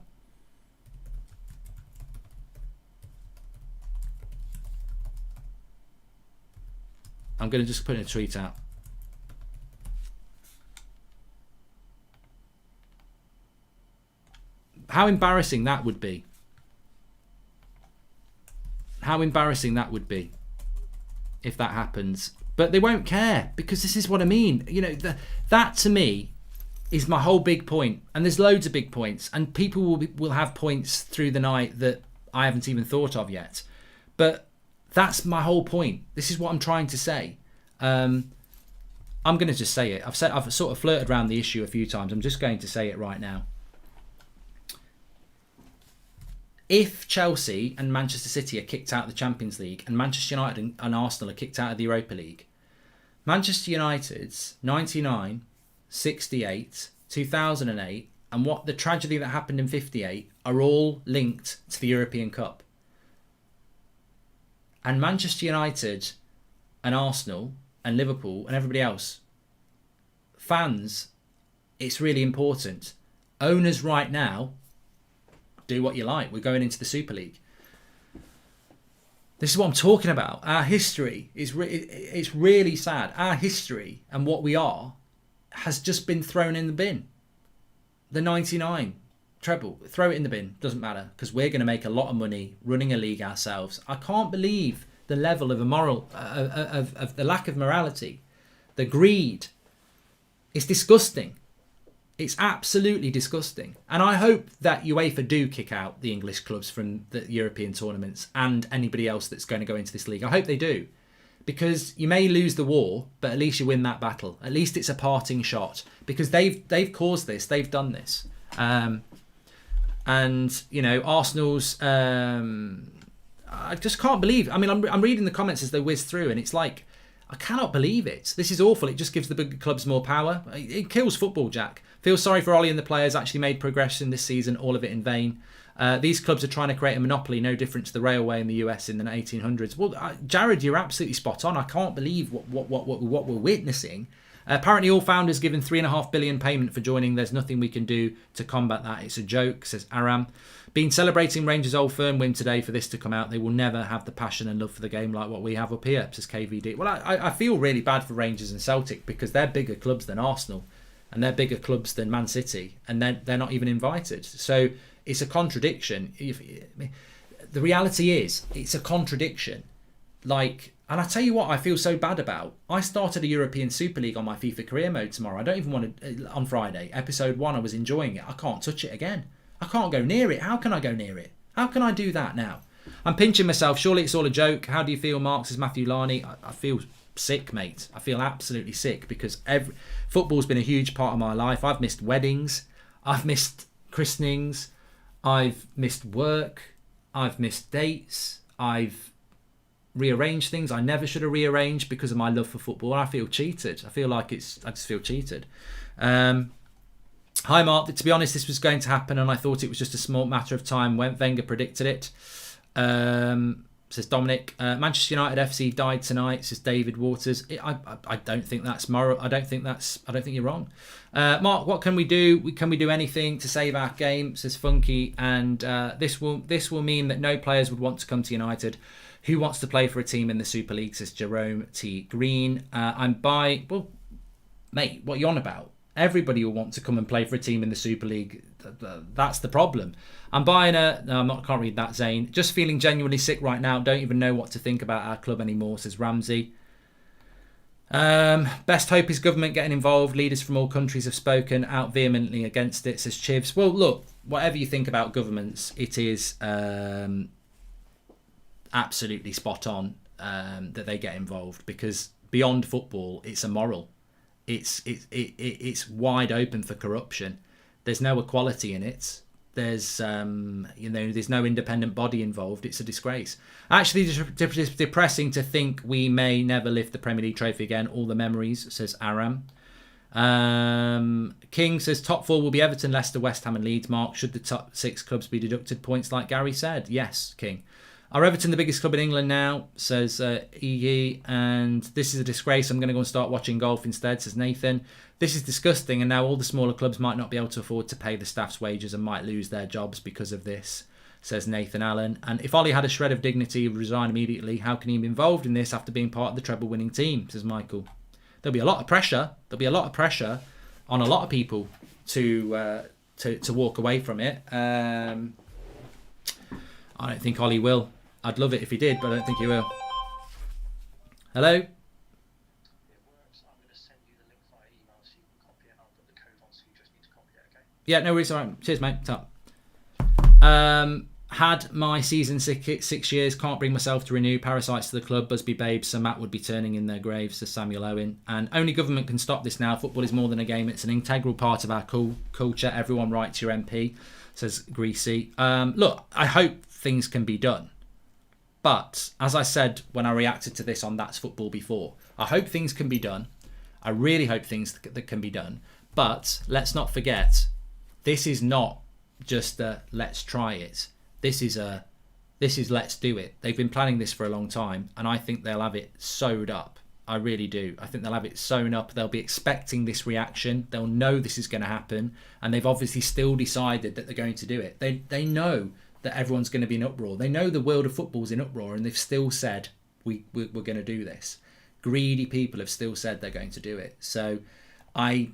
I'm going to just put in a tweet out. How embarrassing that would be. How embarrassing that would be if that happens. But they won't care, because this is what I mean. That to me is my whole big point. And there's loads of big points. And people will have points through the night that I haven't even thought of yet. But that's my whole point. This is what I'm trying to say. I'm going to just say it. I've sort of flirted around the issue a few times. I'm just going to say it right now. If Chelsea and Manchester City are kicked out of the Champions League, and Manchester United and Arsenal are kicked out of the Europa League, Manchester United's 99, 68, 2008, and what the tragedy that happened in 58 are all linked to the European Cup. And Manchester United and Arsenal and Liverpool and everybody else, fans, it's really important. Owners right now, do what you like. We're going into the Super League. This is what I'm talking about. Our history is it's really sad. Our history and what we are has just been thrown in the bin. The 99 treble, throw it in the bin. Doesn't matter, because we're going to make a lot of money running a league ourselves. I can't believe the level of of the lack of morality, the greed. It's disgusting. It's absolutely disgusting. And I hope that UEFA do kick out the English clubs from the European tournaments and anybody else that's going to go into this league. I hope they do. Because you may lose the war, but at least you win that battle. At least it's a parting shot. Because they've caused this. They've done this. And, you know, Arsenal's... I just can't believe... I mean, I'm reading the comments as they whiz through, and it's like, I cannot believe it. This is awful. It just gives the big clubs more power. It kills football, Jack. Feel sorry for Ollie and the players. Actually made progression this season, all of it in vain. These clubs are trying to create a monopoly, no different to the railway in the US in the 1800s. Well, Jared, you're absolutely spot on. I can't believe what we're witnessing. Apparently, all founders given $3.5 billion payment for joining. There's nothing we can do to combat that. It's a joke, says Aram. Been celebrating Rangers' Old Firm win today for this to come out. They will never have the passion and love for the game like what we have up here, says KVD. Well, I feel really bad for Rangers and Celtic because they're bigger clubs than Arsenal and they're bigger clubs than Man City, and they're not even invited. So it's a contradiction. The reality is, it's a contradiction. Like, and I tell you what I feel so bad about. I started a European Super League on my FIFA career mode tomorrow. I don't even want to, on Friday, episode 1, I was enjoying it. I can't touch it again. I can't go near it. How can I go near it? How can I do that now? I'm pinching myself. Surely it's all a joke. How do you feel, Mark? Says Matthew Larney. I feel sick, mate. I feel absolutely sick because football's been a huge part of my life. I've missed weddings. I've missed christenings. I've missed work. I've missed dates. I've rearranged things I never should have rearranged because of my love for football. I feel cheated. I just feel cheated. Hi Mark, to be honest, this was going to happen and I thought it was just a small matter of time when Wenger predicted it. Says Dominic. Manchester United FC died tonight, says David Waters. I don't think that's moral. I don't think you're wrong. Mark, what can we do? Can we do anything to save our game, says Funky, and this will mean that no players would want to come to United. Who wants to play for a team in the Super League, says Jerome T. Green. Well, mate, what are you on about? Everybody will want to come and play for a team in the Super League. That's the problem. I'm buying can't read that, Zane. Just feeling genuinely sick right now. Don't even know what to think about our club anymore, says Ramsey. Best hope is government getting involved. Leaders from all countries have spoken out vehemently against it, says Chivs. Well, look, whatever you think about governments, it is absolutely spot on that they get involved because beyond football, it's immoral. It's wide open for corruption. There's no equality in it. There's there's no independent body involved. It's a disgrace. Actually, it's depressing to think we may never lift the Premier League trophy again. All the memories, says Aram. King says top 4 will be Everton, Leicester, West Ham and Leeds. Mark, should the top 6 clubs be deducted points like Gary said? Yes, King. Are Everton the biggest club in England now, says E.E. And this is a disgrace. I'm going to go and start watching golf instead, says Nathan. This is disgusting, and now all the smaller clubs might not be able to afford to pay the staff's wages and might lose their jobs because of this, says Nathan Allen. And if Ollie had a shred of dignity, he would resign immediately. How can he be involved in this after being part of the treble-winning team, says Michael. There'll be a lot of pressure. There'll be a lot of pressure on a lot of people to walk away from it. I don't think Ollie will. I'd love it if he did, but I don't think he will. Hello? It works. I'm going to send you the link via email so you can copy it and I'll put the code on so you just need to copy it, okay? Yeah, no worries. All right. Cheers, mate. Top. Had my season 6 years, can't bring myself to renew. Parasites to the club, Busby babes, so Matt would be turning in their graves, says Samuel Owen. And only government can stop this now. Football is more than a game. It's an integral part of our culture. Everyone writes your MP, says Greasy. Look, I hope things can be done. But, as I said when I reacted to this on That's Football before, I hope things can be done. I really hope things that can be done. But let's not forget, this is not just a let's try it. This is let's do it. They've been planning this for a long time, and I think they'll have it sewed up. I really do. I think they'll have it sewn up. They'll be expecting this reaction. They'll know this is going to happen, and they've obviously still decided that they're going to do it. They know that everyone's going to be in uproar. They know the world of football's in uproar, and they've still said we're going to do this. Greedy people have still said they're going to do it. So I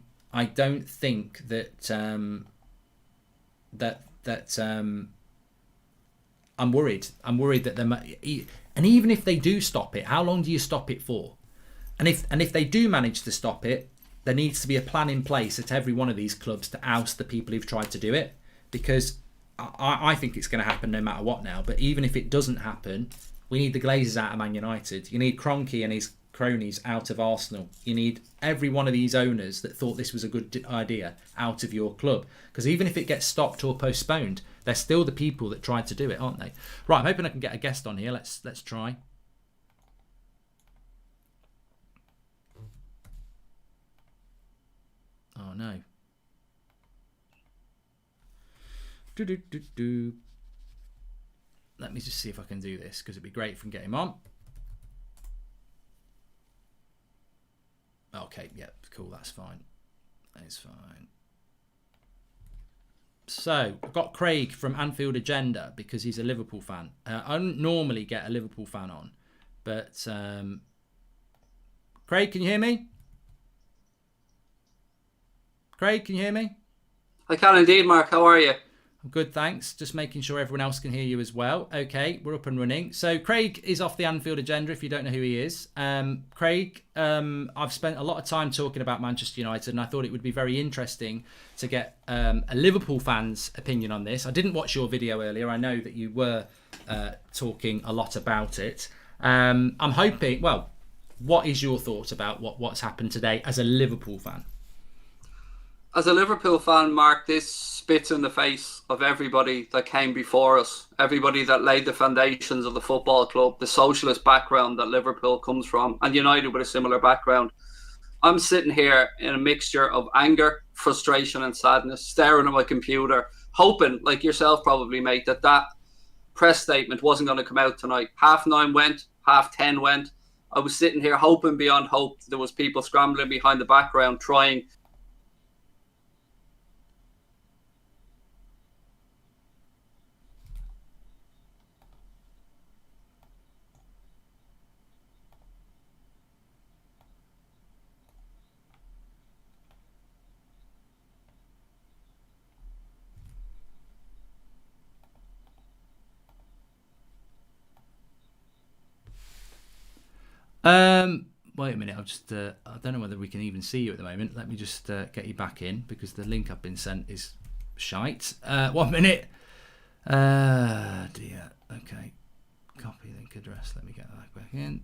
don't think that I'm worried. I'm worried that and even if they do stop it, how long do you stop it for? And if they do manage to stop it, there needs to be a plan in place at every one of these clubs to oust the people who've tried to do it, because I think it's going to happen no matter what now. But even if it doesn't happen, we need the Glazers out of Man United. You need Kroenke and his cronies out of Arsenal. You need every one of these owners that thought this was a good idea out of your club. Because even if it gets stopped or postponed, they're still the people that tried to do it, aren't they? Right, I'm hoping I can get a guest on here. Let's try. Oh no. Let me just see if I can do this, because it'd be great if we can get him on. Okay, yeah, cool, that's fine. It's fine. So, I've got Craig from Anfield Agenda, because he's a Liverpool fan. I don't normally get a Liverpool fan on, but Craig, can you hear me? Craig, can you hear me? I can indeed, Mark. How are you? I'm good, thanks. Just making sure everyone else can hear you as well. Okay, we're up and running. So Craig is off the Anfield Agenda, if you don't know who he is. Craig, I've spent a lot of time talking about Manchester United, and I thought it would be very interesting to get a Liverpool fan's opinion on this. I didn't watch your video earlier. I know that you were talking a lot about it. I'm hoping, well, what is your thoughts about what's happened today as a Liverpool fan? As a Liverpool fan, Mark, this spits in the face of everybody that came before us, everybody that laid the foundations of the football club, the socialist background that Liverpool comes from, and United with a similar background. I'm sitting here in a mixture of anger, frustration and sadness, staring at my computer, hoping, like yourself probably, mate, that press statement wasn't going to come out tonight. 9:30 went, 10:30 went. I was sitting here hoping beyond hope. There was people scrambling behind the background trying. Wait a minute, I've just I don't know whether we can even see you at the moment. Let me just get you back in, because the link I've been sent is shite. 1 minute. Dear. Okay. Copy link address. Let me get that back in.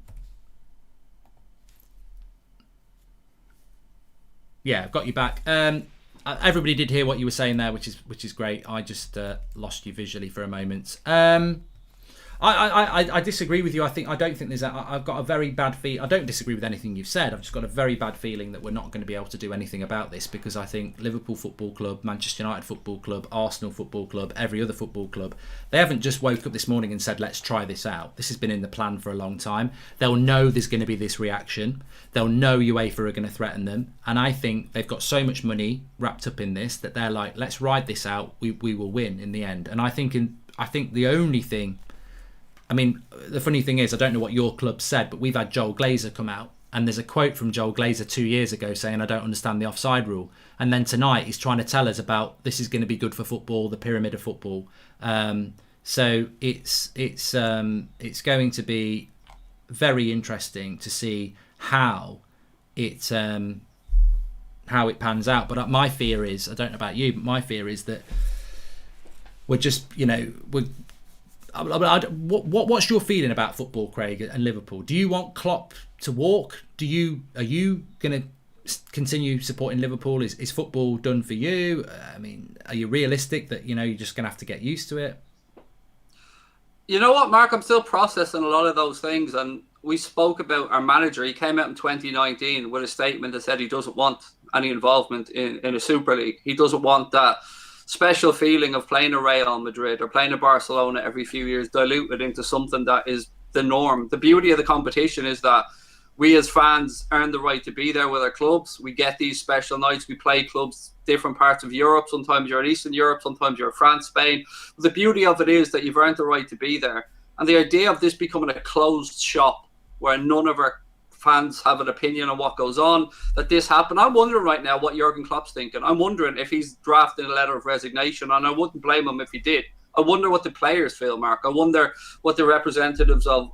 Yeah, I've got you back. Everybody did hear what you were saying there, which is great. I just lost you visually for a moment. I disagree with you. I don't think there's I've got a very bad feel. I don't disagree with anything you've said. I've just got a very bad feeling that we're not going to be able to do anything about this, because I think Liverpool Football Club, Manchester United Football Club, Arsenal Football Club, every other football club, they haven't just woke up this morning and said, let's try this out. This has been in the plan for a long time. They'll know there's going to be this reaction. They'll know UEFA are going to threaten them. And I think they've got so much money wrapped up in this that they're like, let's ride this out. We will win in the end. And I think the only thing, I mean, the funny thing is, I don't know what your club said, but we've had Joel Glazer come out, and there's a quote from Joel Glazer 2 years ago saying, I don't understand the offside rule. And then tonight he's trying to tell us about this is going to be good for football, the pyramid of football. So it's going to be very interesting to see how it pans out. But my fear is, I don't know about you, but my fear is that we're just, what's your feeling about football, Craig, and Liverpool? Do you want Klopp to walk? Are you going to continue supporting Liverpool? Is football done for you? I mean, are you realistic that you're just going to have to get used to it? You know what, Mark? I'm still processing a lot of those things, and we spoke about our manager. He came out in 2019 with a statement that said he doesn't want any involvement in a Super League. He doesn't want that special feeling of playing a Real Madrid or playing a Barcelona every few years diluted into something that is the norm. The beauty of the competition is that we as fans earn the right to be there with our clubs. We get these special nights. We play clubs different parts of Europe. Sometimes you're in Eastern Europe, sometimes you're in France, Spain. But the beauty of it is that you've earned the right to be there. And the idea of this becoming a closed shop where none of our fans have an opinion on what goes on, that this happened. I'm wondering right now what Jurgen Klopp's thinking. I'm wondering if he's drafting a letter of resignation, and I wouldn't blame him if he did. I wonder what the players feel, Mark. I wonder what the representatives of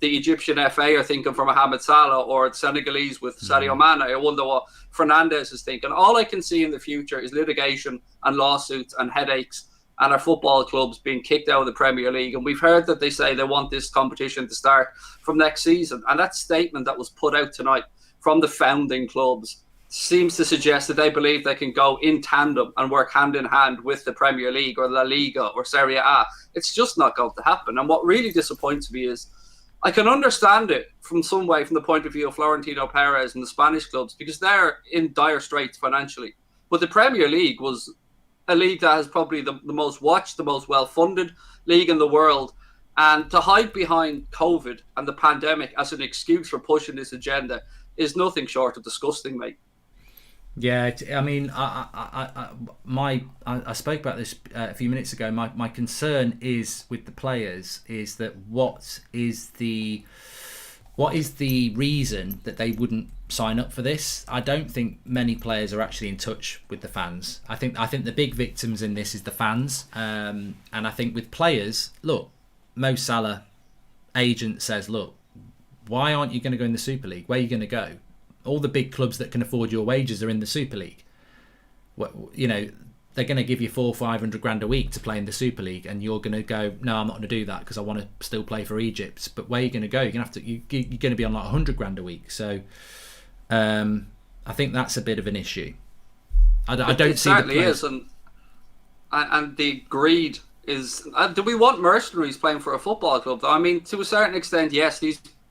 the Egyptian FA are thinking for Mohamed Salah, or the Senegalese with Sadio Mane. I wonder what Fernandes is thinking. All I can see in the future is litigation and lawsuits and headaches and our football clubs being kicked out of the Premier League. And we've heard that they say they want this competition to start from next season. And that statement that was put out tonight from the founding clubs seems to suggest that they believe they can go in tandem and work hand in hand with the Premier League or La Liga or Serie A. It's just not going to happen. And what really disappoints me is I can understand it from some way from the point of view of Florentino Perez and the Spanish clubs, because they're in dire straits financially. But the Premier League was a league that has probably the most watched, the most well-funded league in the world. And to hide behind COVID and the pandemic as an excuse for pushing this agenda is nothing short of disgusting, mate. Yeah, I mean, I spoke about this a few minutes ago. My concern is with the players is that what is the reason that they wouldn't sign up for this? I don't think many players are actually in touch with the fans. I think the big victims in this is the fans. And I think with players, look, Mo Salah agent says, look, why aren't you going to go in the Super League? Where are you going to go? All the big clubs that can afford your wages are in the Super League. You know, they're going to give you 400 or 500 grand a week to play in the Super League, and you're going to go, no, I'm not going to do that because I want to still play for Egypt. But where are you going to go? You're going to be on like 100 grand a week. So I think that's a bit of an issue. I don't see the certainly is, and the greed is. Do we want mercenaries playing for a football club? I mean, to a certain extent, yes.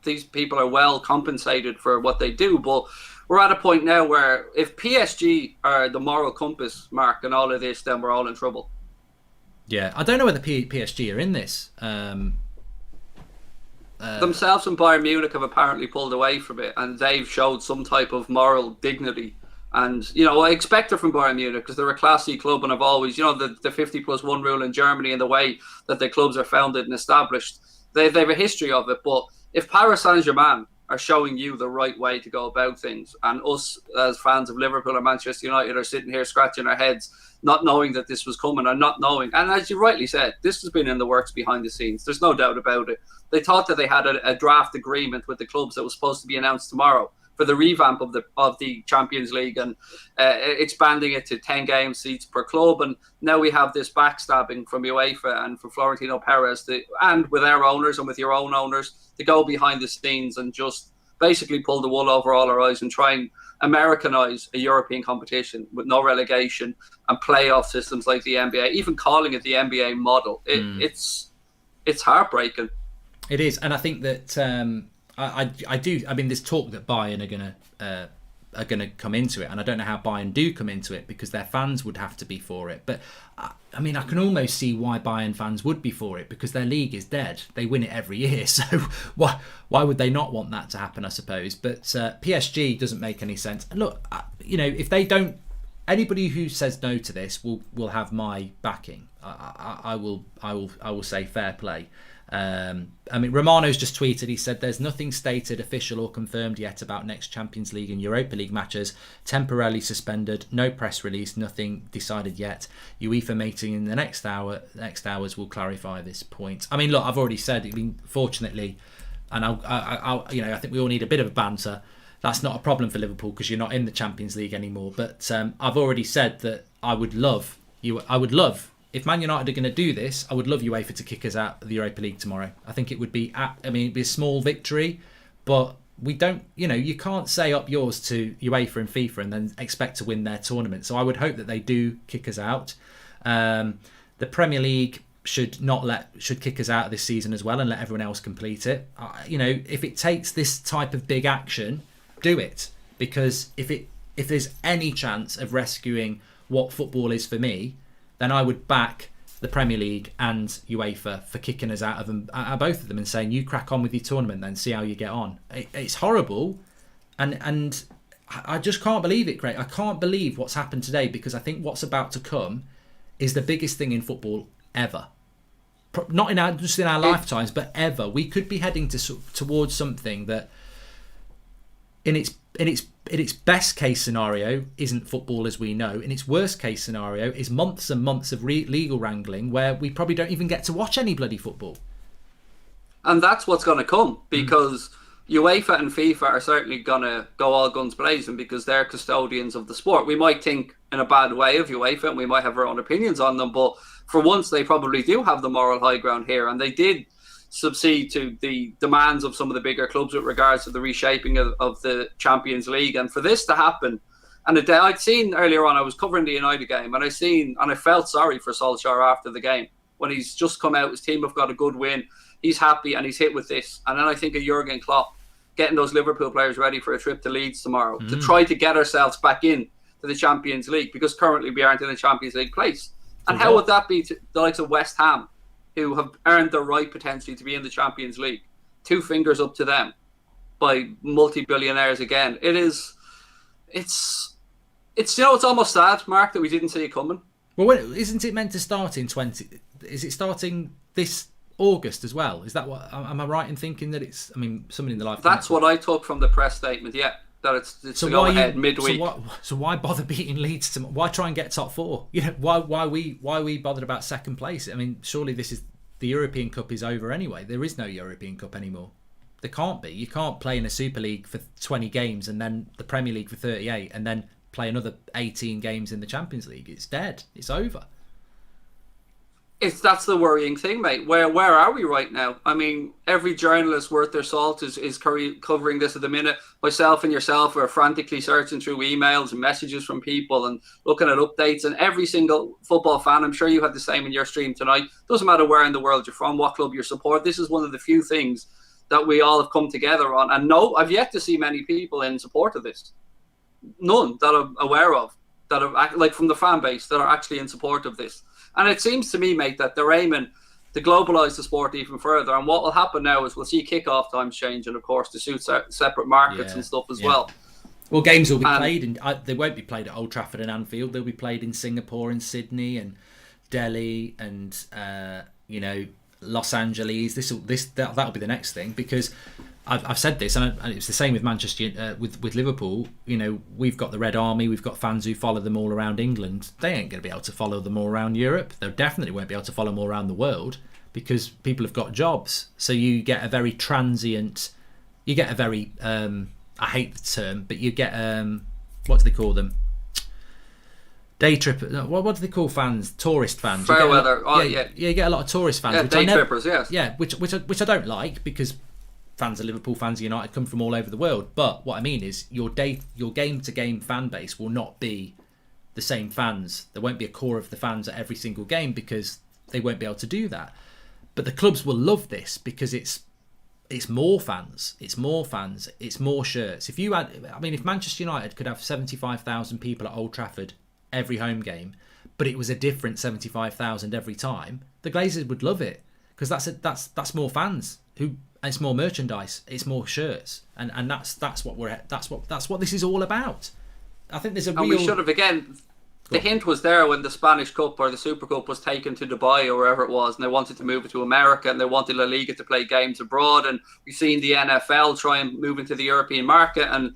These people are well compensated for what they do, but we're at a point now where if PSG are the moral compass, Mark, and all of this, then we're all in trouble. Yeah, I don't know whether PSG are in this. Themselves and Bayern Munich have apparently pulled away from it, and they've showed some type of moral dignity. And, you know, I expect it from Bayern Munich because they're a classy club and have always, you know, the 50+1 rule in Germany and the way that the clubs are founded and established. They have a history of it, but if Paris Saint-Germain are showing you the right way to go about things, and us as fans of Liverpool or Manchester United are sitting here scratching our heads, not knowing that this was coming and not knowing, and as you rightly said, this has been in the works behind the scenes. There's no doubt about it. They thought that they had a draft agreement with the clubs that was supposed to be announced tomorrow for the revamp of the Champions League and expanding it to 10 game seats per club. And now we have this backstabbing from UEFA and from Florentino Perez and with our owners and with your own owners to go behind the scenes and just basically pull the wool over all our eyes and try and Americanize a European competition with no relegation and playoff systems like the NBA, even calling it the NBA model. It's heartbreaking. It is, and I think that I do. I mean, there's talk that Bayern are gonna come into it, and I don't know how Bayern do come into it because their fans would have to be for it. But I mean, I can almost see why Bayern fans would be for it because their league is dead. They win it every year, so why would they not want that to happen? I suppose. But PSG doesn't make any sense. Look, you know, if they don't, anybody who says no to this will have my backing. I will say fair play. I mean, Romano's just tweeted, he said there's nothing stated, official or confirmed yet about next Champions League and Europa League matches, temporarily suspended, no press release, nothing decided yet. UEFA meeting in the next hours will clarify this point. I mean, look, I've already said, I mean, fortunately, and I think we all need a bit of a banter. That's not a problem for Liverpool because you're not in the Champions League anymore. But I've already said that I would love, if Man United are going to do this, I would love UEFA to kick us out of the Europa League tomorrow. I think it would be, it'd be a small victory, but we don't, you can't say up yours to UEFA and FIFA and then expect to win their tournament. So I would hope that they do kick us out. The Premier League should kick us out of this season as well and let everyone else complete it. If it takes this type of big action, do it, because if if there's any chance of rescuing what football is for me, then I would back the Premier League and UEFA for kicking us out of both of them and saying, you crack on with your tournament then, see how you get on. It's horrible, and I just can't believe it, Craig. I can't believe what's happened today, because I think what's about to come is the biggest thing in football ever. Not just in our lifetimes, but ever. We could be heading towards something that, in its best case scenario, isn't football as we know. In its worst case scenario, is months and months of legal wrangling where we probably don't even get to watch any bloody football. And that's what's going to come, because UEFA and FIFA are certainly going to go all guns blazing, because they're custodians of the sport. We might think in a bad way of UEFA, and we might have our own opinions on them, but for once they probably do have the moral high ground here, and they did succeed to the demands of some of the bigger clubs with regards to the reshaping of the Champions League. And for this to happen, and I'd seen earlier on, I was covering the United game, and I felt sorry for Solskjaer after the game, when he's just come out, his team have got a good win, he's happy, and he's hit with this. And then I think of Jurgen Klopp getting those Liverpool players ready for a trip to Leeds tomorrow to try to get ourselves back in to the Champions League, because currently we aren't in a Champions League place. And how would that be to the likes of West Ham, who have earned the right potentially to be in the Champions League? Two fingers up to them by multi-billionaires again. It's almost sad, Mark, that we didn't see it coming. Well, isn't it meant to start in 20? Is it starting this August as well? Is that what? Am I right in thinking that it's? I mean, somebody in the life. That's what I took from the press statement. Yeah, that it's so to go ahead midweek. So why bother beating Leeds? Why try and get top four? You know, why we bothered about second place? I mean, surely the European Cup is over anyway. There is no European Cup anymore. There can't be. You can't play in a Super League for 20 games and then the Premier League for 38 and then play another 18 games in the Champions League. It's dead. It's over. That's the worrying thing, mate. Where are we right now? I mean, every journalist worth their salt is covering this at the minute. Myself and yourself are frantically searching through emails and messages from people and looking at updates. And every single football fan, I'm sure you had the same in your stream tonight. Doesn't matter where in the world you're from, what club you support. This is one of the few things that we all have come together on. And no, I've yet to see many people in support of this. None that I'm aware of, that are like from the fan base, that are actually in support of this. And it seems to me, mate, that they're aiming to globalise the sport even further. And what will happen now is we'll see kick-off times change, and of course to suit separate markets and stuff as well. Well, games will be played, and they won't be played at Old Trafford and Anfield. They'll be played in Singapore and Sydney and Delhi and Los Angeles. That'll be the next thing, because I've said this, and it's the same with Manchester, with Liverpool. You know, we've got the Red Army, we've got fans who follow them all around England. They ain't going to be able to follow them all around Europe. They definitely won't be able to follow them all around the world, because people have got jobs. So you get a very transient, you get a very, I hate the term, but you get, what do they call them? Day trip. What do they call fans? Tourist fans. Fair weather. You get a lot of tourist fans. Yeah, day trippers, yes. Yeah, which I don't like, because fans of Liverpool, fans of United come from all over the world. But what I mean is your game-to-game fan base will not be the same fans. There won't be a core of the fans at every single game, because they won't be able to do that. But the clubs will love this, because it's more fans, it's more shirts. If Manchester United could have 75,000 people at Old Trafford every home game, but it was a different 75,000 every time, the Glazers would love it, because that's more fans and it's more merchandise, it's more shirts, and that's what this is all about. I think there's a real. And we should have again. The hint was there when the Spanish Cup or the Super Cup was taken to Dubai or wherever it was, and they wanted to move it to America, and they wanted La Liga to play games abroad, and we've seen the NFL try and move into the European market. And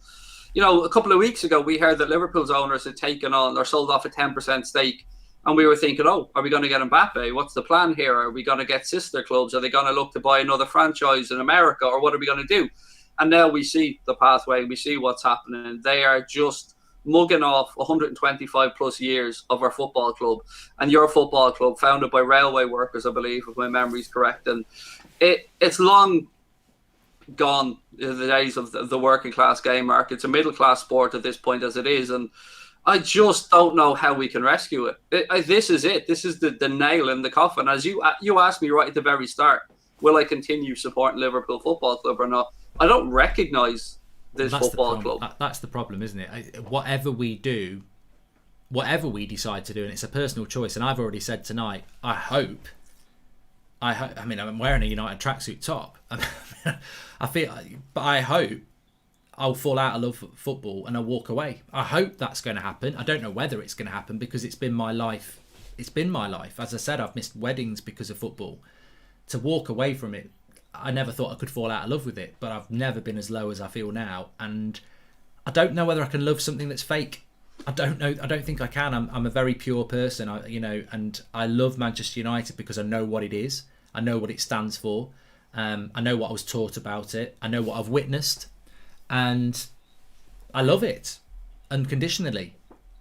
a couple of weeks ago we heard that Liverpool's owners had taken on or sold off a 10% stake. And we were thinking, are we going to get Mbappe? What's the plan here? Are we going to get sister clubs? Are they going to look to buy another franchise in America? Or what are we going to do? And now we see the pathway. We see what's happening. They are just mugging off 125 plus years of our football club. And your football club, founded by railway workers, I believe, if my memory is correct. And it's long gone, the days of the working class game, Mark. It's a middle class sport at this point as it is. And I just don't know how we can rescue it. This is it. This is the nail in the coffin. As you asked me right at the very start, will I continue supporting Liverpool Football Club or not? I don't recognise this That's the football problem. club. That's the problem, isn't it? Whatever we do, whatever we decide to do, and it's a personal choice. And I've already said tonight, I hope. I mean, I'm wearing a United tracksuit top. But I hope I'll fall out of love for football and I'll walk away. I hope that's going to happen. I don't know whether it's going to happen because it's been my life. It's been my life. As I said, I've missed weddings because of football. To walk away from it, I never thought I could fall out of love with it, but I've never been as low as I feel now. And I don't know whether I can love something that's fake. I don't know. I don't think I can. I'm a very pure person, and I love Manchester United because I know what it is. I know what it stands for. I know what I was taught about it. I know what I've witnessed. And I love it unconditionally.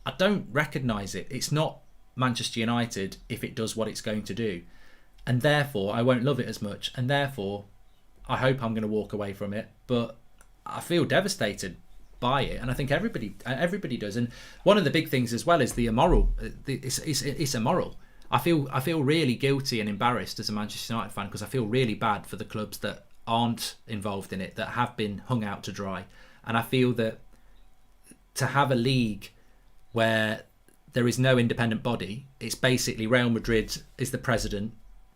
I don't recognise it. It's not Manchester United if it does what it's going to do. And therefore, I won't love it as much. And therefore, I hope I'm going to walk away from it. But I feel devastated by it. And I think everybody does. And one of the big things as well is the immoral. It's immoral. I feel really guilty and embarrassed as a Manchester United fan because I feel really bad for the clubs that aren't involved in it, that have been hung out to dry. And I feel that to have a league where there is no independent body, it's basically Real Madrid is the president,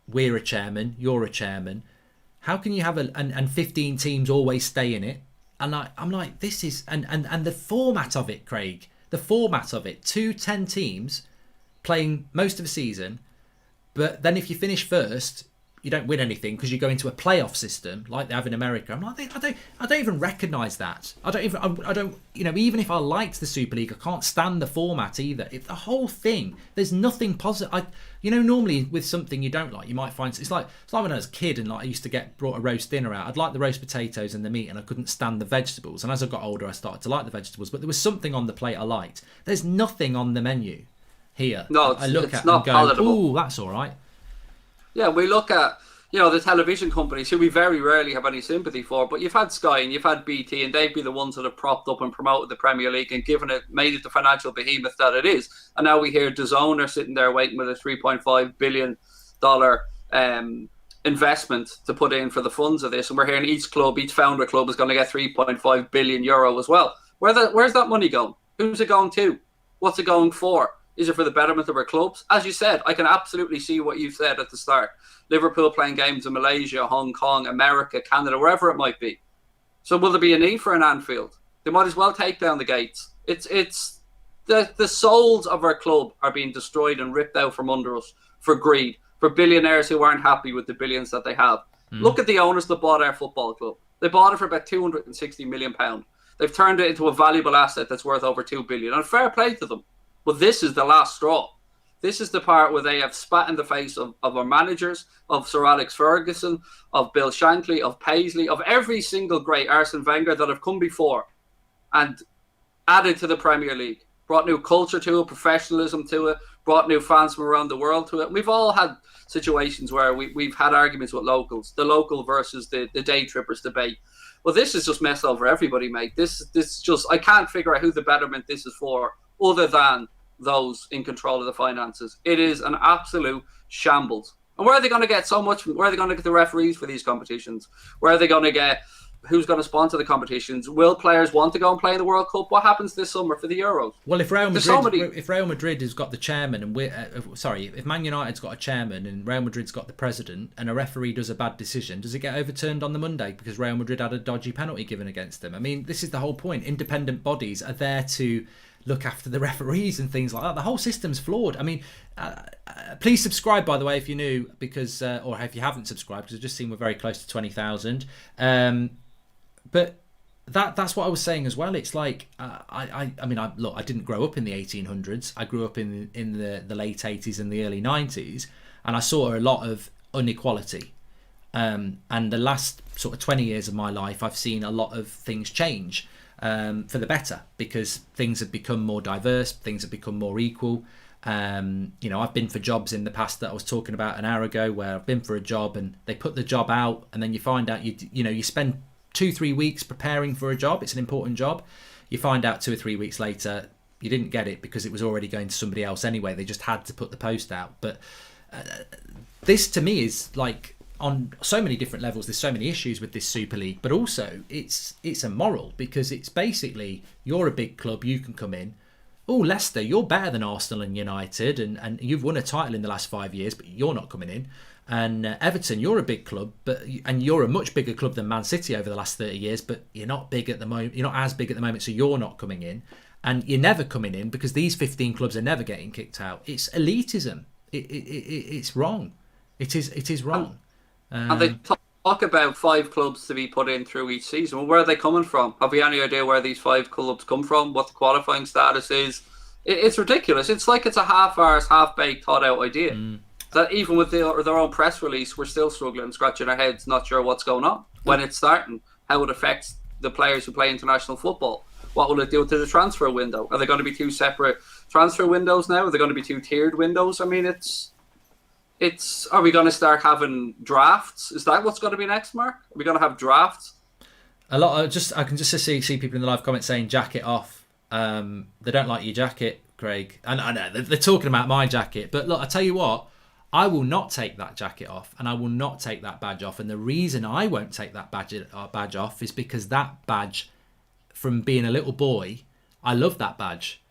we're a chairman, you're a chairman. How can you have and 15 teams always stay in it? And I'm like, this is and the format of it, Craig, the format of it, 10 teams playing most of the season, but then if you finish first, you don't win anything because you go into a playoff system like they have in America. I'm like, I don't even recognise that. I don't. Even if I liked the Super League, I can't stand the format either. The whole thing, there's nothing positive. Normally with something you don't like, you might find it's like when I was a kid and I used to get brought a roast dinner out. I'd like the roast potatoes and the meat, and I couldn't stand the vegetables. And as I got older, I started to like the vegetables, but there was something on the plate I liked. There's nothing on the menu here. No, I look it's at not and go, palatable. ooh, that's all right. Yeah, we look at, the television companies who we very rarely have any sympathy for, but you've had Sky and you've had BT, and they'd be the ones that have propped up and promoted the Premier League and made it the financial behemoth that it is. And now we hear DAZN are sitting there waiting with a $3.5 billion investment to put in for the funds of this. And we're hearing each founder club is going to get €3.5 billion as well. Where's that money going? Who's it going to? What's it going for? Is it for the betterment of our clubs? As you said, I can absolutely see what you said at the start. Liverpool playing games in Malaysia, Hong Kong, America, Canada, wherever it might be. So will there be a need for an Anfield? They might as well take down the gates. It's the souls of our club are being destroyed and ripped out from under us for greed, for billionaires who aren't happy with the billions that they have. Look at the owners that bought our football club. They bought it for about £260 million. They've turned it into a valuable asset that's worth over $2 billion. And fair play to them. But this is the last straw. This is the part where they have spat in the face of our managers, of Sir Alex Ferguson, of Bill Shankly, of Paisley, of every single great Arsene Wenger that have come before and added to the Premier League. Brought new culture to it, professionalism to it, brought new fans from around the world to it. We've all had situations where we've had arguments with locals, the local versus the day trippers debate. Well, this is just messed over everybody, mate. This just, I can't figure out who the betterment this is for other than those in control of the finances. It is an absolute shambles. And where are they going to get so much? Where are they going to get the referees for these competitions? Where are they going to get? Who's going to sponsor the competitions? Will players want to go and play in the World Cup? What happens this summer for the Euros? Well, if Real Madrid has got the chairman and if Man United's got a chairman and Real Madrid's got the president and a referee does a bad decision, does it get overturned on the Monday because Real Madrid had a dodgy penalty given against them? I mean, this is the whole point. Independent bodies are there to look after the referees and things like that. The whole system's flawed. I mean, please subscribe, by the way, if you're new, because or if you haven't subscribed, because I've just seen we're very close to 20,000. But that's what I was saying as well. It's like I didn't grow up in the 1800s. I grew up in the late 80s and the early 90s, and I saw a lot of inequality. And the last sort of 20 years of my life, I've seen a lot of things change. For the better, because things have become more diverse, things have become more equal. I've been for jobs in the past that I was talking about an hour ago, where I've been for a job and they put the job out, and then you find out you spend 2-3 weeks preparing for a job. It's an important job. You find out 2 or 3 weeks later you didn't get it because it was already going to somebody else anyway. They just had to put the post out. But this to me is like on so many different levels, there's so many issues with this Super League, but also it's immoral, because it's basically, you're a big club, you can come in. Oh, Leicester, you're better than Arsenal and United, and you've won a title in the last 5 years, but you're not coming in. And Everton, you're a big club, and you're a much bigger club than Man City over the last 30 years, but you're not big at the moment. You're not as big at the moment, so you're not coming in. And you're never coming in because these 15 clubs are never getting kicked out. It's elitism. It's wrong. It is wrong. And they talk about 5 clubs to be put in through each season. Well, where are they coming from? Have we any idea where these 5 clubs come from? What the qualifying status is? It's ridiculous. It's like it's a half-arsed, half-baked, thought-out idea. That even with their own press release, we're still struggling, scratching our heads, not sure what's going on, when it's starting, how it affects the players who play international football. What will it do to the transfer window? Are they going to be 2 separate transfer windows now? Are they going to be 2 tiered windows? I mean, it's. Are we going to start having drafts? Is that what's going to be next, Mark? Are we going to have drafts? A lot of I can just see people in the live comments saying jacket off. They don't like your jacket, Craig. And I know they're talking about my jacket, but look, I tell you what, I will not take that jacket off, and I will not take that badge off. And the reason I won't take that badge off is because that badge, from being a little boy, I love that badge.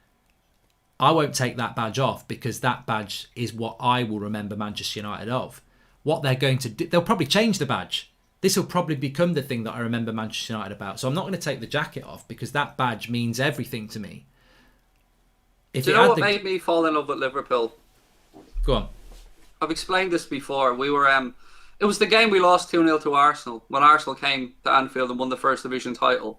I won't take that badge off because that badge is what I will remember Manchester United of. What they're going to do, they'll probably change the badge. This will probably become the thing that I remember Manchester United about. So I'm not going to take the jacket off because that badge means everything to me. Do you know what made me fall in love with Liverpool? Go on. I've explained this before. We were, it was the game we lost 2-0 to Arsenal when Arsenal came to Anfield and won the First Division title.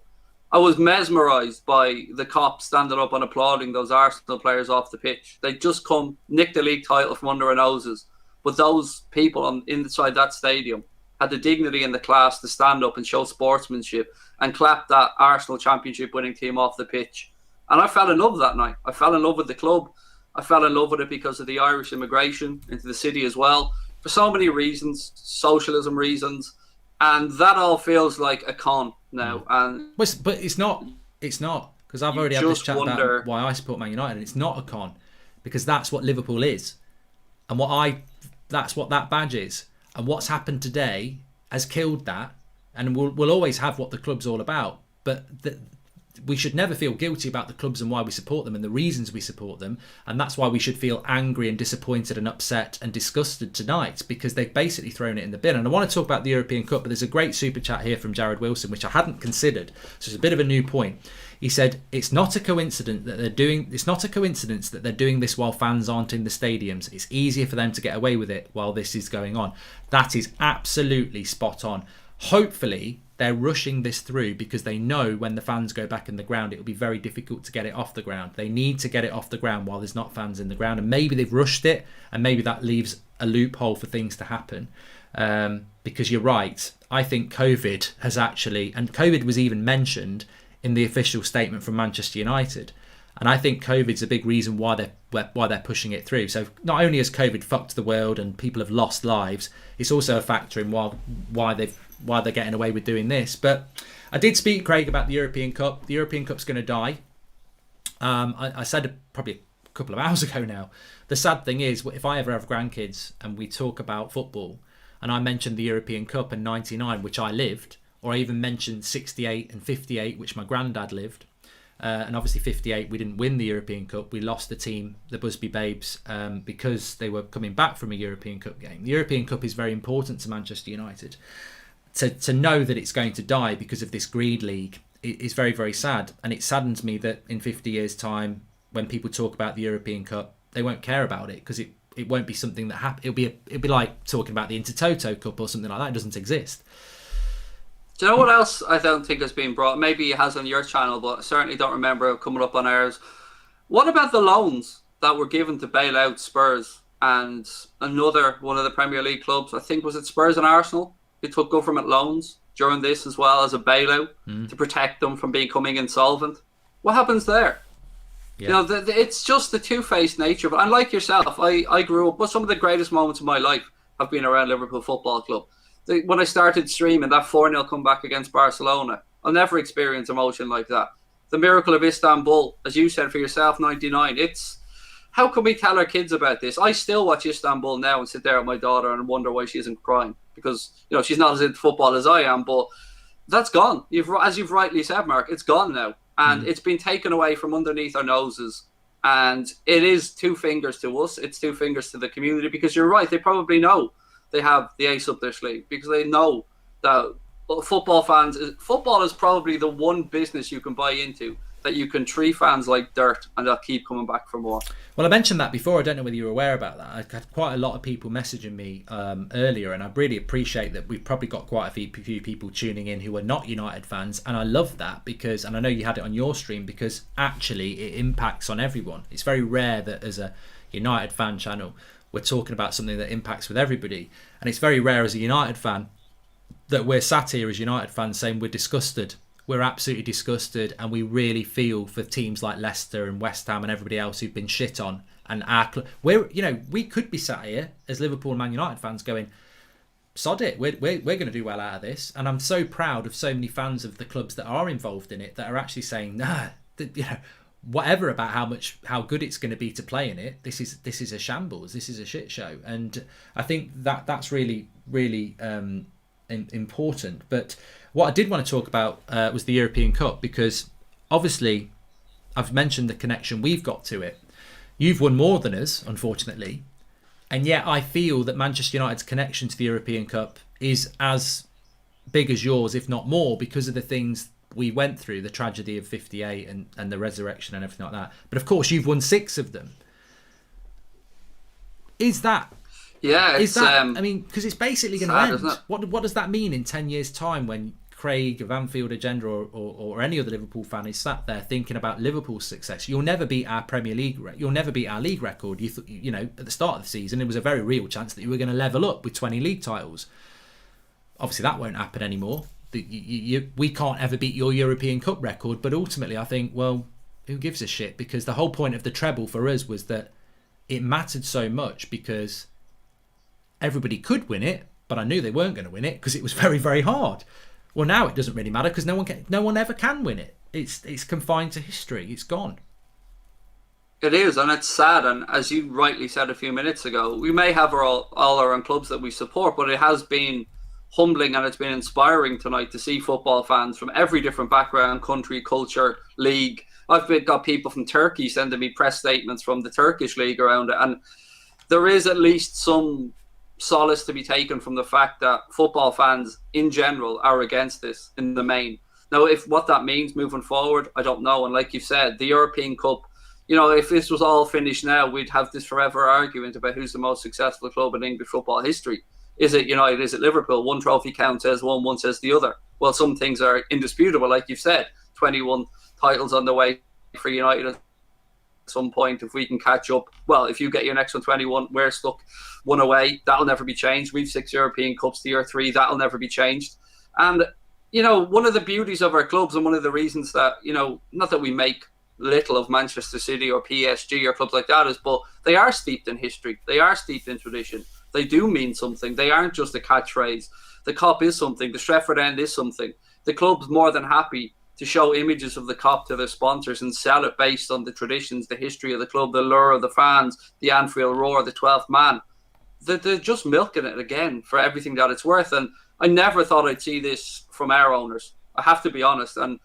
I was mesmerised by the cops standing up and applauding those Arsenal players off the pitch. They'd just come, nicked the league title from under our noses. But those people inside that stadium had the dignity and the class to stand up and show sportsmanship and clap that Arsenal championship winning team off the pitch. And I fell in love that night. I fell in love with the club. I fell in love with it because of the Irish immigration into the city as well. For so many reasons, socialism reasons. And that all feels like a con now. And but it's not. It's not. Because I've already had this chat about why I support Man United. And it's not a con. Because that's what Liverpool is. And that's what that badge is. And what's happened today has killed that. And we'll always have what the club's all about. But we should never feel guilty about the clubs and why we support them and the reasons we support them. And that's why we should feel angry and disappointed and upset and disgusted tonight, because they've basically thrown it in the bin. And I want to talk about the European Cup, but there's a great super chat here from Jared Wilson, which I hadn't considered. So it's a bit of a new point. He said, it's not a coincidence that they're doing this while fans aren't in the stadiums. It's easier for them to get away with it while this is going on. That is absolutely spot on. Hopefully, they're rushing this through because they know when the fans go back in the ground, it will be very difficult to get it off the ground. They need to get it off the ground while there's not fans in the ground. And maybe they've rushed it, and maybe that leaves a loophole for things to happen. Because you're right. I think COVID has actually, and COVID was even mentioned in the official statement from Manchester United. And I think COVID's a big reason why they're pushing it through. So not only has COVID fucked the world and people have lost lives, it's also a factor in why they're getting away with doing this. But I did speak, Craig, about the European Cup. The European Cup's going to die. I said probably a couple of hours ago now. The sad thing is, if I ever have grandkids and we talk about football and I mention the European Cup in 99, which I lived, or I even mentioned 68 and 58, which my granddad lived, and obviously 58, we didn't win the European Cup. We lost the team, the Busby Babes, because they were coming back from a European Cup game. The European Cup is very important to Manchester United. To know that it's going to die because of this greed league is very, very sad. And it saddens me that in 50 years' time, when people talk about the European Cup, they won't care about it because it won't be something that happens. It'll be like talking about the Intertoto Cup or something like that. It doesn't exist. Do you know what else I don't think has been brought? Maybe it has on your channel, but I certainly don't remember it coming up on ours. What about the loans that were given to bail out Spurs and another one of the Premier League clubs? I think was it Spurs and Arsenal who took government loans during this as well as a bailout to protect them from becoming insolvent. What happens there? Yeah. You know, it's just the two-faced nature of it. And like yourself, I grew up, but some of the greatest moments of my life have been around Liverpool Football Club. When I started streaming that 4-0 comeback against Barcelona, I'll never experience emotion like that. The miracle of Istanbul, as you said for yourself, 99. It's how can we tell our kids about this? I still watch Istanbul now and sit there with my daughter and wonder why she isn't crying, because she's not as into football as I am. But that's gone. As you've rightly said, Mark, it's gone now, and it's been taken away from underneath our noses. And it is two fingers to us. It's two fingers to the community, because you're right. They probably know they have the ace up their sleeve, because they know that football is probably the one business you can buy into that you can treat fans like dirt and they'll keep coming back for more. Well, I mentioned that before. I don't know whether you're aware about that. I had quite a lot of people messaging me earlier, and I really appreciate that we've probably got quite a few people tuning in who are not United fans, and I love that, because, and I know you had it on your stream, because actually it impacts on everyone. It's very rare that as a United fan channel we're talking about something that impacts with everybody, and it's very rare as a United fan that we're sat here as United fans saying we're disgusted. We're absolutely disgusted, and we really feel for teams like Leicester and West Ham and everybody else who've been shit on. And we could be sat here as Liverpool and Man United fans going, sod it, we're going to do well out of this. And I'm so proud of so many fans of the clubs that are involved in it that are actually saying, whatever about how good it's going to be to play in it, this is a shambles, this is a shit show. And I think that's really, really important. But what I did want to talk about was the European Cup, because obviously I've mentioned the connection we've got to it. You've won more than us, unfortunately, and yet I feel that Manchester United's connection to the European Cup is as big as yours, if not more, because of the things we went through, the tragedy of 58 and the resurrection and everything like that. But of course you've won 6 of them. Is that... Yeah, I mean, because it's basically going to end. What does that mean in 10 years' time when Craig of Anfield Agenda or any other Liverpool fan is sat there thinking about Liverpool's success? You'll never beat our Premier League. You'll never beat our league record. At the start of the season, it was a very real chance that you were going to level up with 20 league titles. Obviously, that won't happen anymore. We can't ever beat your European Cup record. But ultimately, I think, well, who gives a shit? Because the whole point of the treble for us was that it mattered so much, because everybody could win it, but I knew they weren't going to win it because it was very, very hard. Well, now it doesn't really matter, because no one ever can win it. It's confined to history. It's gone. It is, and it's sad. And as you rightly said a few minutes ago, we may have all our own clubs that we support, but it has been humbling and it's been inspiring tonight to see football fans from every different background, country, culture, league. I've got people from Turkey sending me press statements from the Turkish league around it, and there is at least some solace to be taken from the fact that football fans in general are against this in the main. Now, if what that means moving forward, I don't know. And like you said, the European Cup, if this was all finished now, we'd have this forever argument about who's the most successful club in English football history. Is it United? Is it Liverpool? One trophy counts as one says the other. Well, some things are indisputable, like you've said. 21 titles on the way for United at some point. If we can catch up, well, if you get your next one 21, we're stuck one away. That'll never be changed. We've 6 European Cups to year 3. That'll never be changed. And one of the beauties of our clubs, and one of the reasons that not that we make little of Manchester City or PSG or clubs like that, is but they are steeped in history. They are steeped in tradition. They do mean something. They aren't just a catchphrase. The Kop is something. The Stretford End is something. The club's more than happy to show images of the Kop to their sponsors and sell it based on the traditions, the history of the club, the lure of the fans, the Anfield roar, the 12th man. They're just milking it again for everything that it's worth. And I never thought I'd see this from our owners. I have to be honest. And,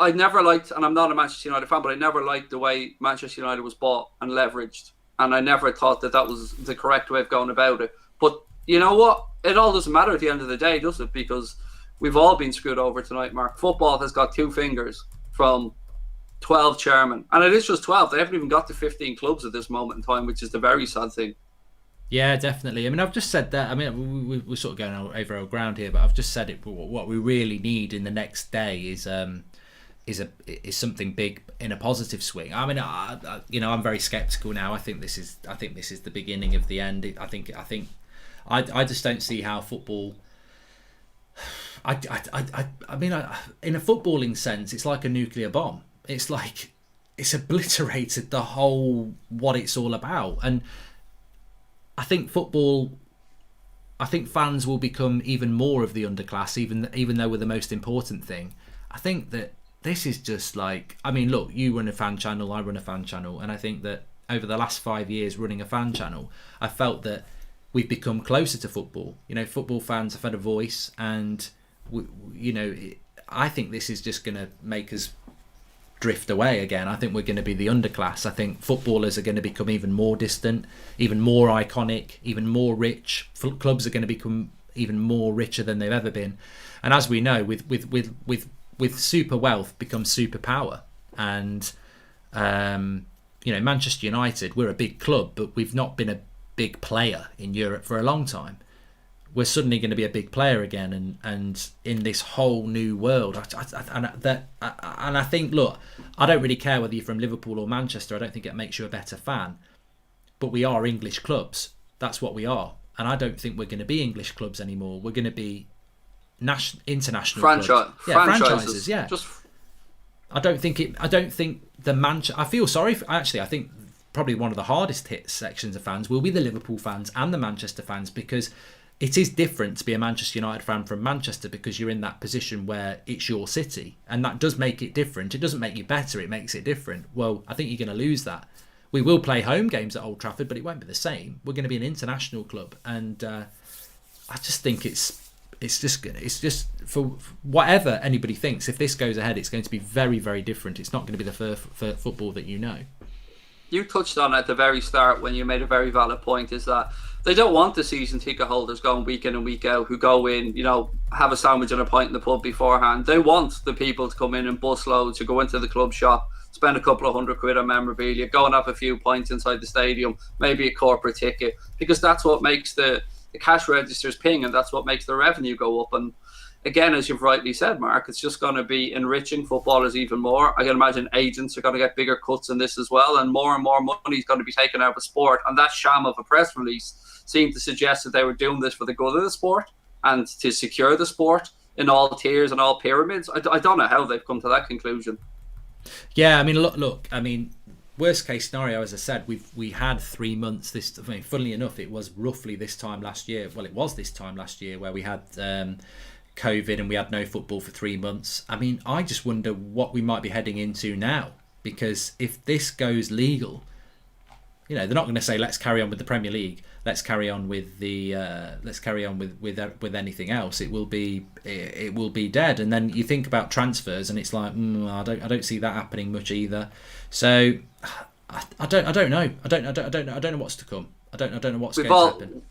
I never liked, and I'm not a Manchester United fan, but I never liked the way Manchester United was bought and leveraged. And I never thought that was the correct way of going about it. But you know what? It all doesn't matter at the end of the day, does it? Because we've all been screwed over tonight, Mark. Football has got 2 fingers from 12 chairmen. And it is just 12. They haven't even got to 15 clubs at this moment in time, which is the very sad thing. Yeah, definitely. I mean, I've just said that. I mean, we're sort of going over our ground here, but I've just said it. What we really need in the next day is something big in a positive swing. I mean, I'm very skeptical now. I think this is the beginning of the end. I just don't see how football. I mean, in a footballing sense, it's like a nuclear bomb. It's like it's obliterated the whole what it's all about. And I think fans will become even more of the underclass, even though we're the most important thing. I think that this is just like, I mean, look, you run a fan channel, I run a fan channel, and I think that over the last 5 years running a fan channel, I felt that we've become closer to football. You know, football fans have had a voice, and I think this is just going to make us drift away again. I think we're going to be the underclass. I think footballers are going to become even more distant, even more iconic, even more rich. Clubs are going to become even more richer than they've ever been. And as we know, with super wealth becomes super power. And Manchester United, we're a big club, but we've not been a big player in Europe for a long time. We're suddenly going to be a big player again, and in this whole new world. And I think, look, I don't really care whether you're from Liverpool or Manchester. I don't think it makes you a better fan. But we are English clubs. That's what we are. And I don't think we're going to be English clubs anymore. We're going to be international clubs. Yeah, franchises. Yeah. I don't think the I feel sorry for, actually. I think probably one of the hardest hit sections of fans will be the Liverpool fans and the Manchester fans, because it is different to be a Manchester United fan from Manchester, because you're in that position where it's your city, and that does make it different. It doesn't make you better, it makes it different. Well, I think you're going to lose that. We will play home games at Old Trafford, but it won't be the same. We're going to be an international club, and I just think it's just for whatever anybody thinks. If this goes ahead, it's going to be very, very different. It's not going to be the football that you know. You touched on at the very start when you made a very valid point, is that they don't want the season ticket holders going week in and week out, who go in, have a sandwich and a pint in the pub beforehand. They want the people to come in and bus loads, to go into the club shop, spend a couple of £100 on memorabilia, go and have a few pints inside the stadium, maybe a corporate ticket, because that's what makes the cash registers ping, and that's what makes the revenue go up. And again, as you've rightly said, Mark, it's just going to be enriching footballers even more. I can imagine agents are going to get bigger cuts in this as well, and more money is going to be taken out of sport. And that sham of a press release seemed to suggest that they were doing this for the good of the sport and to secure the sport in all tiers and all pyramids. I don't know how they've come to that conclusion. Yeah, I mean, look. I mean, worst case scenario, as I said, we had 3 months. Funnily enough, it was roughly this time last year. Well, it was this time last year where we had COVID and we had no football for 3 months. I mean, I just wonder what we might be heading into now, because if this goes legal, they're not going to say let's carry on with the Premier League, let's carry on with the with anything else. It will be dead. And then you think about transfers, and it's like I don't see that happening much either. So I don't know. I don't know what's to come. I don't know what's going to happen.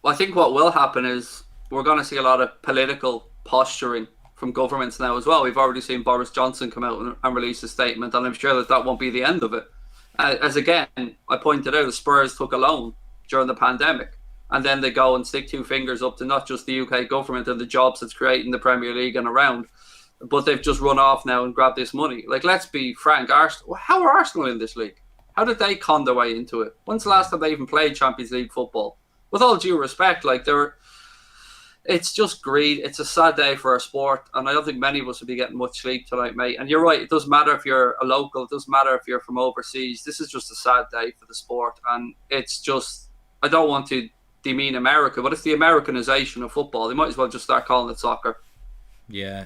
Well, I think what will happen is we're going to see a lot of political posturing from governments now as well. We've already seen Boris Johnson come out and release a statement, and I'm sure that won't be the end of it. As again, I pointed out, Spurs took a loan during the pandemic, and then they go and stick two fingers up to not just the UK government and the jobs it's creating the Premier League and around, but they've just run off now and grabbed this money. Like, let's be frank, how are Arsenal in this league? How did they con their way into it? When's the last time they even played Champions League football? With all due respect, it's just greed. It's a sad day for our sport, and I don't think many of us will be getting much sleep tonight, mate. And you're right, it doesn't matter if you're a local, it doesn't matter if you're from overseas. This is just a sad day for the sport, and it's just, I don't want to demean America, but it's the Americanization of football. They might as well just start calling it soccer. Yeah.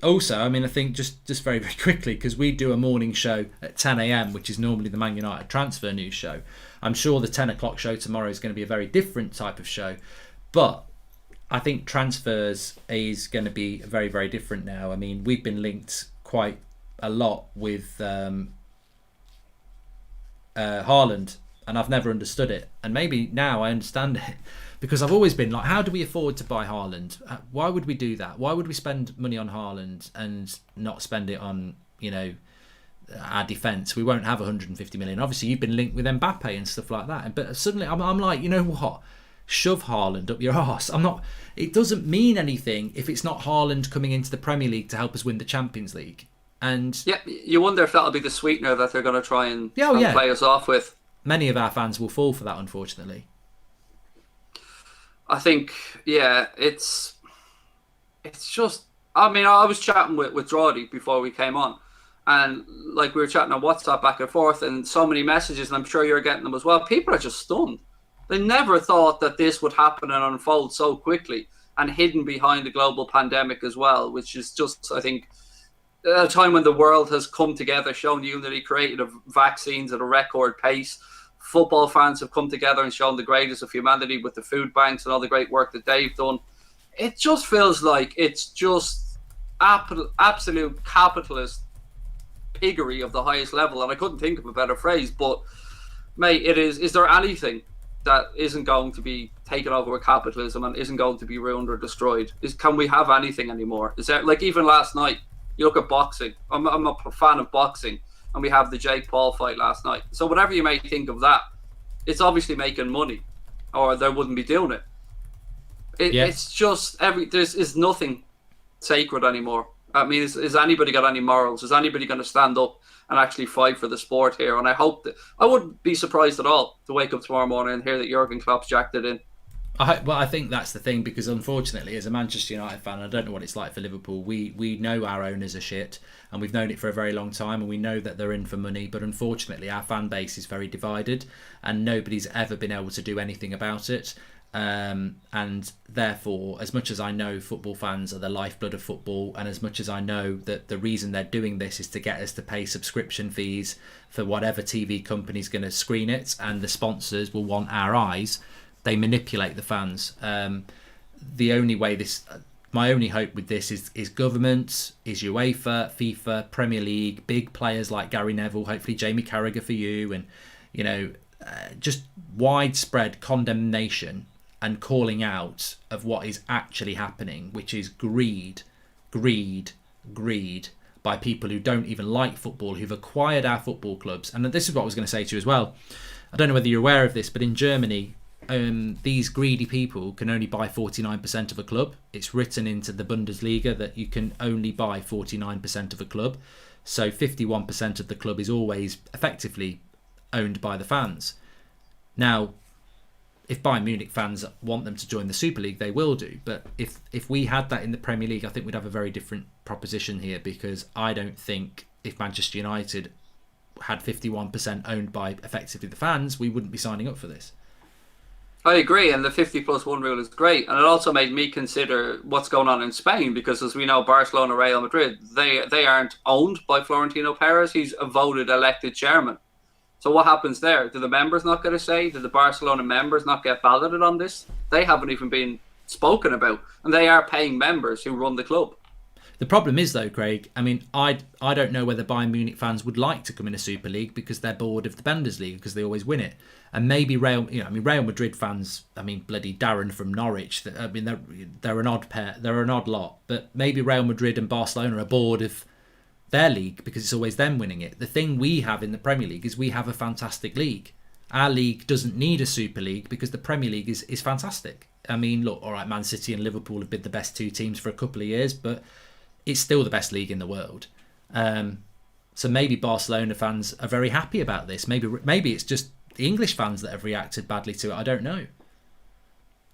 Also, I mean, I think just very, very quickly, because we do a morning show at 10 a.m, which is normally the Man United transfer news show. I'm sure the 10 o'clock show tomorrow is going to be a very different type of show, but I think transfers is going to be very, very different now. I mean, we've been linked quite a lot with Haaland, and I've never understood it. And maybe now I understand it, because I've always been like, how do we afford to buy Haaland? Why would we do that? Why would we spend money on Haaland and not spend it on, our defence? We won't have 150 million. Obviously, you've been linked with Mbappe and stuff like that. But suddenly I'm like, you know what? Shove Haaland up your arse. It doesn't mean anything if it's not Haaland coming into the Premier League to help us win the Champions League. And yeah, you wonder if that'll be the sweetener that they're going to try and play us off with. Many of our fans will fall for that, unfortunately. I think, it's just, I mean, I was chatting with Drawdy before we came on, and we were chatting on WhatsApp back and forth, and so many messages, and I'm sure you're getting them as well. People are just stunned. They never thought that this would happen and unfold so quickly, and hidden behind the global pandemic as well, which is just, I think, at a time when the world has come together, shown unity, created vaccines at a record pace. Football fans have come together and shown the greatest of humanity with the food banks and all the great work that they've done. It just feels like it's just absolute capitalist piggery of the highest level. And I couldn't think of a better phrase, but mate, it is. Is there anything that isn't going to be taken over with capitalism and isn't going to be ruined or destroyed? Can we have anything anymore? Is there, like, even last night, you look at boxing. I'm a fan of boxing, and we have the Jake Paul fight last night. So whatever you may think of that, it's obviously making money, or they wouldn't be doing it. It's just there's nothing sacred anymore. I mean, is anybody got any morals? Is anybody going to stand up and actually fight for the sport here? And I hope that I wouldn't be surprised at all to wake up tomorrow morning and hear that Jurgen Klopp's jacked it in. I think that's the thing, because unfortunately, as a Manchester United fan, I don't know what it's like for Liverpool. We know our owners are shit, and we've known it for a very long time, and we know that they're in for money. But unfortunately, our fan base is very divided, and nobody's ever been able to do anything about it. And therefore, as much as I know football fans are the lifeblood of football, and as much as I know that the reason they're doing this is to get us to pay subscription fees for whatever TV company's going to screen it, and the sponsors will want our eyes, they manipulate the fans. The only way my only hope with this is government, is UEFA, FIFA, Premier League, big players like Gary Neville, hopefully Jamie Carragher for you, and just widespread condemnation and calling out of what is actually happening, which is greed by people who don't even like football, who've acquired our football clubs. And this is what I was going to say to you as well. I don't know whether you're aware of this, but in Germany, these greedy people can only buy 49% of a club. It's written into the Bundesliga that you can only buy 49% of a club. So 51% of the club is always effectively owned by the fans. Now, if Bayern Munich fans want them to join the Super League, they will do. But if we had that in the Premier League, I think we'd have a very different proposition here, because I don't think if Manchester United had 51% owned by effectively the fans, we wouldn't be signing up for this. I agree, and the 50+1 rule is great. And it also made me consider what's going on in Spain, because as we know, Barcelona, Real Madrid, they aren't owned by Florentino Perez. He's a voted elected chairman. So what happens there? Do the members not get a say? Do the Barcelona members not get balloted on this? They haven't even been spoken about, and they are paying members who run the club. The problem is, though, Craig, I mean, I don't know whether Bayern Munich fans would like to come in a Super League because they're bored of the Bundesliga, because they always win it. And maybe Real Madrid fans, I mean, bloody Darren from Norwich, I mean, they're an odd pair, they're an odd lot. But maybe Real Madrid and Barcelona are bored of their league because it's always them winning it. The thing we have in the Premier League is we have a fantastic league. Our league doesn't need a Super League because the Premier League is fantastic. I mean, look, all right, Man City and Liverpool have been the best two teams for a couple of years, but it's still the best league in the world. So maybe Barcelona fans are very happy about this. Maybe it's just the English fans that have reacted badly to it. I don't know.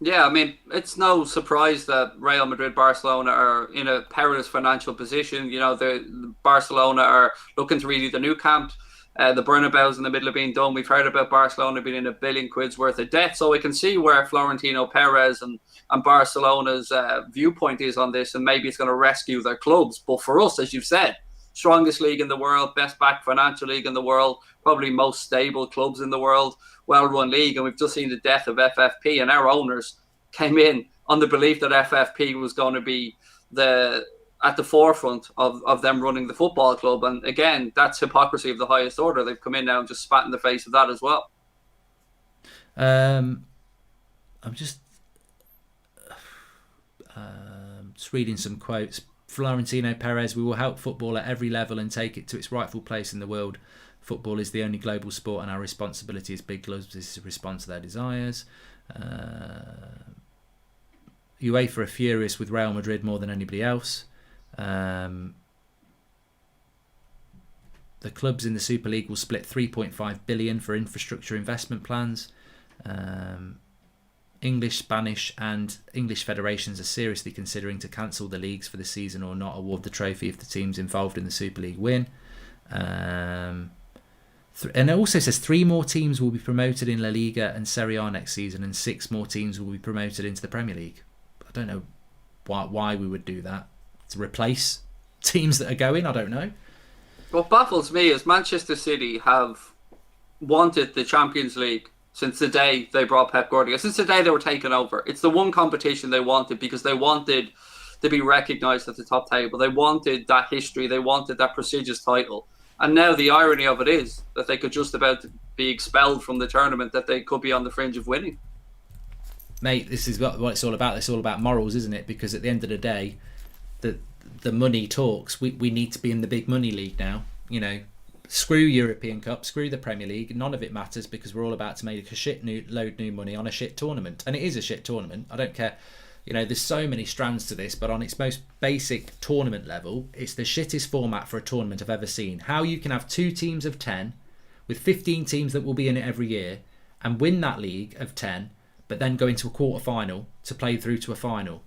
Yeah, I mean, it's no surprise that Real Madrid, Barcelona are in a perilous financial position. You know, the Barcelona are looking to redo the new camp. The Bernabeu's in the middle of being done. We've heard about Barcelona being in £1 billion worth of debt. So we can see where Florentino Perez and Barcelona's viewpoint is on this, and maybe it's going to rescue their clubs. But for us, as you've said, strongest league in the world, best backed financial league in the world, probably most stable clubs in the world, well-run league. And we've just seen the death of FFP, and our owners came in on the belief that FFP was going to be at the forefront of them running the football club. And again, that's hypocrisy of the highest order. They've come in now and just spat in the face of that as well. I'm just reading some quotes. Florentino Perez: "We will help football at every level and take it to its rightful place in the world. Football is the only global sport, and our responsibility as big clubs is to respond to their desires." UEFA are furious with Real Madrid more than anybody else. The clubs in the Super League will split $3.5 billion for infrastructure investment plans. English, Spanish and English federations are seriously considering to cancel the leagues for the season or not award the trophy if the teams involved in the Super League win. And it also says 3 more teams will be promoted in La Liga and Serie A next season, and 6 more teams will be promoted into the Premier League. I don't know why we would do that. To replace teams that are going. I don't know. What baffles me is Manchester City have wanted the Champions League since the day they brought Pep Guardiola, since the day they were taken over. It's the one competition they wanted because they wanted to be recognised at the top table. They wanted that history. They wanted that prestigious title. And now the irony of it is that they could just about be expelled from the tournament, that they could be on the fringe of winning. Mate, this is what it's all about. It's all about morals, isn't it? Because at the end of the day, the money talks. We need to be in the big money league now. You know, screw European Cup, screw the Premier League. None of it matters because we're all about to make a load new money on a shit tournament. And it is a shit tournament. I don't care. You know, there's so many strands to this, but on its most basic tournament level, it's the shittest format for a tournament I've ever seen. How you can have 2 teams of 10 with 15 teams that will be in it every year and win that league of 10, but then go into a quarter final to play through to a final.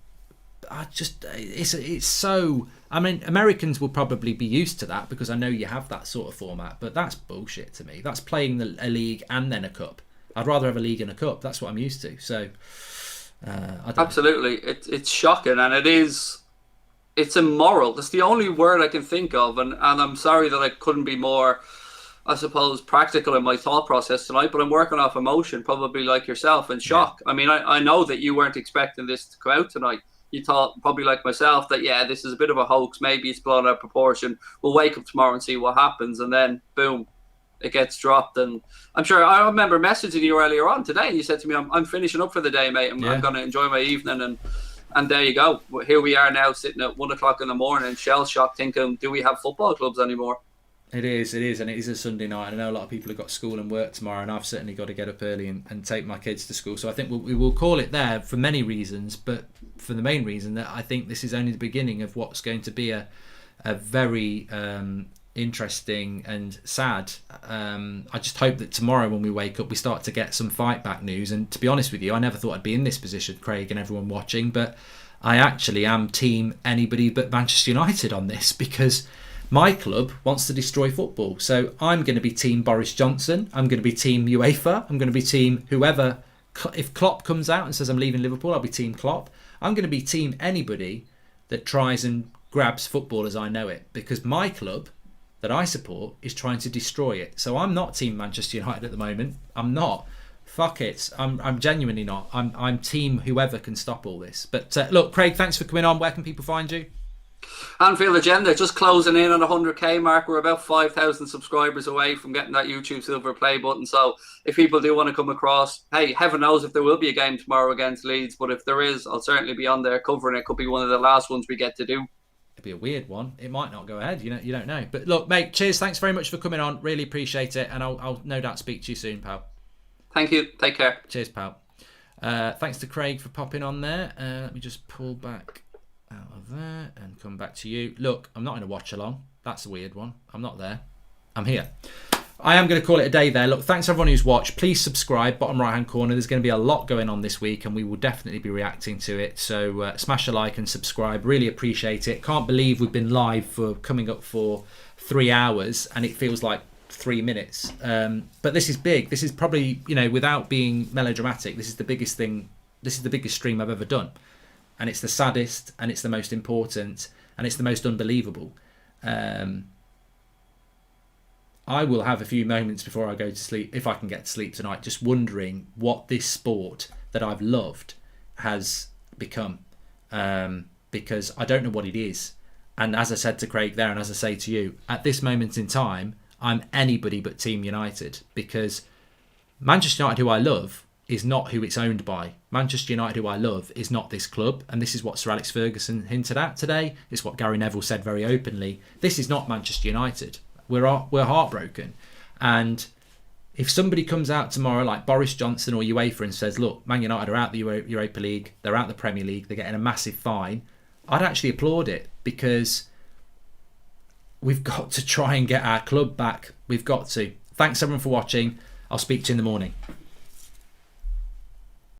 It's so... I mean, Americans will probably be used to that because I know you have that sort of format, but that's bullshit to me. That's playing a league and then a cup. I'd rather have a league and a cup. That's what I'm used to. So... Absolutely, it's shocking, and it's immoral. That's the only word I can think of, and I'm sorry that I couldn't be more, I suppose, practical in my thought process tonight, but I'm working off emotion, probably like yourself, and shock. Yeah. I mean, I know that you weren't expecting this to come out tonight. You thought, probably like myself, that yeah, this is a bit of a hoax, maybe it's blown out of proportion, we'll wake up tomorrow and see what happens, and then boom, it gets dropped. And I'm sure I remember messaging you earlier on today, and you said to me, I'm finishing up for the day, mate. I'm going to enjoy my evening, and there you go. Here we are now, sitting at 1 o'clock in the morning, shell shocked, thinking, do we have football clubs anymore? It is, and it is a Sunday night. I know a lot of people have got school and work tomorrow, and I've certainly got to get up early and take my kids to school. So I think we will call it there for many reasons, but for the main reason that I think this is only the beginning of what's going to be a very interesting and sad. I just hope that tomorrow when we wake up we start to get some fight back news. And to be honest with you, I never thought I'd be in this position, Craig and everyone watching, but I actually am team anybody but Manchester United on this, because my club wants to destroy football. So I'm going to be team Boris Johnson, I'm going to be team UEFA, I'm going to be team whoever. If Klopp comes out and says I'm leaving Liverpool, I'll be team Klopp. I'm going to be team anybody that tries and grabs football as I know it, because my club that I support is trying to destroy it. So I'm not team Manchester United at the moment. I'm not. Fuck it. I'm genuinely not. I'm team whoever can stop all this. But look, Craig, thanks for coming on. Where can people find you? Anfield Agenda, just closing in on the 100k mark. We're about 5,000 subscribers away from getting that YouTube silver play button. So if people do want to come across, hey, heaven knows if there will be a game tomorrow against Leeds. But if there is, I'll certainly be on there covering it. Could be one of the last ones we get to do. It'd be a weird one. It might not go ahead. You don't know. But look, mate, cheers. Thanks very much for coming on. Really appreciate it. And I'll no doubt speak to you soon, pal. Thank you. Take care. Cheers, pal. Thanks to Craig for popping on there. Let me just pull back out of there and come back to you. Look, I'm not in a watch along. That's a weird one. I'm not there. I'm here. I am going to call it a day there. Look, thanks everyone who's watched. Please subscribe, bottom right hand corner. There's going to be a lot going on this week and we will definitely be reacting to it. So smash a like and subscribe. Really appreciate it. Can't believe we've been live for coming up for 3 hours and it feels like 3 minutes. But this is big. This is probably, without being melodramatic, this is the biggest thing. This is the biggest stream I've ever done. And it's the saddest and it's the most important and it's the most unbelievable. I will have a few moments before I go to sleep, if I can get to sleep tonight, just wondering what this sport that I've loved has become. Because I don't know what it is. And as I said to Craig there, and as I say to you, at this moment in time, I'm anybody but Team United. Because Manchester United, who I love, is not who it's owned by. Manchester United, who I love, is not this club. And this is what Sir Alex Ferguson hinted at today. It's what Gary Neville said very openly. This is not Manchester United. We're heartbroken. And if somebody comes out tomorrow like Boris Johnson or UEFA and says, look, Man United are out the Europa League, they're out the Premier League, they're getting a massive fine, I'd actually applaud it, because we've got to try and get our club back. We've got to. Thanks everyone for watching. I'll speak to you in the morning.